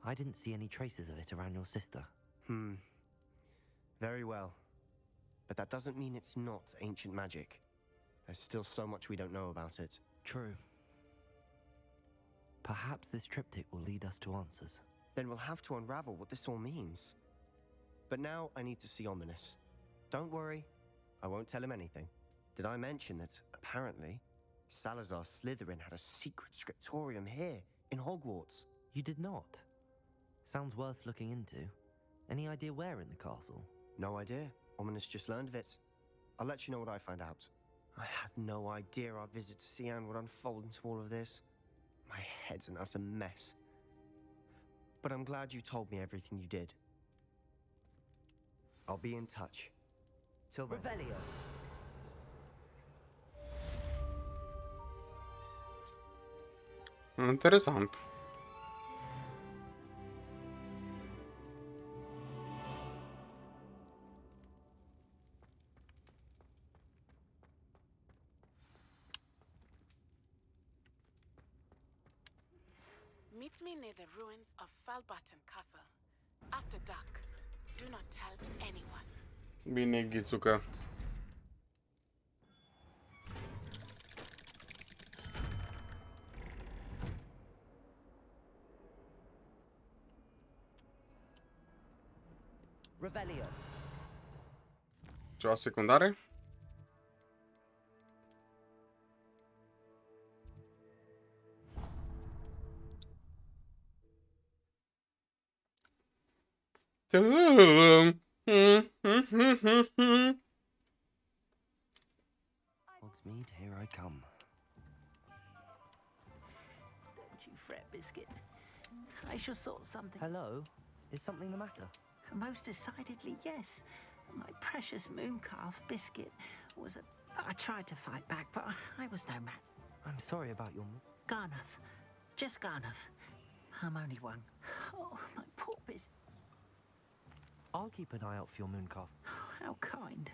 I didn't see any traces of it around your sister. Very well. But that doesn't mean it's not ancient magic. There's still so much we don't know about it. True. Perhaps this triptych will lead us to answers. Then we'll have to unravel what this all means. But now I need to see Ominous. Don't worry, I won't tell him anything. Did I mention that, apparently, Salazar Slytherin had a secret scriptorium here, in Hogwarts? You did not? Sounds worth looking into. Any idea where in the castle? No idea. Ominous just learned of it. I'll let you know what I find out. I had no idea our visit to Cian would unfold into all of this. My head's an utter mess. But I'm glad you told me everything you did. I'll be in touch. Till then. Revelio. Interesant. Meet me near the ruins of Falbaton Castle. After dark. Do not tell anyone. Bine, Ghițucă. Revelio. Ceva secundare? Hogsmeade, here I come. Don't you fret, Biscuit. I shall sort something. Hello? Is something the matter? Most decidedly, yes. My precious mooncalf, Biscuit, was a... I tried to fight back, but I was no match. I'm sorry about your... Garnuff. Just Garnuff. I'm only one. Oh, my poor Biscuit. I'll keep an eye out for your mooncalf. How kind.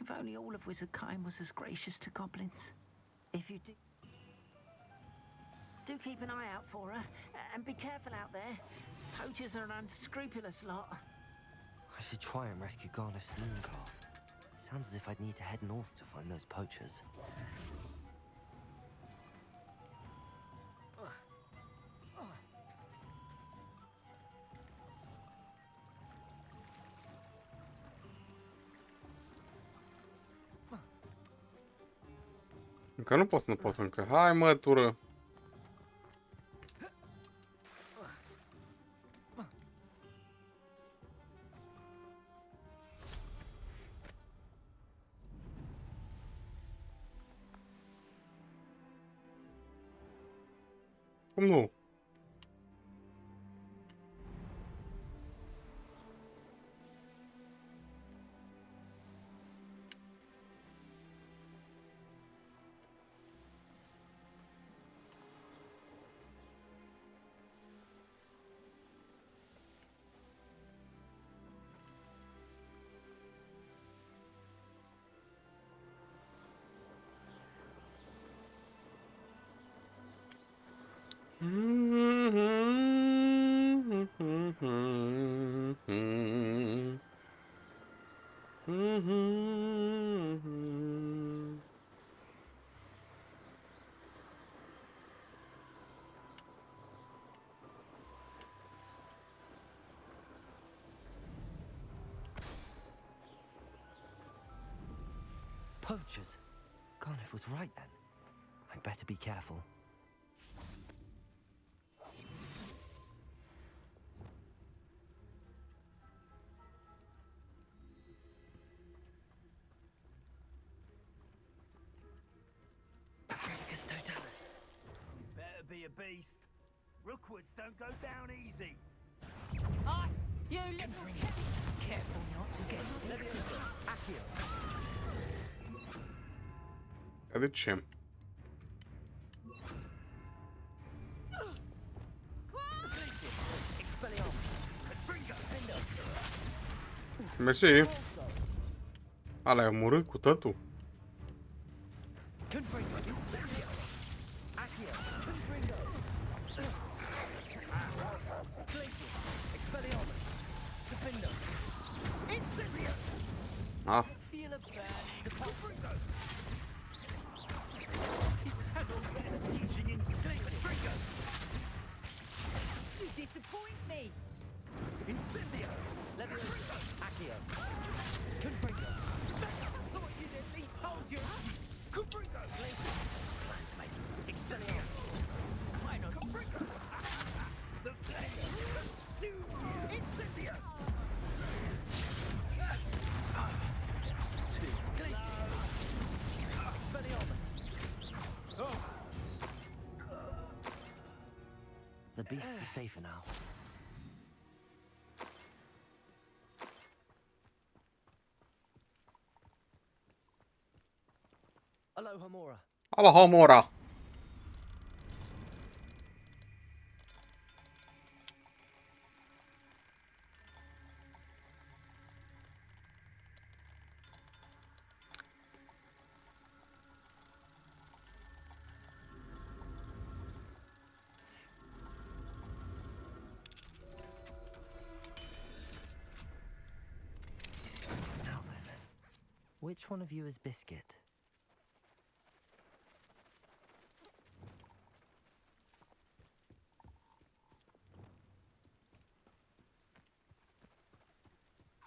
If only all of Wizardkind was as gracious to goblins. If you do... Do keep an eye out for her, and be careful out there. Poachers are an unscrupulous lot. I should try and rescue Garnuff's mooncalf. Sounds as if I'd need to head north to find those poachers. Încă nu pot încă. Hai, mă, tură. Cum nu? Poachers? Garnuff was right then. I'd better be careful. Patricus Totalis. Better be a beast. Rookwoods don't go down easy. Ah, you little... Careful not to get... Accio. De ce? Mersi. Ala, e omorât cu tătul. Ah. You disappoint me. Incendio. The beasts are safer now. Aloha Mora. Aloha Mora. Now then, which one of you is Biscuit?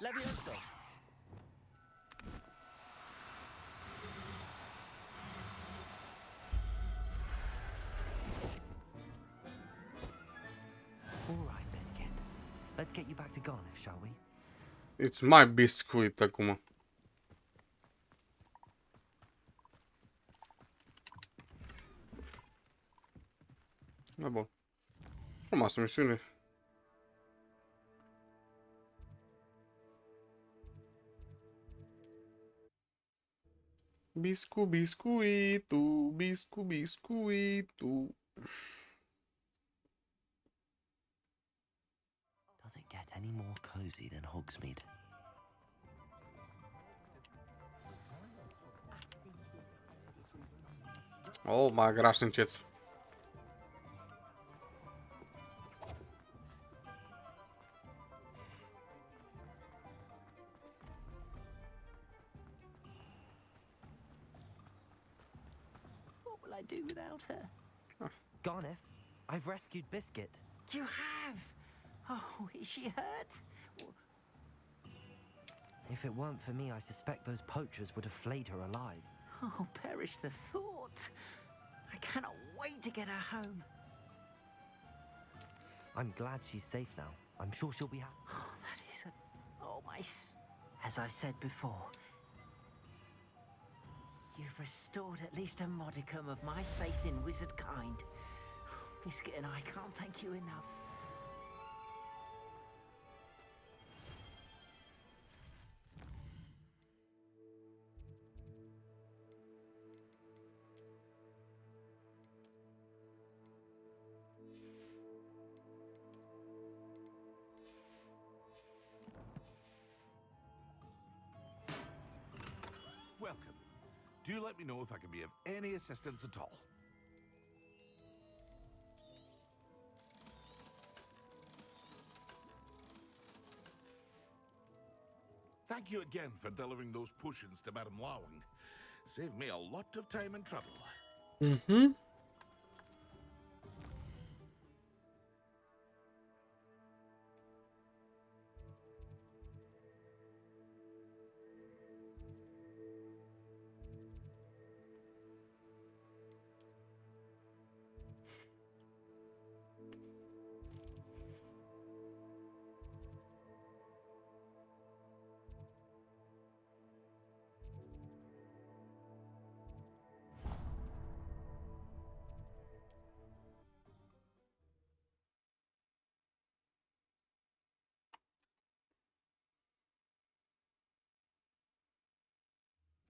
Levioso. All right, Biscuit. Let's get you back to Garniff, shall we? It's my biscuit acum. Da, bun. Frumoasă misiune. Biscuitul, biscuitul. Does it get any more cozy than Hogsmeade? Oh, mai graș încet. What will I do without her? Garniff, I've rescued Biscuit. You have? Oh, is she hurt? If it weren't for me, I suspect those poachers would have flayed her alive. Oh, perish the thought. I cannot wait to get her home. I'm glad she's safe now. I'm sure she'll be happy. Oh, that is a... Oh, As I said before, you've restored at least a modicum of my faith in wizard kind. Biscuit and I can't thank you enough. Welcome. Do let me know if I can be of any assistance at all. Thank you again for delivering those potions to Madame Lawing. Saved me a lot of time and trouble. Mm-hmm.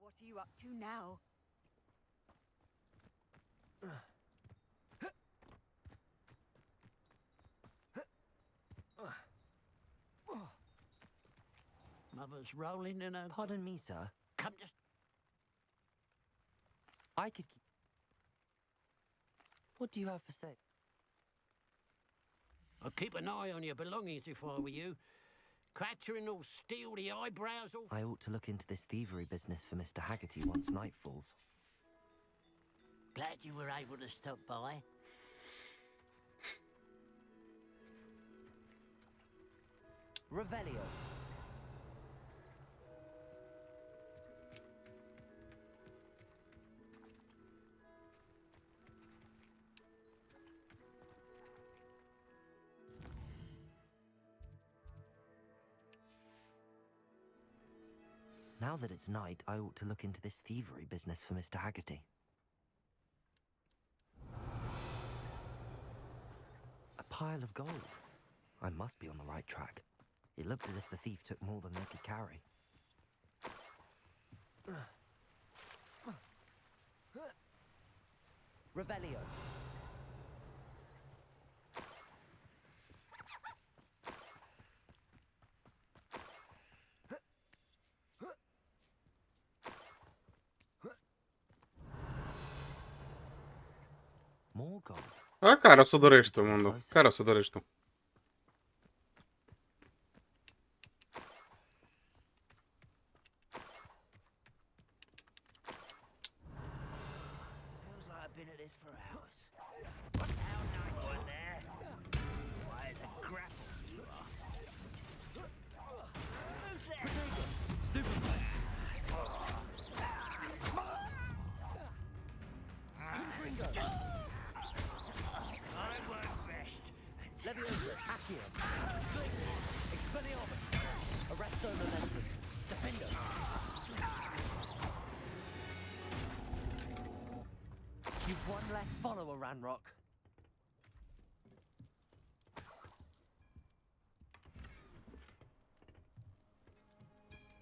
What are you up to now? Mother's rolling in her... Pardon me, sir. Come just... I could keep... What do you have for sale? I'd keep an eye on your belongings if I were you. Clattering all steel, the eyebrows all... I ought to look into this thievery business for Mr. Haggerty once night falls. Glad you were able to stop by. Revelio. Now that it's night, I ought to look into this thievery business for Mr. Haggerty. pile of gold. I must be on the right track. It looks as if the thief took more than they could carry. Revelio. More gold. A care o să dorești tu, Mondo? Care o să dorești tu? Feels like I've been at this for hours. How nice one there. Why, it's a grapple you are. Who's there? Stupid. I work best. Leviosa, Accio, Glacius, Expelliarmus, Arresto Momentum, Defender. You've one less follower, Ranrock.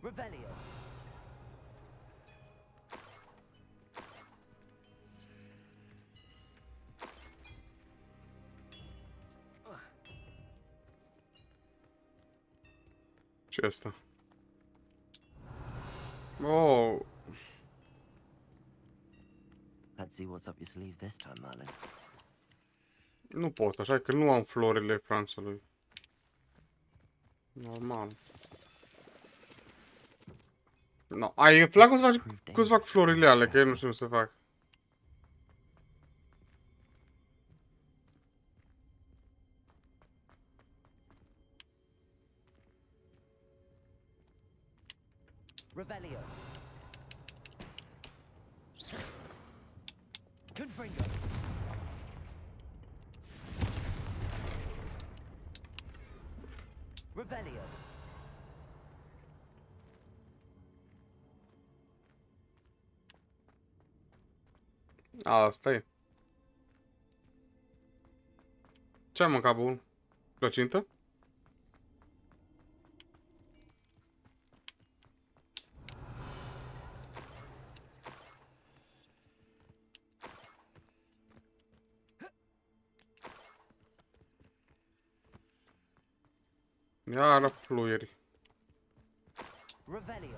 Revelio. Ce asta? Oh, Let's see what's up your sleeve this time, Merlin. nu pot, așa că nu am florile Franțului. Normal. No, ai aflat cum să fac florile alea, că eu nu știu cum să fac. Revelio. Confringo. Revelio. Asta e. Ce am mâncat bun? Plăcintă? Iară fluieri. Revelio.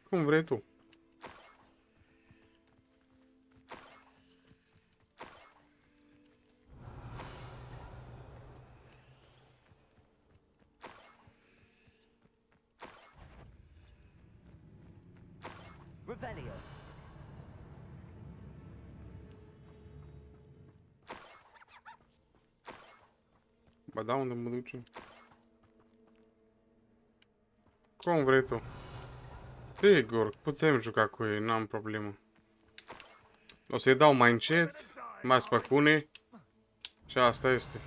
Cum vrei tu. Revelio. Ba da, unde mă duce? Cum vrei tu. Sigur, putem juca cu ei, n-am problemă. O să-i dau mai încet, mai spăcune. Și asta este.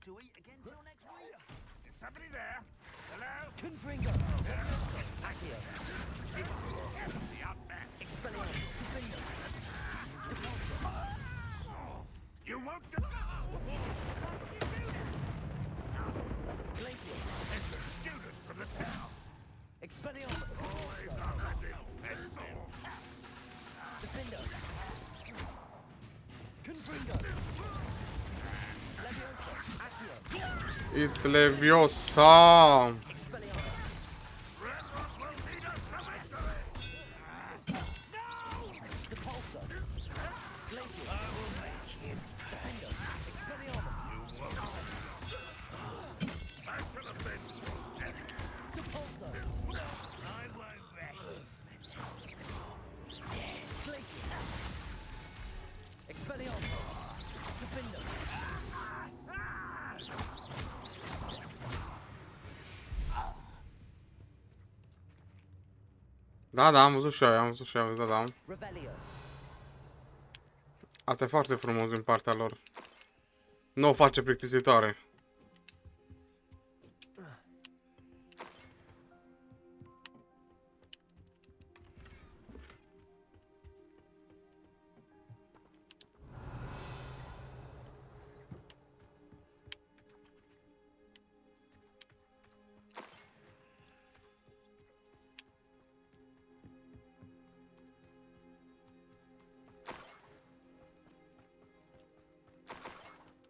To eat again till next week. Is somebody there? Hello? Confringo. Accio. Expelliarmus. Defender. You won't get. Glacius. It's the student from the town. Expelliarmus. Always on the defensive. Defender. Confringo. Leviosa. Accio. It's Leviosa! Da, da, am văzut și eu, am văzut și eu, da, da. Revelio. Asta e foarte frumos din partea lor. Nu o face plictisitoare.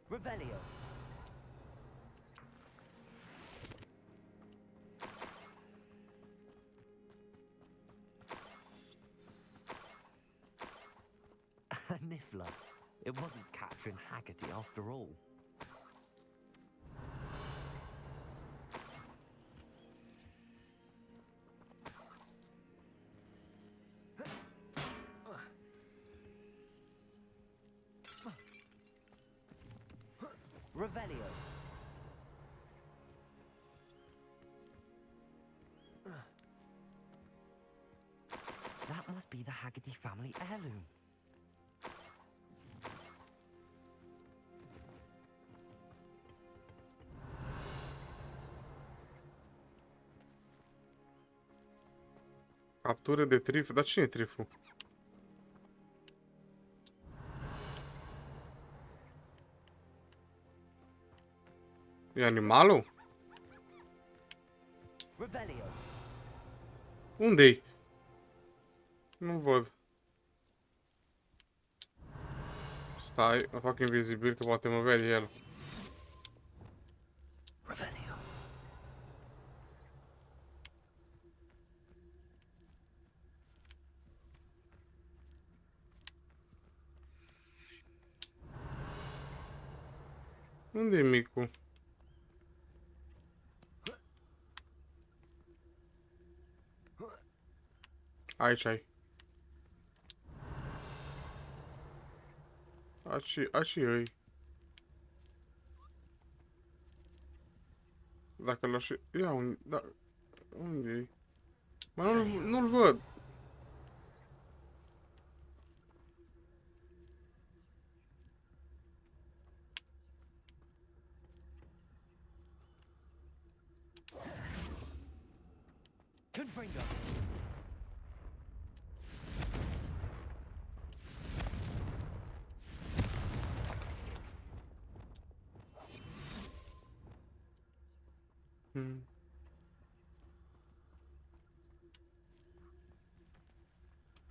Revelio. A niffler. It wasn't Catherine Haggerty after all. Revelio. That must be the Haggerty family heirloom. Captură de trif. Dar cine e triful? E animalul? Revelio. Unde-i? Nu văd. Stai, mă fac invizibil că poate mă vede el. Revelio. Unde e micu? Aici ai. Aici ei. Dacă l-aș... Ia un... Da... Unde e? Mă, nu-l văd. Confringo.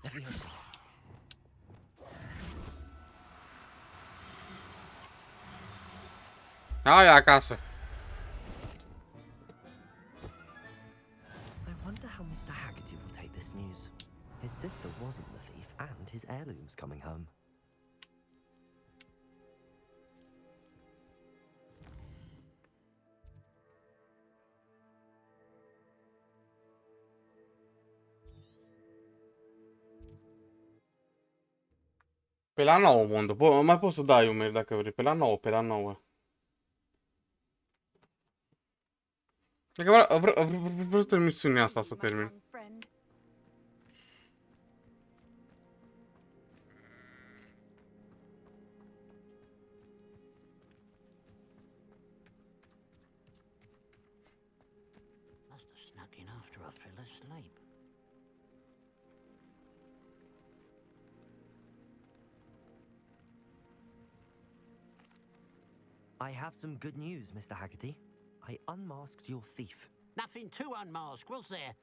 Leviosa. Hai acasă. I wonder how Mr. Haggerty will take this news. His sister wasn't the thief, and his heirloom's coming home. Pe la 9, Mondo. Mai poți să dai umeri dacă vrei. Pe la 9, pe la 9. Dacă vreau să termin misiunea asta, să termin. Must have snuck in after I fell asleep. I have some good news, Mr. Haggerty. I unmasked your thief. Nothing to unmask, was there?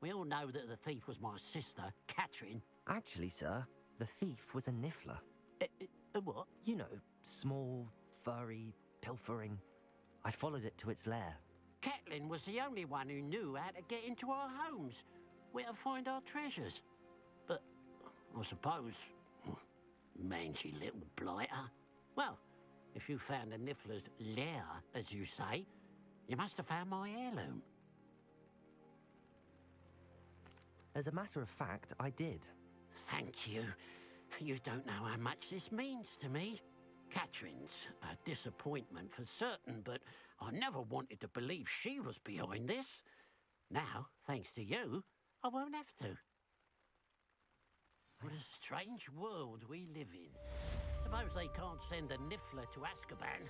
We all know that the thief was my sister, Catherine. Actually, sir, the thief was a niffler. What? You know, small, furry, pilfering. I followed it to its lair. Catelyn was the only one who knew how to get into our homes, where to find our treasures. But I suppose, mangy little blighter. Well, if you found the niffler's lair, as you say, you must have found my heirloom. As a matter of fact, I did. Thank you. You don't know how much this means to me. Catherine's a disappointment for certain, but I never wanted to believe she was behind this. Now, thanks to you, I won't have to. What a strange world we live in. Suppose they can't send a Niffler to Azkaban.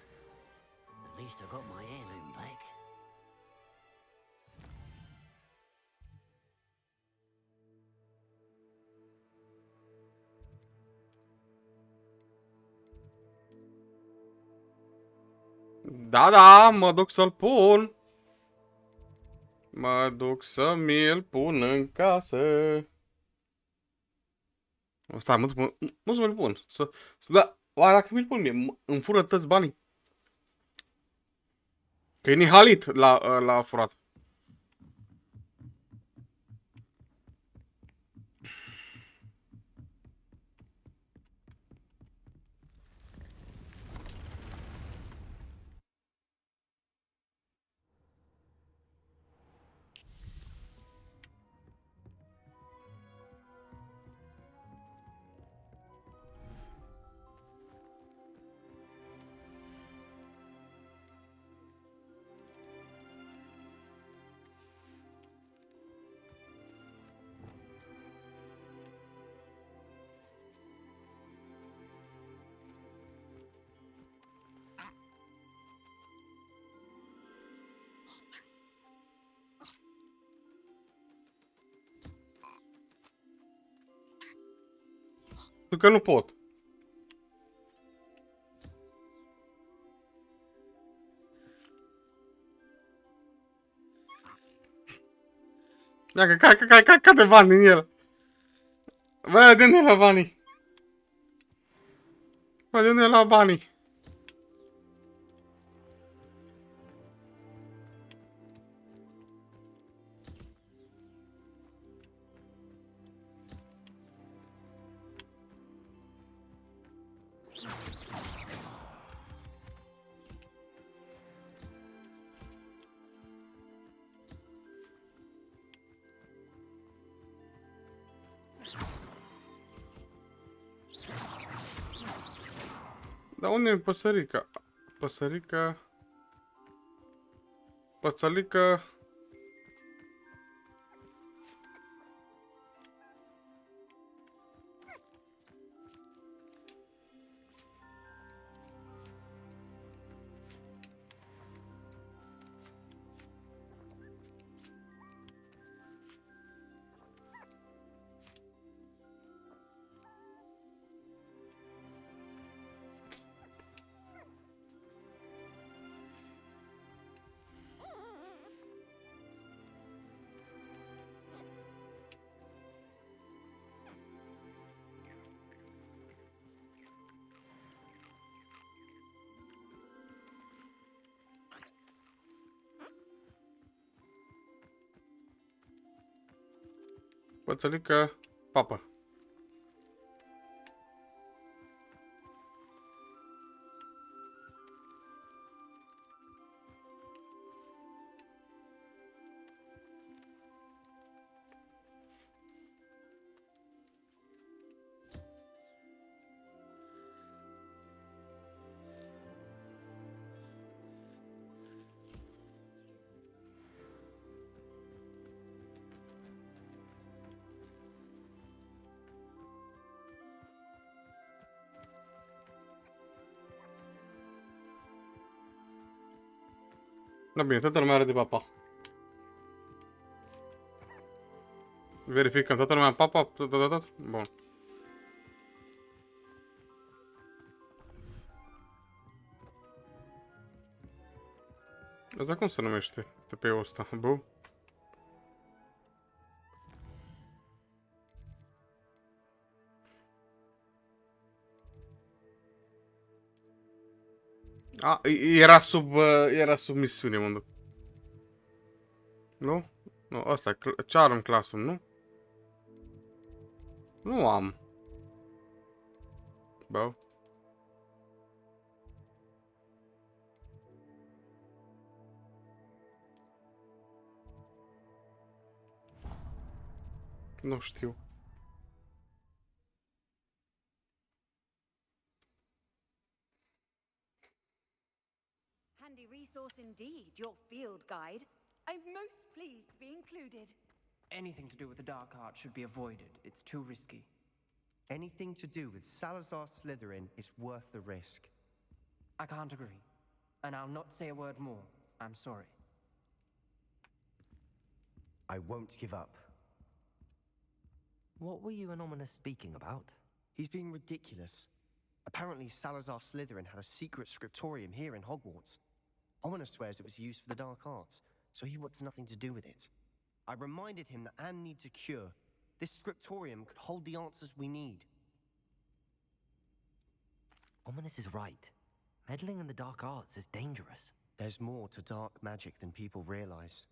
At least I got my heirloom back. Da, da, mă duc să-l pun. Mă duc să mi-l pun în casă. Stai, nu să mi-l pun. Da, oare dacă mi-l pun mie, îmi fură toți banii. Că e nihalit la furat. Că nu pot. Ia că de bani din el. Bă, de unde e la banii? Bă, de unde e la banii? Dar unde e păsărica? Păsărica... Pățălică... Pățălică... Papă. Da bine, toată lumea are de papa. Verificăm, toată lumea papa, tot. Bun. Asta cum se numește TP-ul ăsta? Bu? A, era sub misiune, mă duc. Nu? Nu, ăsta, Charm Classroom, nu? Nu am. Bă. Nu știu. Handy resource indeed, your field guide. I'm most pleased to be included. Anything to do with the dark art should be avoided. It's too risky. Anything to do with Salazar Slytherin is worth the risk. I can't agree. And I'll not say a word more. I'm sorry. I won't give up. What were you and Ominous speaking about? He's being ridiculous. Apparently, Salazar Slytherin had a secret scriptorium here in Hogwarts. Ominous swears it was used for the dark arts, so he wants nothing to do with it. I reminded him that Anne needs a cure. This scriptorium could hold the answers we need. Ominous is right. Meddling in the dark arts is dangerous. There's more to dark magic than people realize.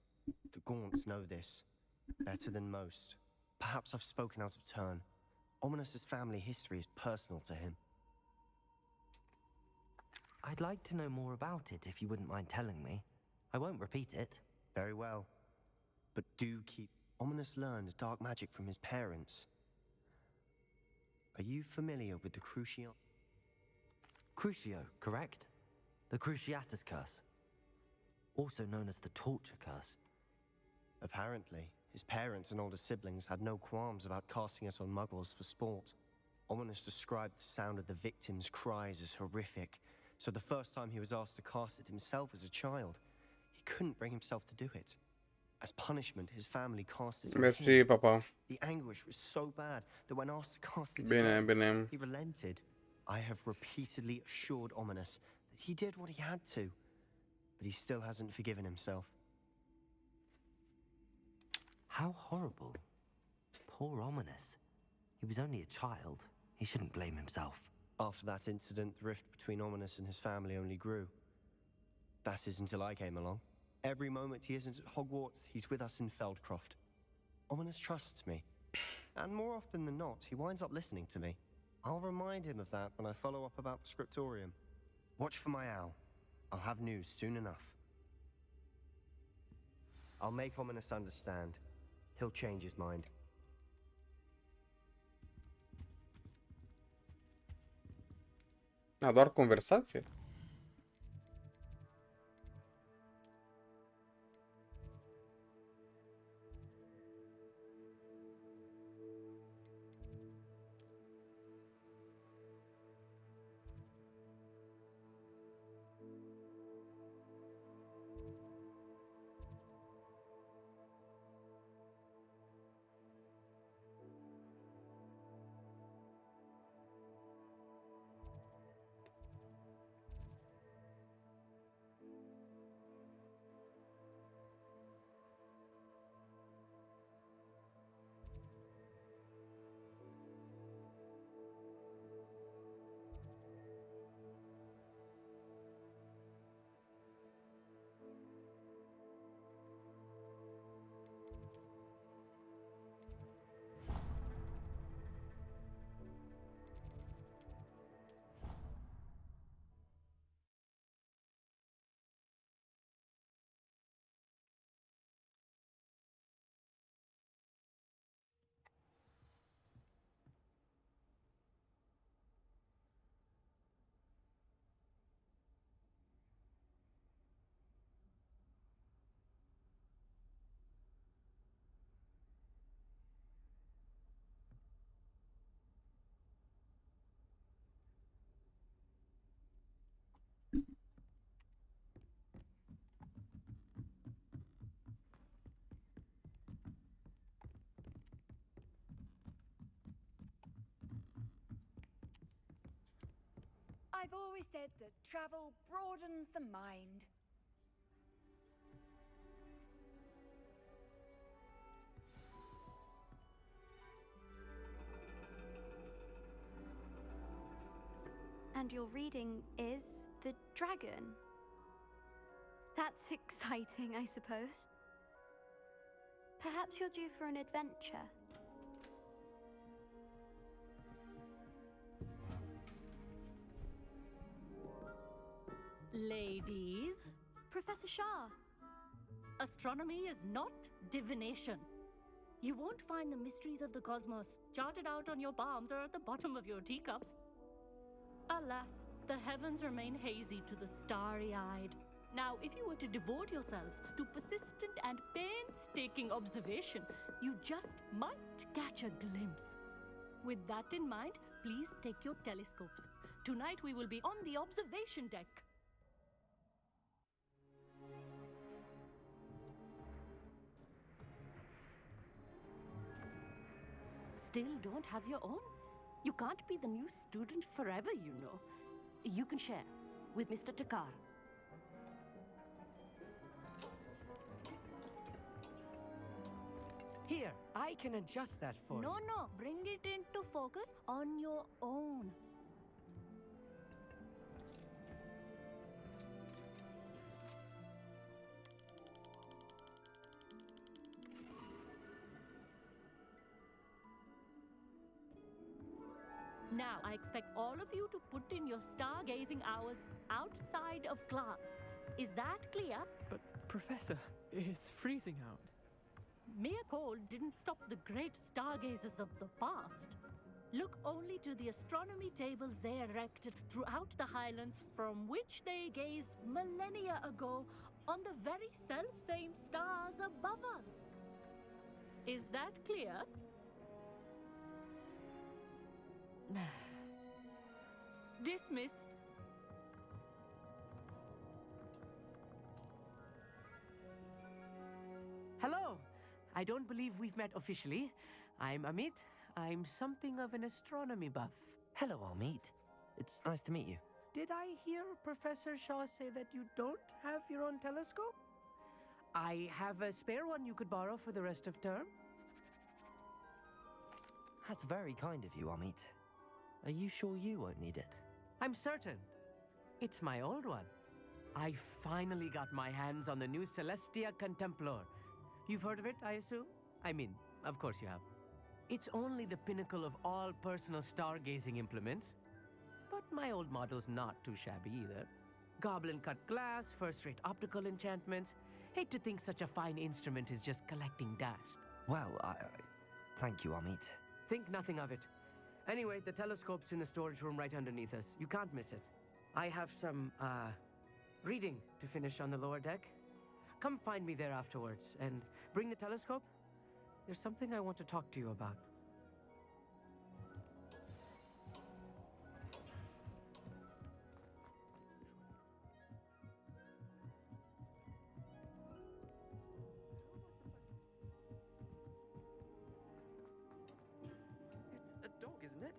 The Gaunts know this. Better than most. Perhaps I've spoken out of turn. Ominous's family history is personal to him. I'd like to know more about it if you wouldn't mind telling me. I won't repeat it. Very well. But do keep... Ominous learned dark magic from his parents. Are you familiar with the Crucio? Crucio, correct? The Cruciatus Curse. Also known as the Torture Curse. Apparently, his parents and older siblings had no qualms about casting it on muggles for sport. Ominous described the sound of the victims' cries as horrific, so the first time he was asked to cast it himself as a child, he couldn't bring himself to do it. As punishment, his family cast it on Merci, him. papa. The anguish was so bad that when asked to cast it Bine, again, bine. he relented. I have repeatedly assured Ominous that he did what he had to, but he still hasn't forgiven himself. How horrible. Poor Ominous. He was only a child. He shouldn't blame himself. After that incident, the rift between Ominous and his family only grew. That is until I came along. Every moment he isn't at Hogwarts, he's with us in Feldcroft. Ominous trusts me. And more often than not, he winds up listening to me. I'll remind him of that when I follow up about the scriptorium. Watch for my owl. I'll have news soon enough. I'll make Ominous understand. He'll change his mind. Doar conversație? I've always said that travel broadens the mind. And your reading is the dragon. That's exciting, I suppose. Perhaps you're due for an adventure. Ladies, Professor Shah. astronomy is not divination. You won't find the mysteries of the cosmos charted out on your palms or at the bottom of your teacups. Alas, the heavens remain hazy to the starry-eyed. Now, if you were to devote yourselves to persistent and painstaking observation, you just might catch a glimpse. With that in mind, please take your telescopes. Tonight we will be on the observation deck. Still don't have your own? You can't be the new student forever, you know. You can share with Mr. Takar. Here, I can adjust that for you. No, bring it into focus on your own. Now, I expect all of you to put in your stargazing hours outside of class. Is that clear? But, Professor, it's freezing out. Mere cold didn't stop the great stargazers of the past. Look only to the astronomy tables they erected throughout the highlands from which they gazed millennia ago on the very self-same stars above us. Is that clear? Dismissed. Hello. I don't believe we've met officially. I'm Amit. I'm something of an astronomy buff. Hello, Amit. It's nice to meet you. Did I hear Professor Shaw say that you don't have your own telescope? I have a spare one you could borrow for the rest of term. That's very kind of you, Amit. Are you sure you won't need it? I'm certain. It's my old one. I finally got my hands on the new Celestia Contemplor. You've heard of it, I assume? I mean, of course you have. It's only the pinnacle of all personal stargazing implements. But my old model's not too shabby either. Goblin-cut glass, first-rate optical enchantments. Hate to think such a fine instrument is just collecting dust. Well, thank you, Amit. Think nothing of it. Anyway, the telescope's in the storage room right underneath us. You can't miss it. I have some, reading to finish on the lower deck. Come find me there afterwards, and bring the telescope. There's something I want to talk to you about. It's a dog, isn't it?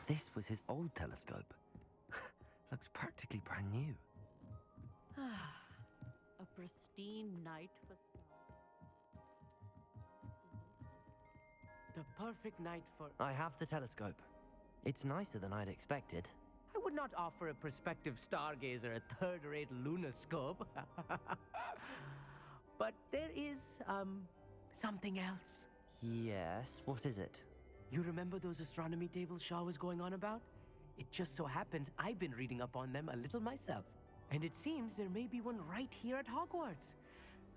This was his old telescope. Looks practically brand new. A pristine night for stars. The perfect night for... I have the telescope. It's nicer than I'd expected. I would not offer a prospective stargazer a third-rate lunoscope. But there is, something else. Yes, what is it? You remember those astronomy tables Shaw was going on about? It just so happens I've been reading up on them a little myself. And it seems there may be one right here at Hogwarts.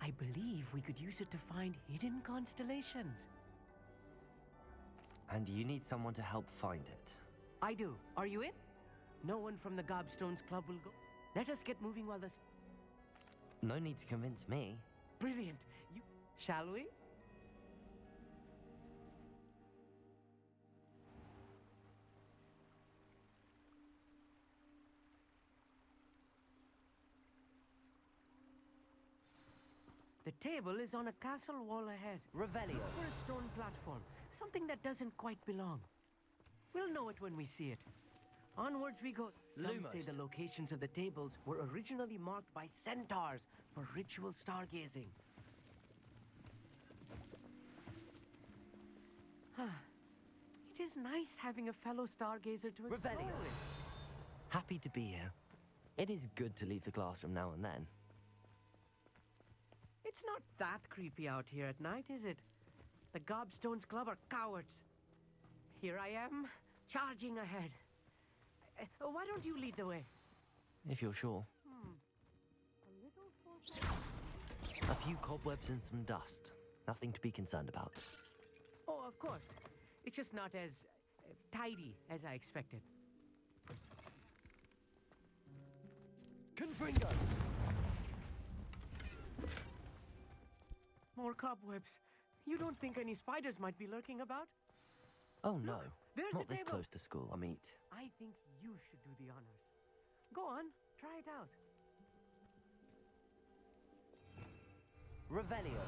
I believe we could use it to find hidden constellations. And you need someone to help find it. I do. Are you in? No one from the Gobstones Club will go. Let us get moving while the... No need to convince me. Brilliant. Shall we? The table is on a castle wall ahead. Revelio. Look for a stone platform. Something that doesn't quite belong. We'll know it when we see it. Onwards we go. Some say the locations of the tables were originally marked by centaurs for ritual stargazing. It is nice having a fellow stargazer to explore Revelio. with. Happy to be here. It is good to leave the classroom now and then. It's not that creepy out here at night, is it? The Gobstones Club are cowards. Here I am, charging ahead. Why don't you lead the way? If you're sure. A few cobwebs and some dust. Nothing to be concerned about. Oh, of course. It's just not as tidy as I expected. Confringo! More cobwebs. You don't think any spiders might be lurking about? Oh no, there's not a this table. close to school, I mean. I think you should do the honors. Go on, try it out. Revelio.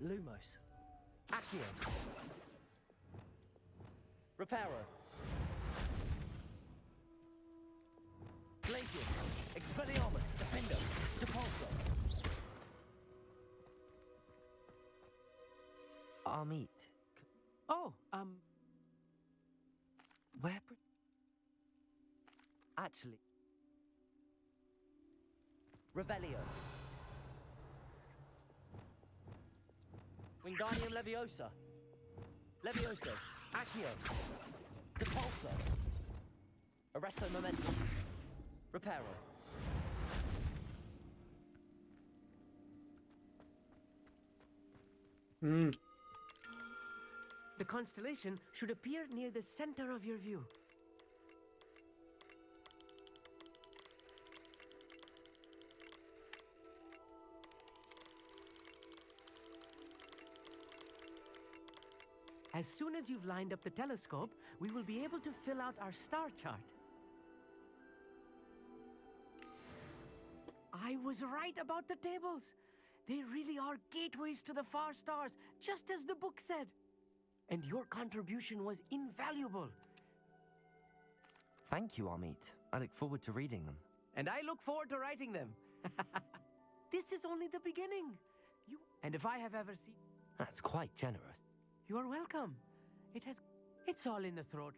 Lumos. Accio. Reparo. Glacius. Expelliarmus. Defendo. Depulso. Armit. Oh, Where? Actually. Revelio. Wingardium Leviosa. Levioso. Accio. Depulso. Arresto Momentum. Reparo. The constellation should appear near the center of your view. As soon as you've lined up the telescope, we will be able to fill out our star chart. I was right about the tables. They really are gateways to the far stars, just as the book said. And your contribution was invaluable. Thank you, Armit. I look forward to reading them. And I look forward to writing them. This is only the beginning. And if I have ever seen... That's quite generous. You are welcome. It's all in the throat.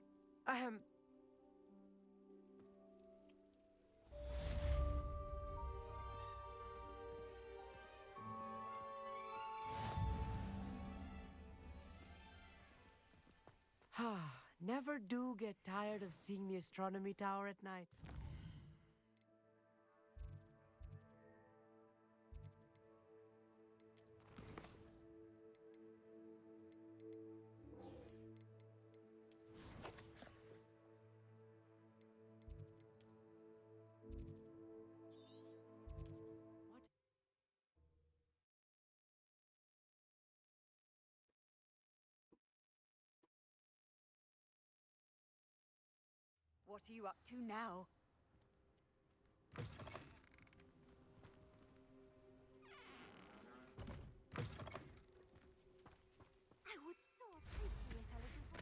Never do get tired of seeing the astronomy tower at night. What are you up to now? I would so appreciate a little ball.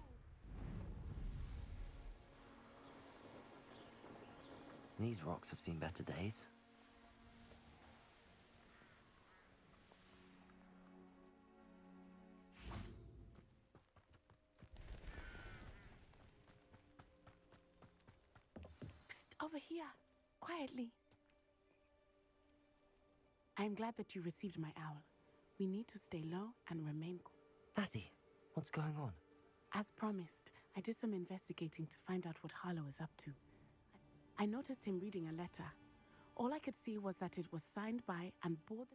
These rocks have seen better days. Over here, quietly. I'm glad that you received my owl. We need to stay low and remain cool. Natty, what's going on? As promised, I did some investigating to find out what Harlow is up to. I noticed him reading a letter. All I could see was that it was signed by and bore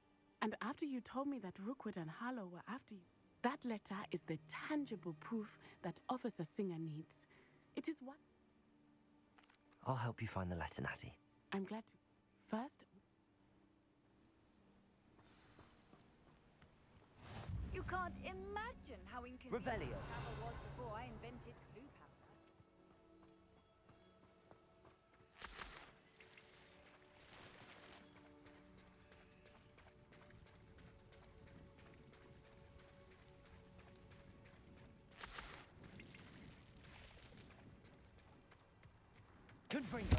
And after you told me that Rookwood and Harlow were after you, that letter is the tangible proof that Officer Singer needs. It is what... I'll help you find the letter, Natty. I'm glad to. First... You can't imagine how inconvenient Revelio. travel was before I invented clue powder. Confringo.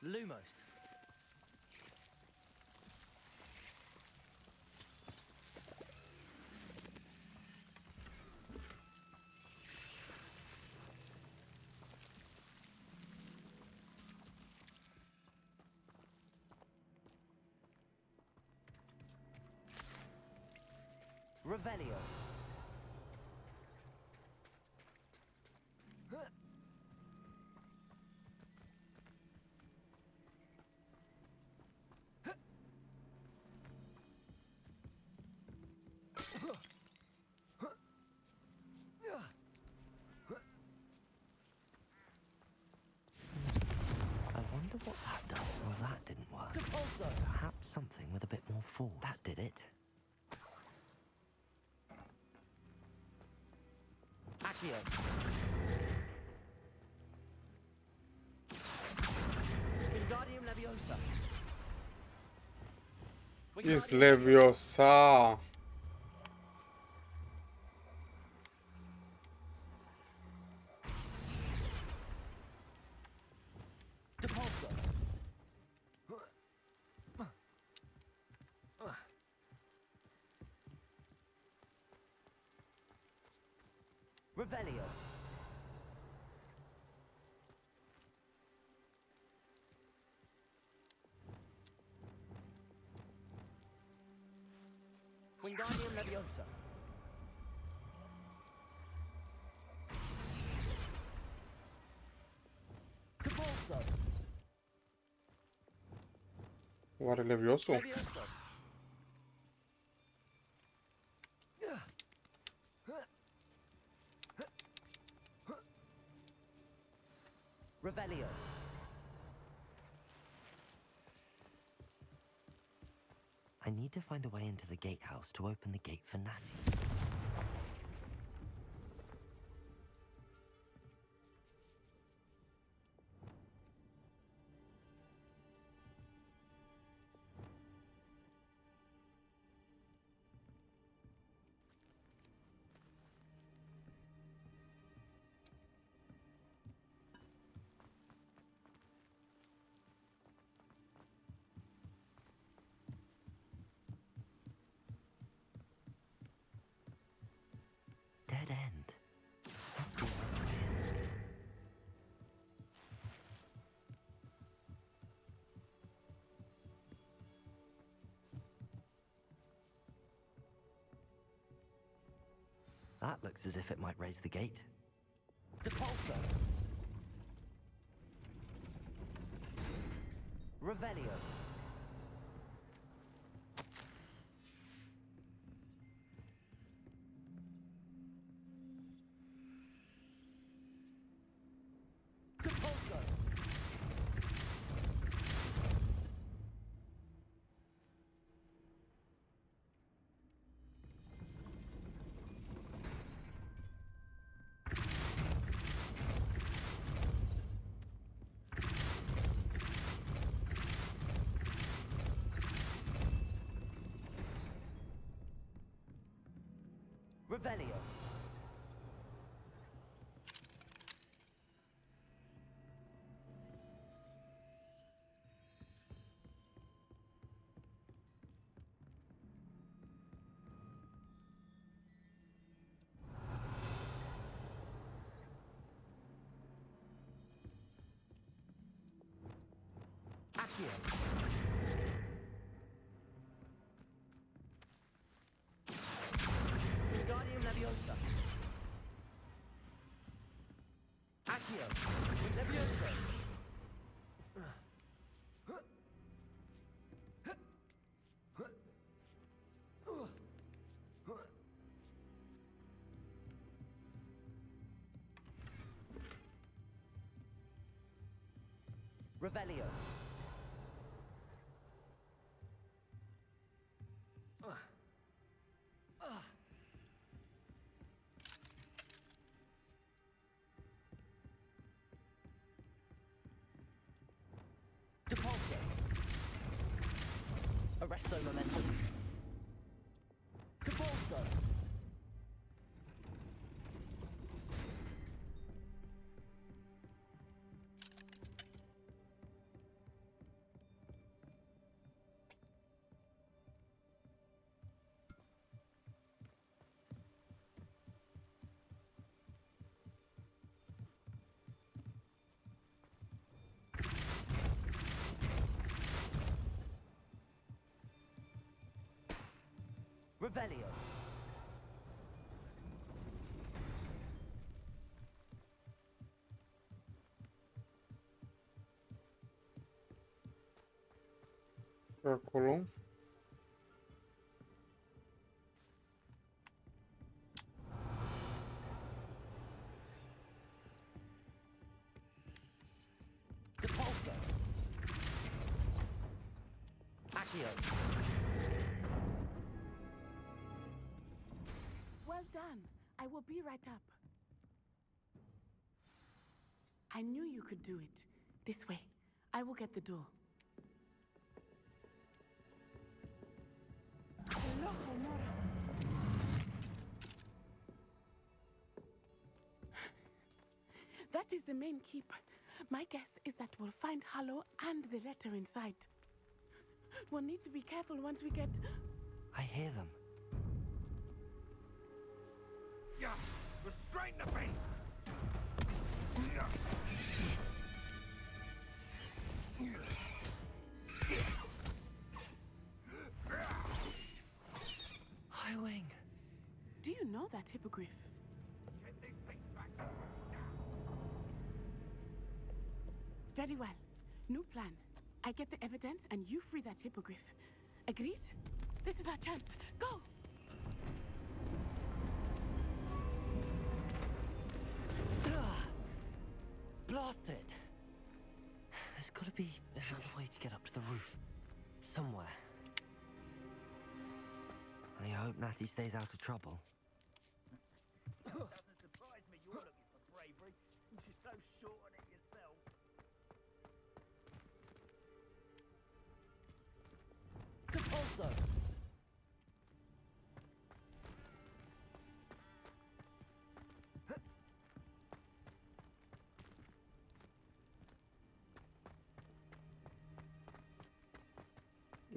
Lumos. Revelio. I wonder what that does. Well, that didn't work. Perhaps something with a bit more force. That did it. Accio. Wingardium Leviosa. Jest Leviosa. Depulso. Revelio. Wingardium Leviosa. Depulso. Oare Leviosul? Leviosa. Revelio. I need to find a way into the gatehouse to open the gate for Natty. Dead end. Must be another way in. That looks as if it might raise the gate. Depulso. Revelio. Depulso. Revelio. Accio. Wingardium Leviosa. Accio. Leviosa. Revelio. Depulso. Arresto momentum. Depulso. Revelio. Acolo. Depulso. Accio. Well done. I will be right up. I knew you could do it. This way. I will get the door. Hello, Homora. That is the main keep. My guess is that we'll find Harlow and the letter inside. We'll need to be careful once we get... I hear them. Yeah, restrain the beast! Highwing. Do you know that hippogriff? Get this thing back. Very well. New plan. I get the evidence and you free that hippogriff. Agreed? This is our chance. Go! Blasted! There's gotta be another way to get up to the roof. Somewhere. I hope Natty stays out of trouble. Doesn't surprise me you're looking for bravery, since you're so short on it yourself. Depulso.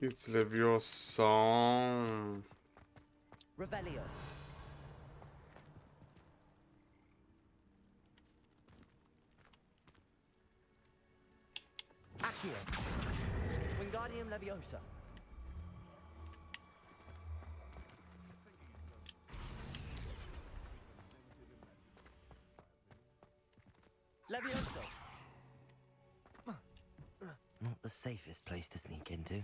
It's Leviosa. Revelio. Accio. Wingardium Leviosa. Levioso. Not the safest place to sneak into.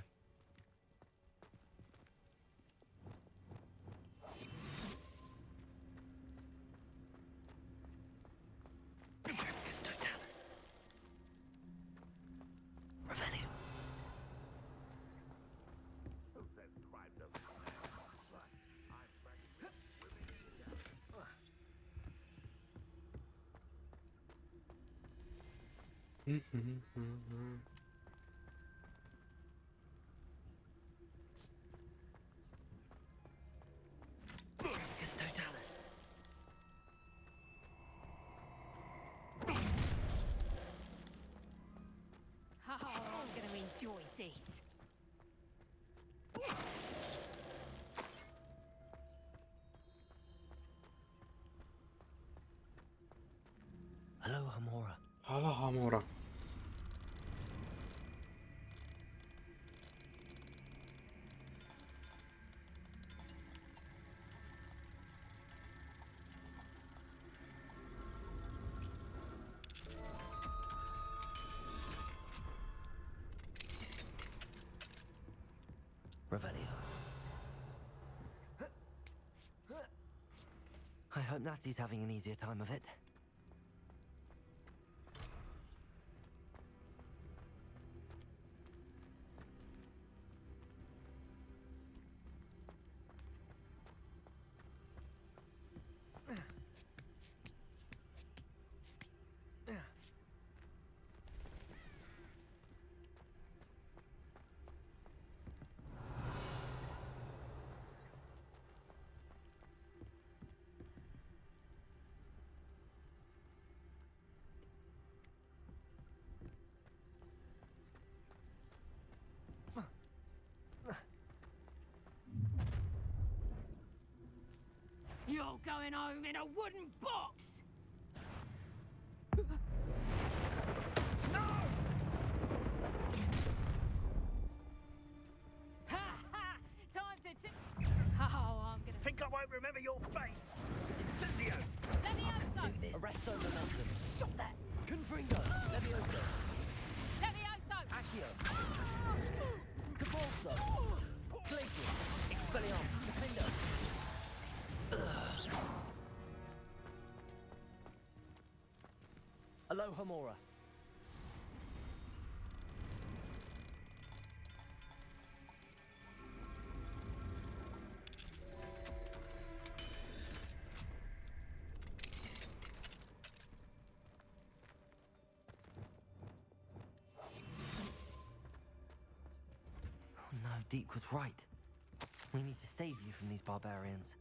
Revelio. Tricus totalis. Oh, I'm gonna enjoy this. Hello, Hamora. Hello, Hamora. Revelio. I hope Natty's having an easier time of it. You're going home in a wooden box! Ha ha! Time to Oh, I'm gonna... Think I won't remember your face? Incendio! Levioso! Arresto momentum. Stop that! Confringo. Levioso. Levioso! Accio. Convulso! Glacial! Expelliarmus! Defender! Aloha Mora. Oh no, Deke was right. We need to save you from these barbarians.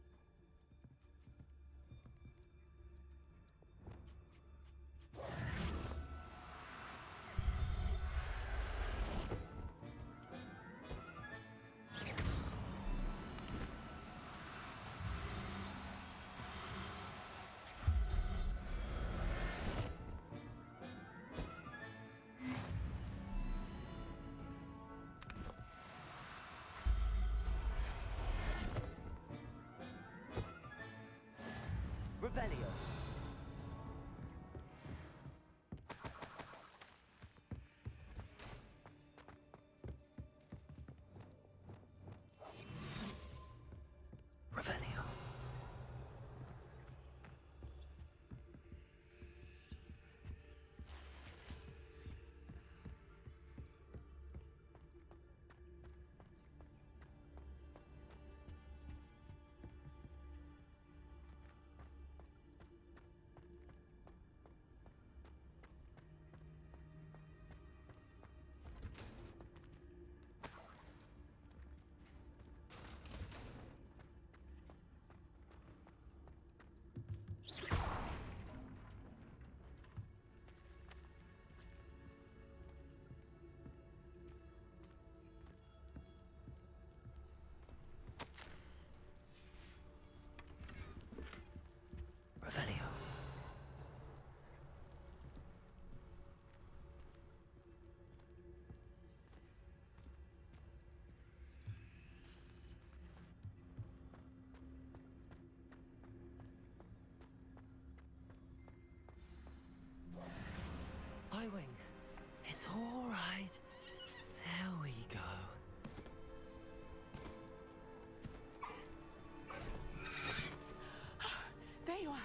Revelio. Revelio. Revelio. Highwing. It's all right. There we go. There you are.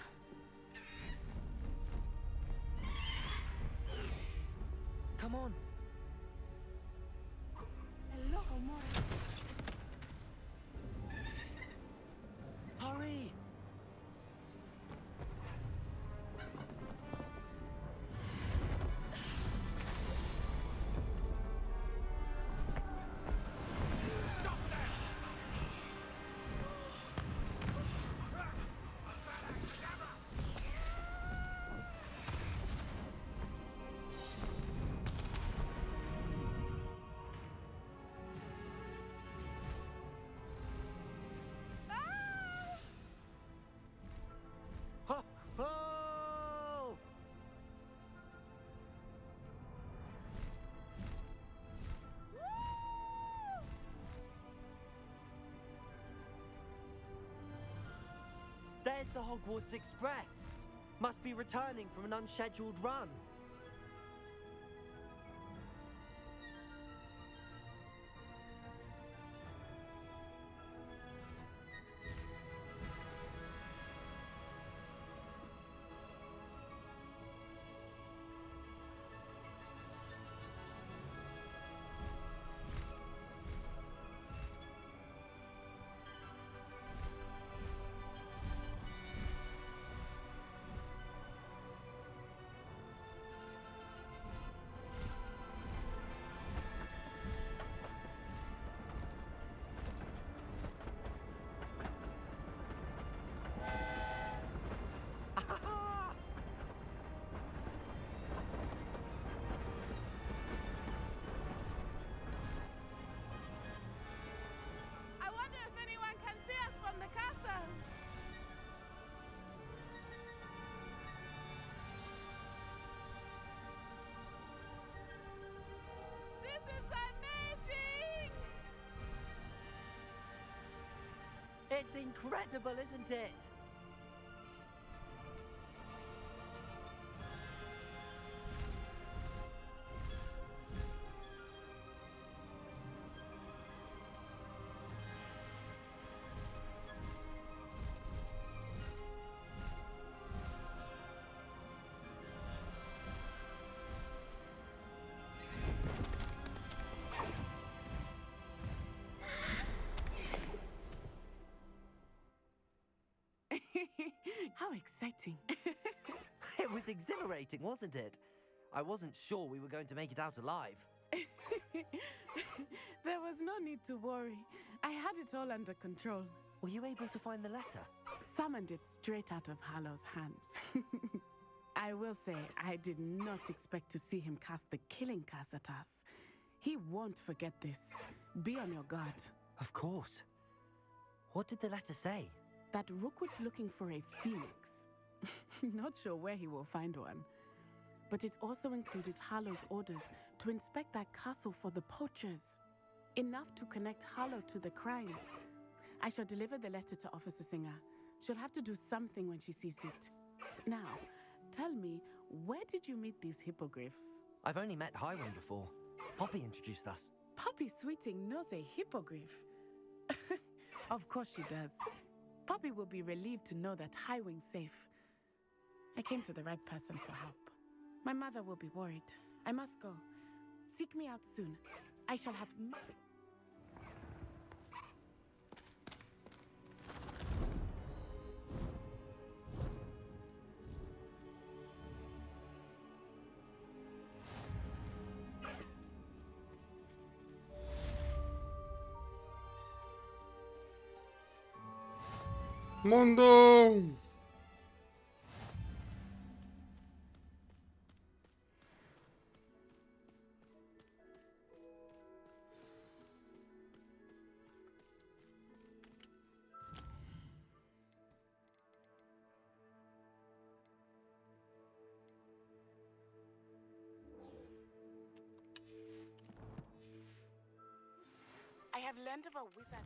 Come on. Hello, Mora. Hurry. Ho, ho! There's the Hogwarts Express. Must be returning from an unscheduled run. I wonder if anyone can see us from the castle. This is amazing! It's incredible, isn't it? exciting. It was exhilarating, wasn't it? I wasn't sure we were going to make it out alive. There was no need to worry. I had it all under control. Were you able to find the letter? Summoned it straight out of Harlow's hands. I will say, I did not expect to see him cast the killing curse at us. He won't forget this. Be on your guard. Of course. What did the letter say? That Rookwood's looking for a phoenix. Not sure where he will find one. But it also included Harlow's orders to inspect that castle for the poachers. Enough to connect Harlow to the crimes. I shall deliver the letter to Officer Singer. She'll have to do something when she sees it. Now, tell me, where did you meet these hippogriffs? I've only met Highwing before. Poppy introduced us. Poppy Sweeting knows a hippogriff. Of course she does. Poppy will be relieved to know that Highwing's safe. I came to the right person for help. My mother will be worried. I must go. Seek me out soon. I shall have... Mondo! I have learned of a wizard.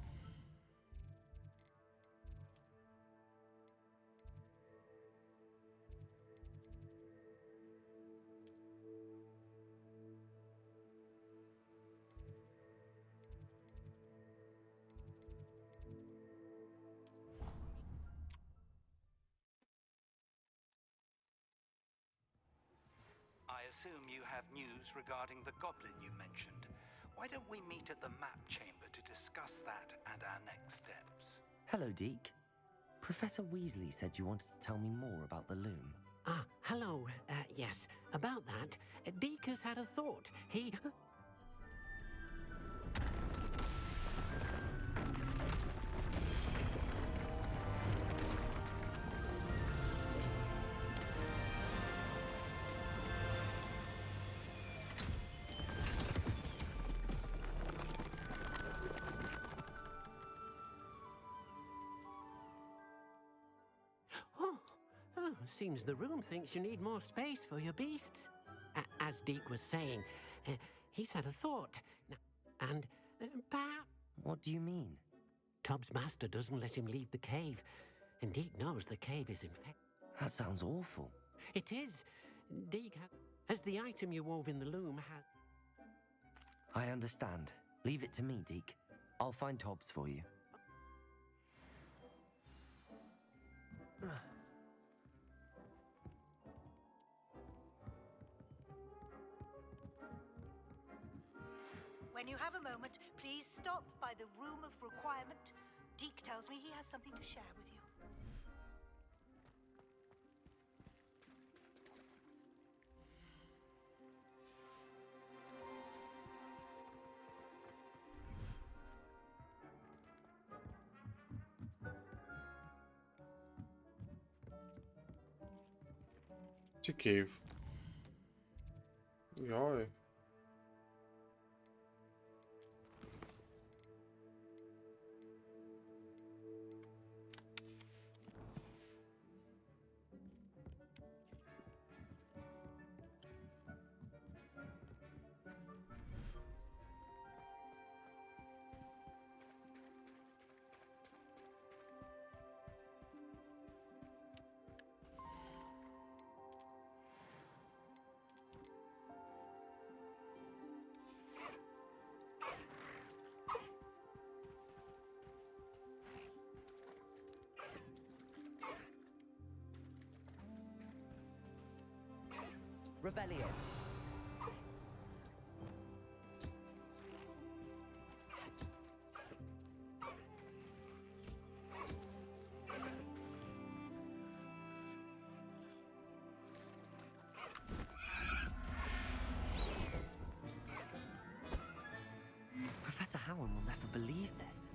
I assume you have news regarding the goblin you mentioned. Why don't we meet at the map chamber to discuss that and our next steps? Hello, Deke. Professor Weasley said you wanted to tell me more about the loom. Ah, hello. Yes, about that, Deke has had a thought. He... Seems the room thinks you need more space for your beasts. As Deke was saying, he's had a thought. And perhaps... What do you mean? Tubbs' master doesn't let him leave the cave. And Deke knows the cave is infected. That sounds awful. It is. Deke has the item you wove in the loom has... I understand. Leave it to me, Deke. I'll find Tobbs for you. When you have a moment, please stop by the Room of Requirement. Deke tells me he has something to share with you. Ce cave. Ioi. Revelio. believe this.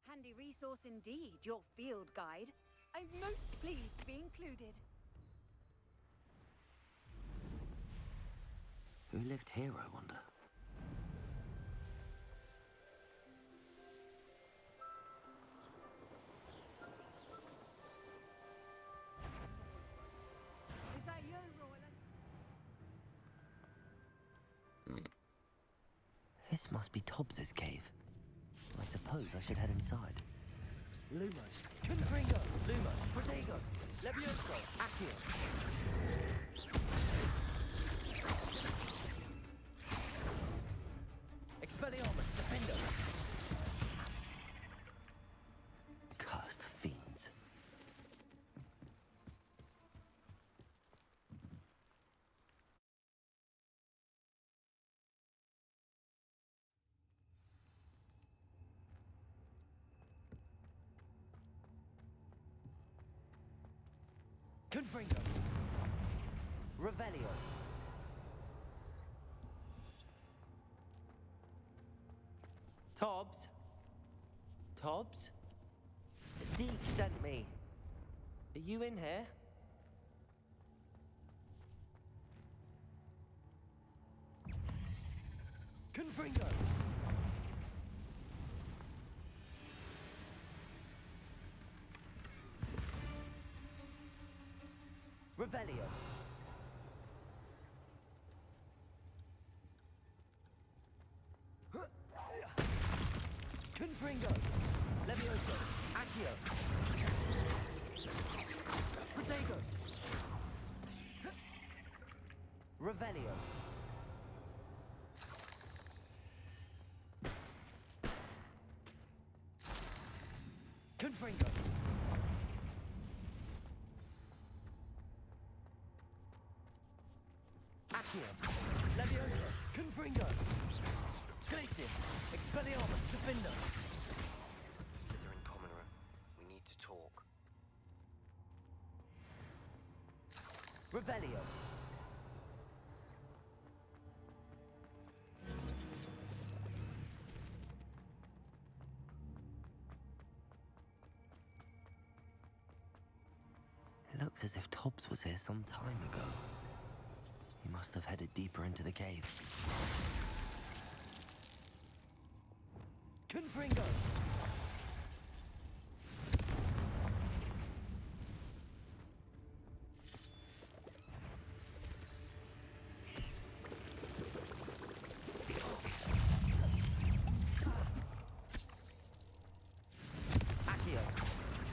Handy resource indeed, your field guide. I'm most pleased to be included. Who lived here, I wonder? Is that you, Roland? This must be Tobbs's cave. I suppose I should head inside. Lumos, Confringo, Lumos, Protego, Levioso, Accio. Expelliarmus, Defender. Cursed fiends. Confringo. Revelio. Tobbs? Tobbs? Deke sent me. Are you in here? Confringo. Revelio. Confringo. Levioso. Accio. Protego. Revelio. Confringo. Accio. Levioso. Confringo. Glacius. Expelliarmus. Defender. Slytherin common room. We need to talk. Revelio. It looks as if Tobbs was here some time ago. He must have headed deeper into the cave. Confringo. Accio.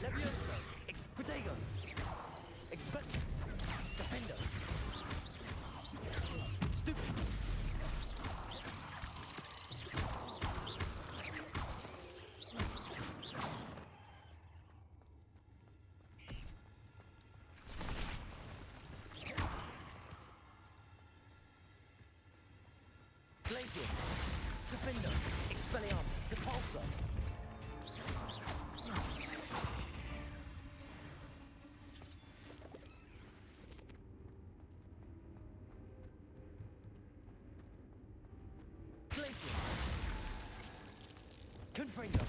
Levioso. Protego. Defender. Stupid. Defender, Expelliarmus, Depulso. Glacius. Confringo.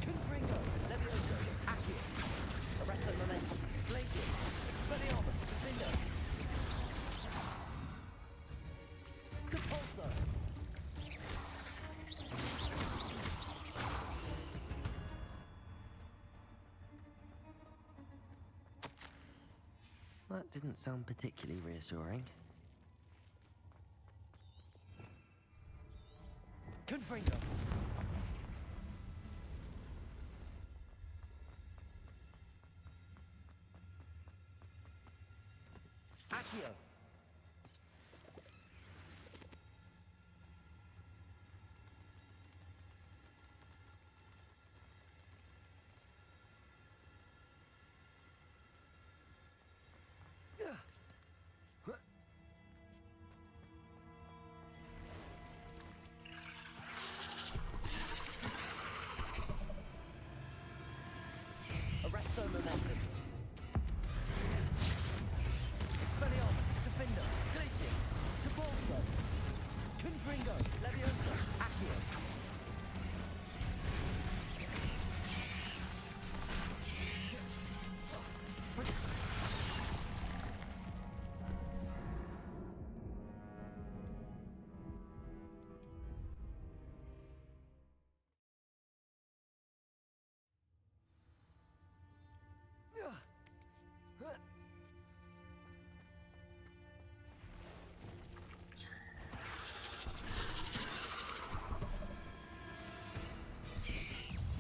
Confringo, Levioso, Accio. Arresto Momentum, Glacius, Expelliarmus, Defender. Depulso. That didn't sound particularly reassuring. Confringo. Accio. Arresto Momentum. Expelliarmus, Defender, Glacius, Depulso. Confringo, Levioso, Accio.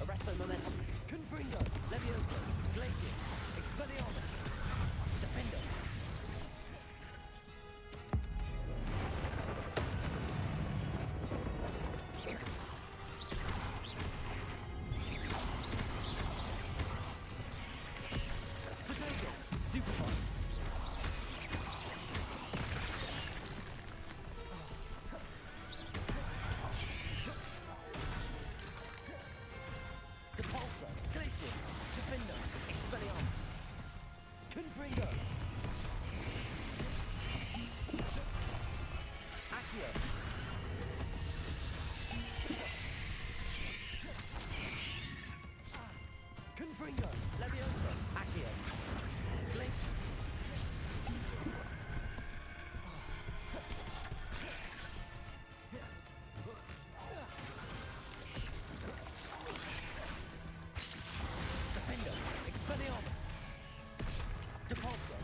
Arresto Momentum. Confringo, Levioso, Glacius, Expelliarmus. Defender. Potato, Stupefy. Depulso, Glacius, Defender, Expelliarmus. Confringo. Accio. Confringo, Levioso, Accio. Glacius. Defender, Expelliarmus. Depulso.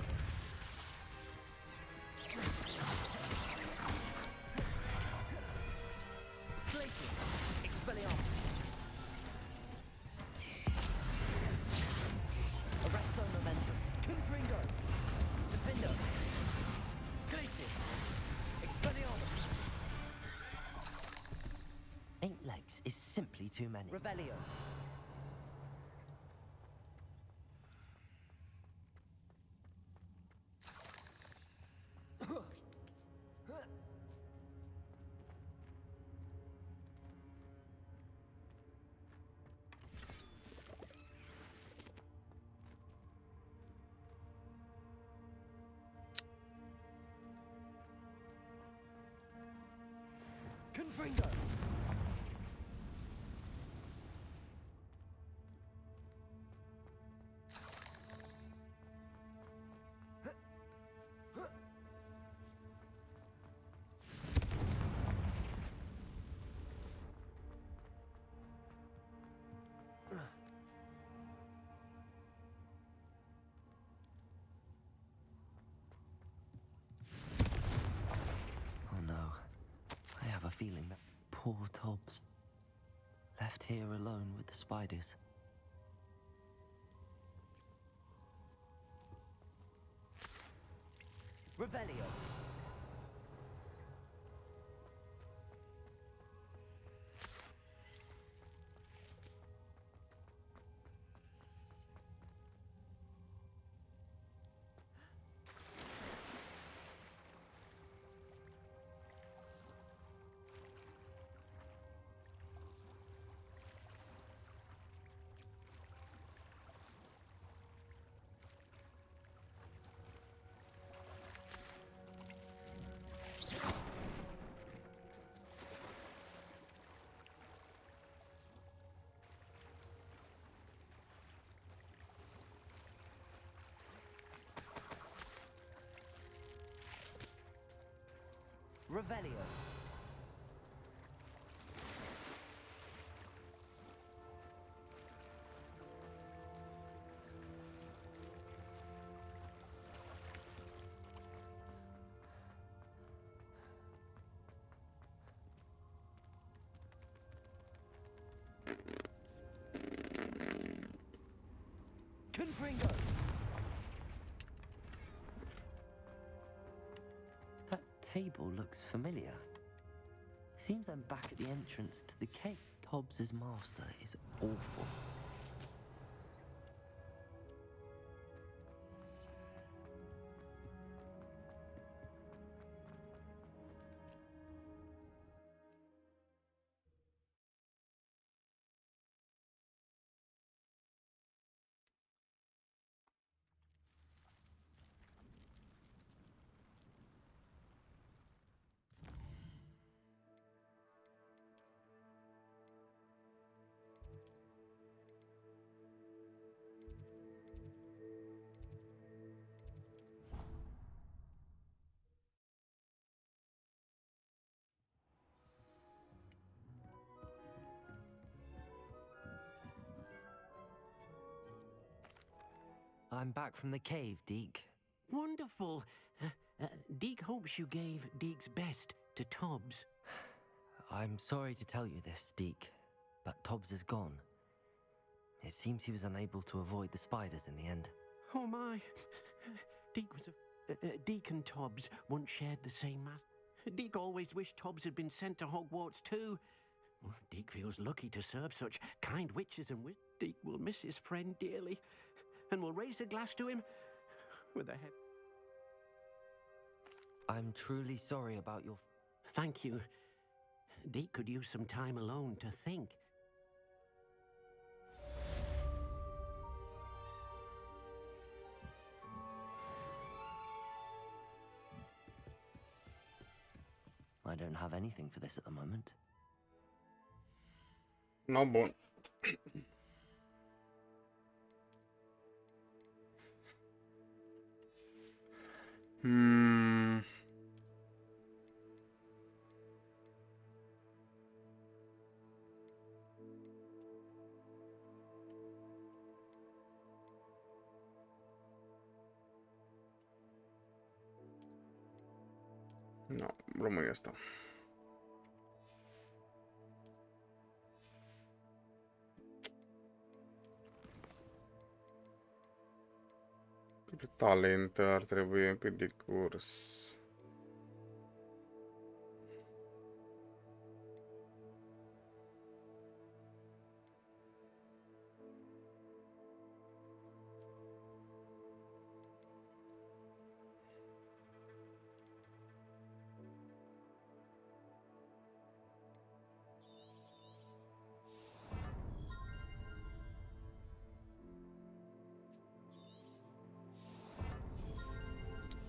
Glacius, Expelliarmus. Arresto Momentum. Confringo. Defender. Glacius, Expelliarmus. 8 legs is simply too many. Revelio. Confringo. Poor Tobbs. Left here alone with the spiders. Revelio. Revelio. Confringo. That table looks familiar. Seems I'm back at the entrance to the cave. Tobbs's master is awful. I'm back from the cave, Deke. Wonderful. Deke hopes you gave Deke's best to Tobbs. I'm sorry to tell you this, Deke, but Tobbs is gone. It seems he was unable to avoid the spiders in the end. Oh my. Deke and Tobbs once shared the same master. Deke always wished Tobbs had been sent to Hogwarts too. Deke feels lucky to serve such kind witches and Deke will miss his friend dearly and will raise a glass to him with a head. I'm truly sorry about your... Thank you. Deke could use some time alone to think. I don't have anything for this at the moment. No, bun. No, România asta. Câte talente ar trebui pe de curs?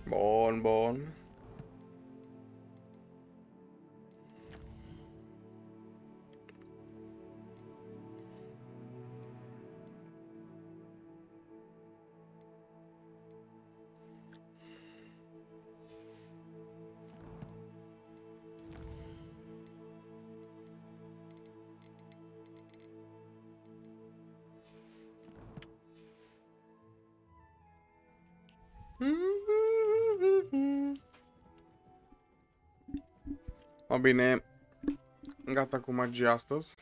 Bun, bun. Va bine. Gata cu magia astăzi.